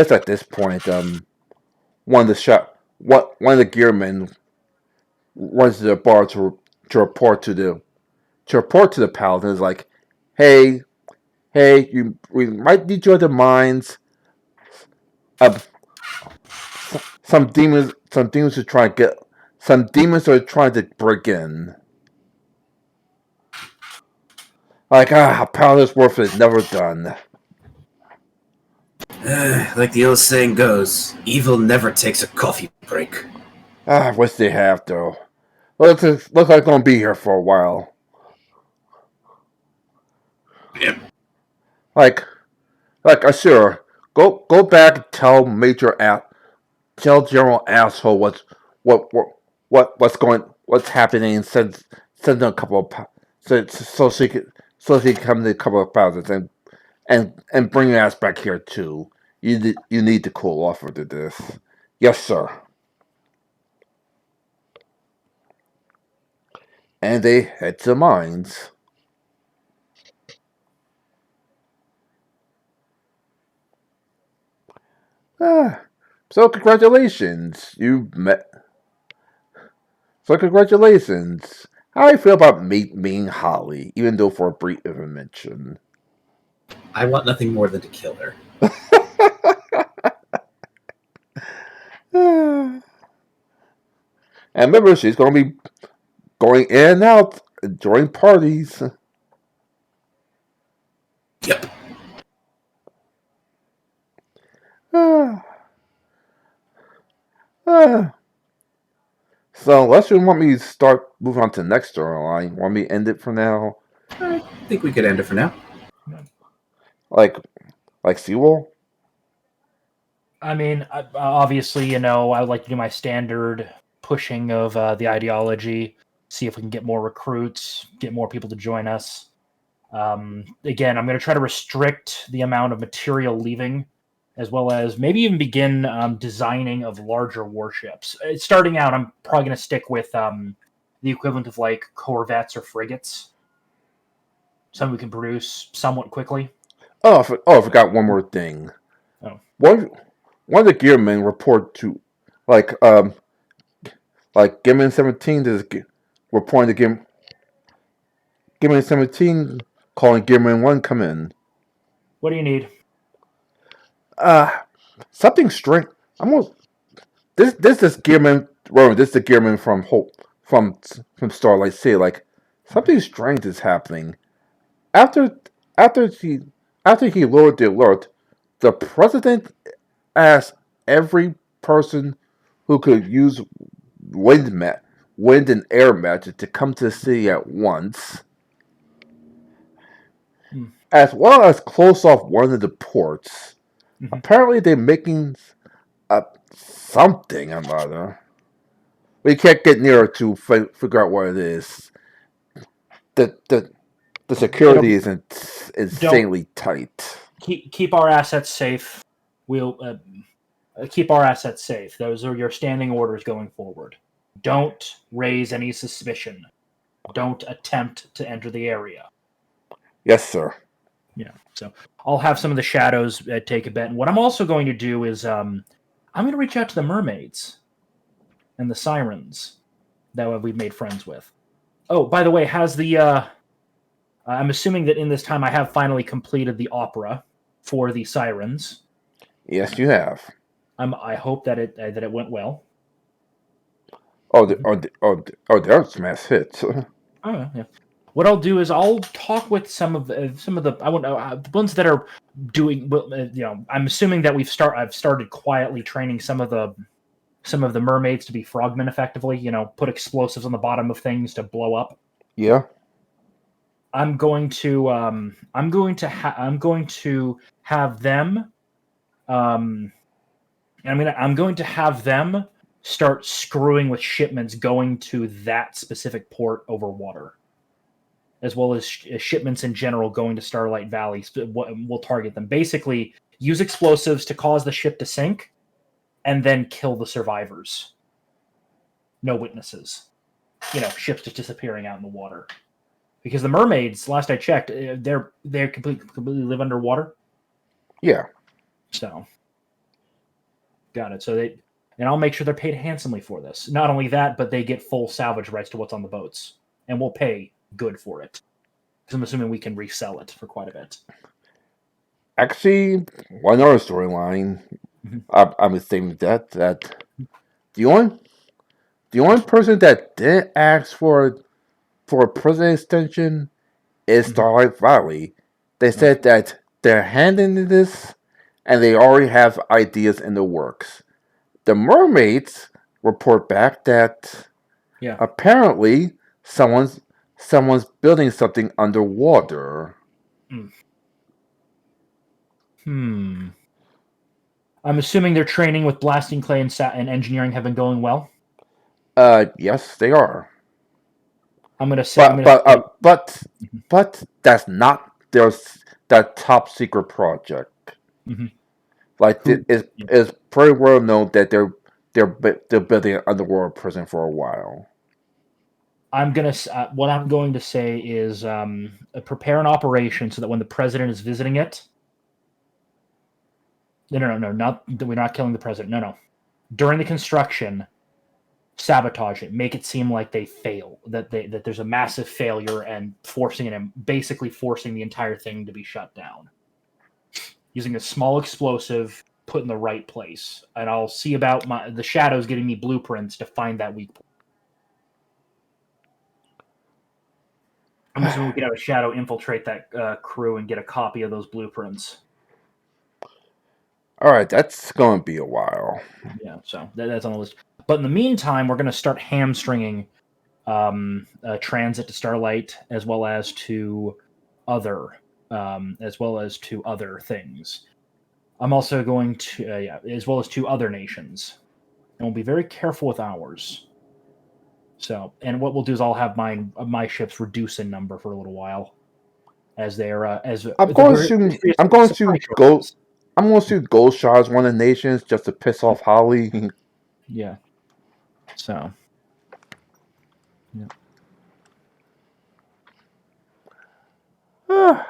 S2: the gearmen runs to the bar to report to the paladin. Is like, hey, we might need you at the mines. Some demons are trying to break in. Paladin's worth is never done.
S3: Like the old saying goes, evil never takes a coffee break.
S2: I wish they have, though. Looks like I'm gonna be here for a while.
S3: Yep.
S2: Sure. Go back and tell General Asshole what's happening, and send them a couple of so she can come to a couple of thousands and bring your ass back here too. You need to cool off after this. Yes, sir. And they head to the mines. So congratulations. Congratulations. How do you feel about meeting Holly, even though for a brief mention?
S3: I want nothing more than to kill her.
S2: And remember, she's going to be going in and out during parties.
S3: Yep.
S2: Ah, ah. So, unless you want me to start moving on to the next storyline, want me to end it for now?
S3: I think we could end it for now.
S2: Like Seawall?
S4: I mean, obviously, I would like to do my standard pushing of the ideology, see if we can get more recruits, get more people to join us. Again, I'm going to try to restrict the amount of material leaving, as well as maybe even begin designing of larger warships. Starting out, I'm probably going to stick with the equivalent of like corvettes or frigates. Some we can produce somewhat quickly.
S2: I forgot one more thing.
S4: Oh.
S2: One of the gearmen report to, like Gearman 17 is reporting to Gearman 17 calling Gearman 1 come in.
S4: What do you need?
S2: Something strange. This is Gearman. Well, this is the Gearman from from Starlight City. Like something strange is happening. After after he after he lowered the alert, the president asked every person who could use wind and air magic to come to the city at once, as well as close off one of the ports.
S4: Mhm.
S2: Apparently, they're making something or other. We can't get near it to figure out what it is. The security is insanely tight.
S4: Keep our assets safe. We'll keep our assets safe. Those are your standing orders going forward. Don't raise any suspicion. Don't attempt to enter the area.
S2: Yes, sir.
S4: So I'll have some of the shadows take a bet. And what I'm also going to do is I'm going to reach out to the mermaids and the sirens that we've made friends with. Oh, by the way, has the I'm assuming that in this time I have finally completed the opera for the sirens.
S2: Yes, you have.
S4: I hope that it went well.
S2: There's smash hits.
S4: Oh yeah. What I'll do is I'll talk with some of the I won't know the ones that are doing. I'm assuming that I've started quietly training some of the mermaids to be frogmen effectively. Put explosives on the bottom of things to blow up.
S2: Yeah.
S4: I'm going to have them. I'm going to have them start screwing with shipments going to that specific port over water, as well as shipments in general going to Starlight Valley. We'll target them. Basically, use explosives to cause the ship to sink, and then kill the survivors. No witnesses. Ships just disappearing out in the water. Because the mermaids, last I checked, they're completely live underwater.
S2: Yeah.
S4: So, got it. And I'll make sure they're paid handsomely for this. Not only that, but they get full salvage rights to what's on the boats, and we'll pay good for it. Because I'm assuming we can resell it for quite a bit.
S2: Actually, one other storyline. I'm thinking that the only person that didn't ask for a prison extension is Starlight Valley. They said that they're handling this, and they already have ideas in the works. The mermaids report back that apparently someone's building something underwater.
S4: I'm assuming their training with blasting clay and engineering have been going well.
S2: Yes, they are.
S4: I'm gonna say,
S2: but that's not that top secret project. Like it's pretty well known that they're building an underworld prison for a while.
S4: what I'm going to say is prepare an operation so that when the president is visiting it. No, not we're not killing the president. No. During the construction, sabotage it. Make it seem like they fail. That there's a massive failure and basically forcing the entire thing to be shut down. Using a small explosive put in the right place, and I'll see about the shadows getting me blueprints to find that weak point. I'm assuming we could have a shadow infiltrate that crew and get a copy of those blueprints.
S2: All right, that's going to be a while.
S4: Yeah, so that's on the list. But in the meantime, we're going to start hamstringing transit to Starlight, as well as to other things. I'm also going to as well as to other nations, and we'll be very careful with ours. So, and what we'll do is I'll have my ships reduce in number for a little while, as they are
S2: I'm going to go. I'm going to shoot Gold Shard as one of the nations just to piss off Holly.
S4: Yeah. So.
S2: All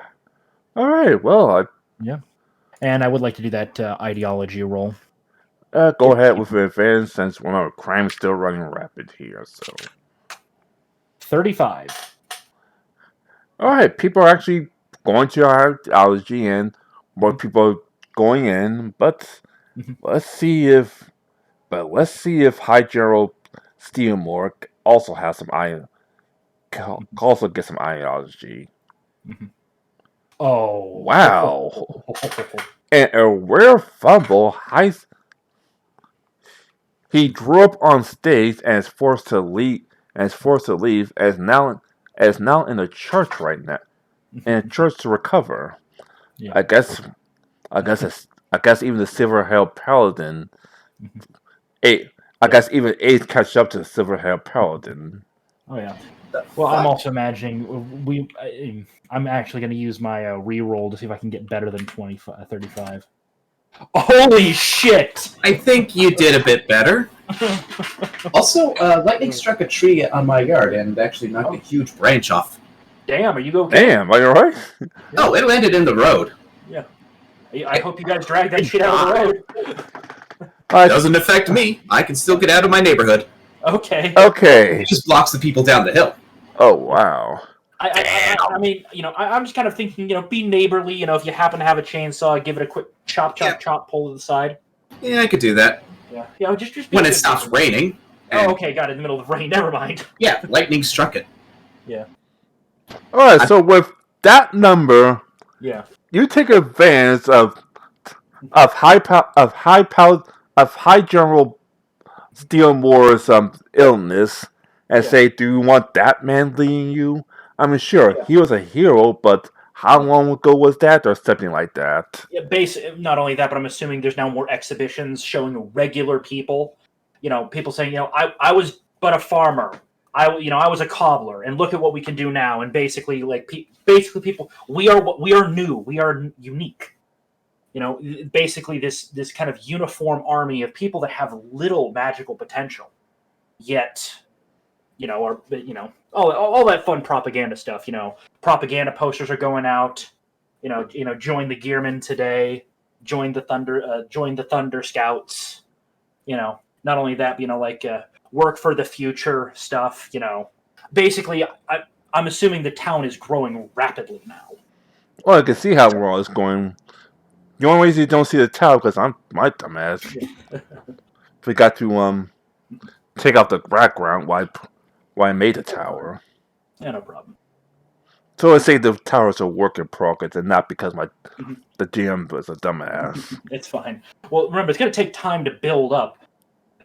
S2: right. Well,
S4: Yeah. And I would like to do that ideology roll.
S2: go ahead with the advantage since remember crime's still running rapid here. So
S4: 35.
S2: all right, people are actually going to our ideology and more people are going in, but let's see if High General Steelmore also has some also get some ideology.
S4: Oh
S2: wow! And a rare fumble, he drew up on stage and is forced to leave. As now in a church right now, in a church to recover.
S4: Yeah.
S2: I guess even the Silver Hail Paladin. I guess even AIDS catch up to the Silver Hail Paladin.
S4: Oh yeah. Well, I'm also imagining I'm actually going to use my re-roll to see if I can get better than 35. Holy shit!
S3: I think you did a bit better. Also, lightning struck a tree on my yard and actually knocked a huge branch off.
S4: Damn, are you okay?
S2: Damn, are you alright?
S3: Oh, it landed in the road.
S4: Yeah. I hope you guys drag that shit out of the road.
S3: It doesn't affect me. I can still get out of my neighborhood.
S4: Okay.
S3: It just blocks the people down the hill.
S2: Oh, wow.
S4: I mean, I'm just kind of thinking, be neighborly. If you happen to have a chainsaw, give it a quick chop, pull to the side.
S3: Yeah, I could do that.
S4: Yeah. Just
S3: when it stops raining.
S4: Oh, okay, got it in the middle of the rain. Never mind.
S3: Yeah, lightning struck it.
S4: Yeah.
S2: All right, so with that number,
S4: yeah,
S2: you take advantage of High General Steelmore's illness and say, "Do you want that man leading you?" I mean, sure, he was a hero, but how long ago was that, or something like that?
S4: Yeah, not only that, but I'm assuming there's now more exhibitions showing regular people. People saying, I was but a farmer. I was a cobbler, and look at what we can do now. And basically, people, we are new, we are unique. Basically this kind of uniform army of people that have little magical potential, yet, all that fun propaganda stuff. Propaganda posters are going out. Join the Gearmen today. Join the Thunder Scouts. Not only that, work for the future stuff. Basically, I'm assuming the town is growing rapidly now.
S2: Well, I can see how we're all going. The only reason you don't see the tower because I'm my dumbass. Forgot to take out the background why I made the tower.
S4: Yeah, no problem.
S2: So I say the towers are work in progress and not because the GM was a dumbass.
S4: It's fine. Well, remember, it's going to take time to build up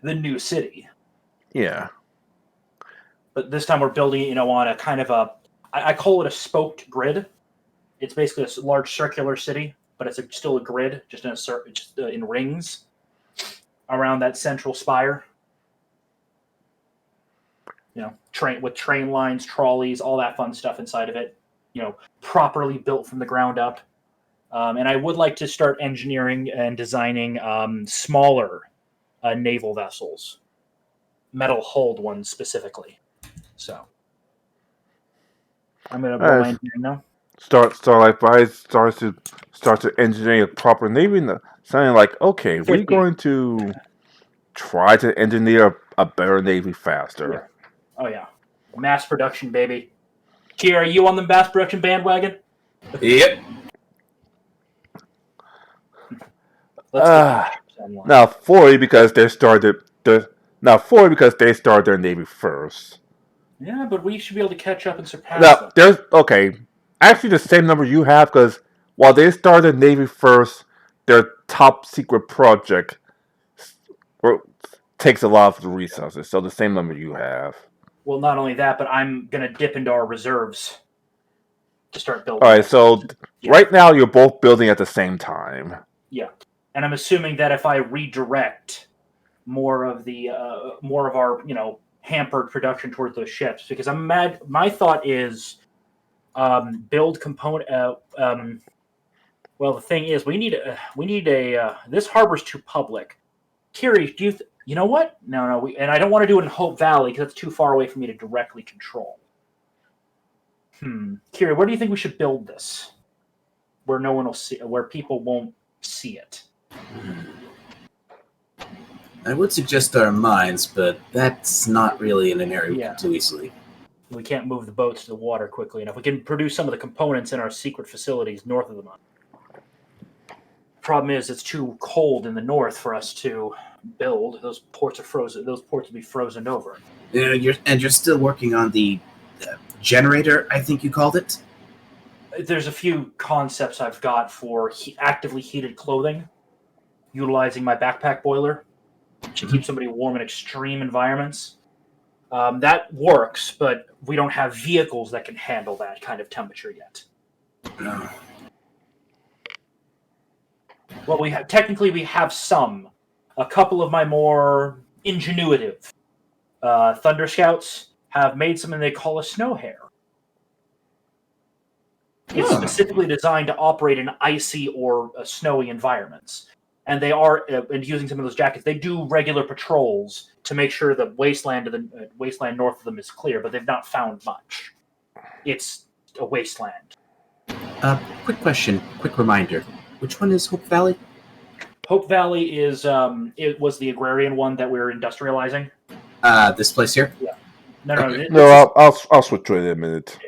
S4: the new city.
S2: Yeah.
S4: But this time we're building it, on a kind of I call it a spoked grid. It's basically a large circular city, but it's still a grid, just in rings around that central spire. Train lines, trolleys, all that fun stuff inside of it. Properly built from the ground up. And I would like to start engineering and designing smaller naval vessels, metal hulled ones specifically. So I'm going to roll my engineering now.
S2: Starlight Prize starts to engineer a proper navy. Sounding like, okay, we're going to try to engineer a better navy faster.
S4: Yeah. Oh yeah, mass production, baby. Kier, are you on the mass production bandwagon?
S3: Yep.
S2: Now 40 because they started their navy first.
S4: Yeah, but we should be able to catch up and surpass
S2: Now,
S4: them.
S2: there's okay. Actually, the same number you have because while they started Navy first, their top secret project takes a lot of the resources. So the same number you have.
S4: Well, not only that, but I'm gonna dip into our reserves to start building.
S2: All right.
S4: this.
S2: So
S4: Yeah.
S2: right now you're both building at the same time.
S4: Yeah, and I'm assuming that if I redirect more of our hampered production towards those ships, because I'm mad. My thought is build component. Well, the thing is, we need a. This harbor's too public. Kiri, do you know what? No. And I don't want to do it in Hope Valley because it's too far away for me to directly control. Kiri, where do you think we should build this? Where no one will see, where people won't see it.
S3: I would suggest our mines, but that's not really in an area we
S4: Yeah.
S3: can do easily.
S4: We can't move the boats to the water quickly enough. We can produce some of the components in our secret facilities north of the mine. Problem is, it's too cold in the north for us to build. Those ports are frozen. Those ports will be frozen over.
S3: You're still working on the generator, I think you called it?
S4: There's a few concepts I've got for actively heated clothing, utilizing my backpack boiler to keep somebody warm in extreme environments. That works, but we don't have vehicles that can handle that kind of temperature yet.
S3: No.
S4: Well, we have some. A couple of my more ingenuitive Thunder Scouts have made something they call a snow hare. It's specifically designed to operate in icy or snowy environments. And they are, and using some of those jackets, they do regular patrols to make sure the wasteland north of them is clear, but they've not found much. It's a wasteland.
S3: Quick question, quick reminder. Which one is Hope Valley?
S4: Hope Valley is it was the agrarian one that we were industrializing.
S3: This place here?
S4: No.
S2: No, I'll switch to it in a minute.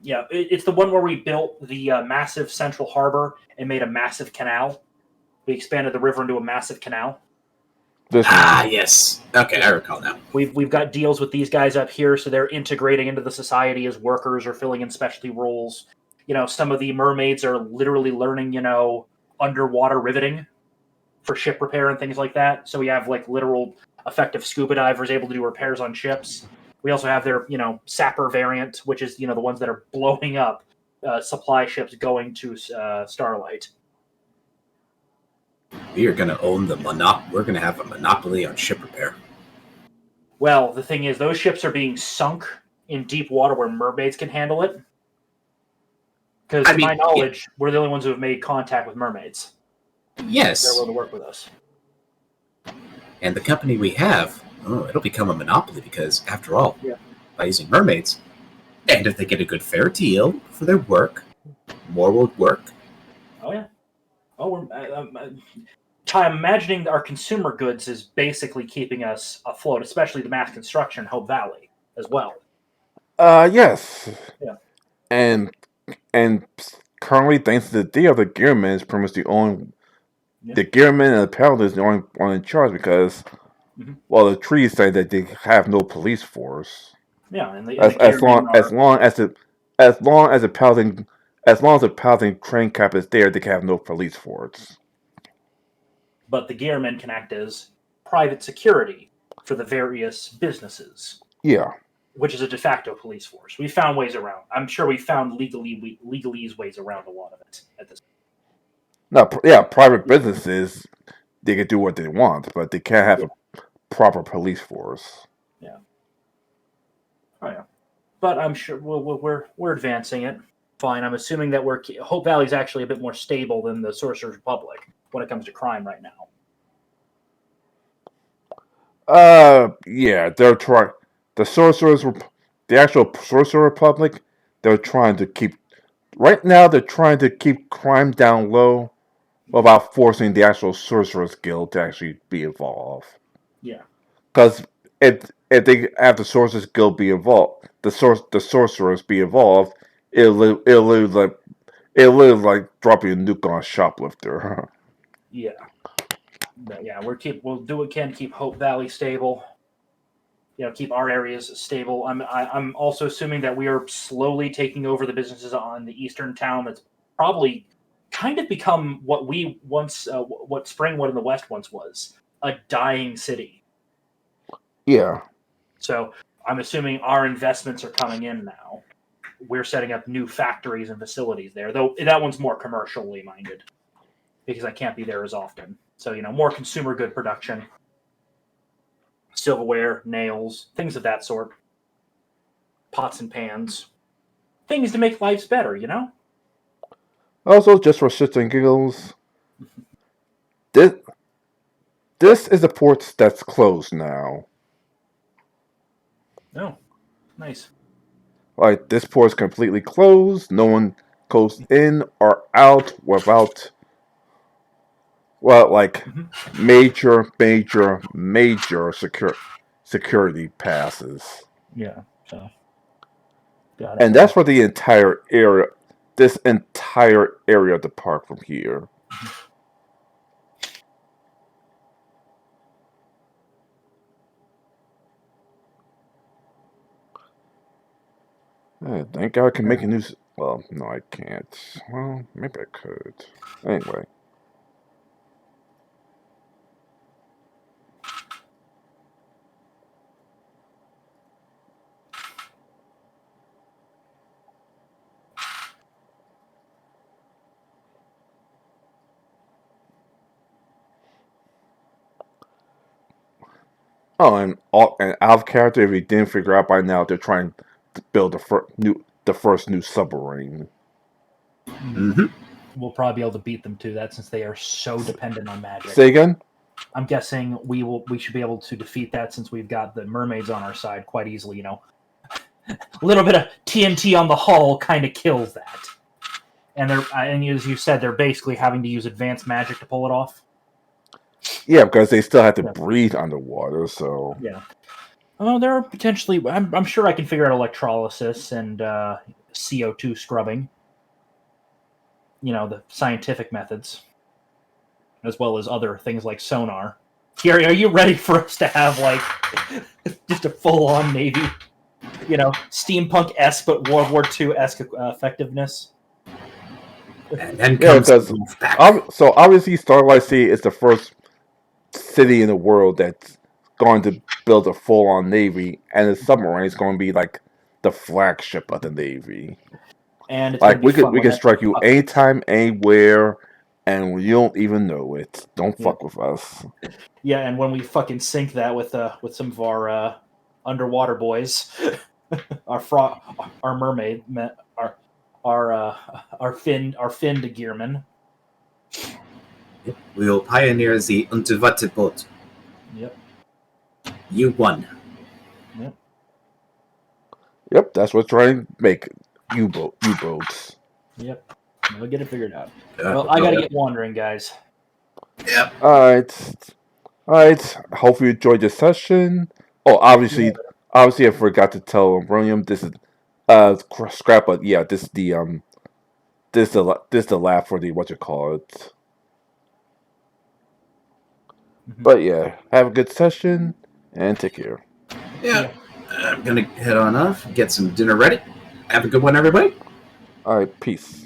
S4: Yeah, it's the one where we built the massive central harbor and made a massive canal. We expanded the river into a massive canal.
S3: Yes. Okay, I recall now.
S4: We've got deals with these guys up here, so they're integrating into the society as workers or filling in specialty roles. Some of the mermaids are literally learning, underwater riveting for ship repair and things like that. So we have literal effective scuba divers able to do repairs on ships. We also have their, sapper variant, which is, the ones that are blowing up supply ships going to Starlight.
S3: We are going to own we're going to have a monopoly on ship repair.
S4: Well, the thing is, those ships are being sunk in deep water where mermaids can handle it. Because, to my knowledge, we're the only ones who have made contact with mermaids.
S3: Yes.
S4: They're willing to work with us.
S3: And the company we have, it'll become a monopoly because, after all, by using mermaids, and if they get a good fair deal for their work, more will work.
S4: Oh, yeah. Oh, I'm imagining our consumer goods is basically keeping us afloat, especially the mass construction in Hope Valley as well.
S2: Yes.
S4: Yeah.
S2: And currently, thanks to the deal, the Gearmen is pretty much the only. Yeah. The Gearmen and the Paladins are the only one in charge because, the trees say that they have no police force.
S4: Yeah, and
S2: as long as the Paladin train cap is there, they can have no police force.
S4: But the Gearmen can act as private security for the various businesses.
S2: Yeah.
S4: Which is a de facto police force. We found ways around. I'm sure we found legalese ways around a lot of it at this point.
S2: No, private businesses, they can do what they want, but they can't have a proper police force.
S4: Yeah. Oh yeah. But I'm sure we're advancing it. Fine. I'm assuming that Hope Valley is actually a bit more stable than the Sorcerer's Republic when it comes to crime right now.
S2: Yeah, they're trying. The actual Sorcerer Republic, they're trying to keep. Right now, they're trying to keep crime down low, without forcing the actual Sorcerer's Guild to actually be involved.
S4: Yeah.
S2: Because if they have the Sorcerer's Guild be involved, the Sorcerers be involved, it'll live like dropping a nuke on a shoplifter.
S4: Yeah. But yeah, we'll do what we can to keep Hope Valley stable. keep our areas stable. I'm also assuming that we are slowly taking over the businesses on the eastern town. That's probably kind of become what we once, what Springwood in the West once was, a dying city.
S2: Yeah.
S4: So I'm assuming our investments are coming in now. We're setting up new factories and facilities there, though that one's more commercially minded because I can't be there as often. So, more consumer good production, silverware, nails, things of that sort, pots and pans, things to make lives better,
S2: Also, just for shits and giggles, this is a port that's closed now.
S4: Oh, nice.
S2: Like, this port is completely closed. No one goes in or out without, well, like, major security passes.
S4: Yeah, so. Got it.
S2: And that's for the entire area, this entire area of the park from here. Thank God I can make a new. Well, no, I can't. Well, maybe I could. Anyway. Oh, and out of character, if you didn't figure out by now, they're trying to build the first new submarine.
S3: Mm-hmm.
S4: We'll probably be able to beat them to that since they are so dependent on magic.
S2: Say again?
S4: I'm guessing we should be able to defeat that since we've got the mermaids on our side quite easily. A little bit of TNT on the hull kind of kills that. And as you said, they're basically having to use advanced magic to pull it off.
S2: Yeah, because they still have to breathe underwater. So
S4: yeah. Oh, there are potentially. I'm sure I can figure out electrolysis and CO2 scrubbing. The scientific methods, as well as other things like sonar. Gary, are you ready for us to have just a full-on Navy? Steampunk-esque but World War II-esque effectiveness.
S3: And then comes
S2: so obviously Starlight City is the first city in the world that's going to build a full-on Navy, and the submarine is going to be like the flagship of the Navy.
S4: And it's
S2: like we can strike you anytime, anywhere, and you don't even know it. Don't fuck with us.
S4: Yeah, and when we fucking sink that with some of our underwater boys, our mermaid, our finned gearmen.
S3: We'll pioneer the underwater boat.
S4: Yep.
S3: You won.
S2: Yep, that's what's trying to make U-boats.
S4: Yep. We'll get it figured out. Well, I gotta get wandering, guys.
S3: Yep.
S2: Alright. Hopefully you enjoyed this session. Oh, obviously I forgot to tell William this is scrap, but yeah, this is the lab for the whatchamacallit. But yeah, have a good session and take care.
S3: Yeah. I'm gonna head on off, get some dinner ready. Have a good one, everybody.
S2: Alright, peace.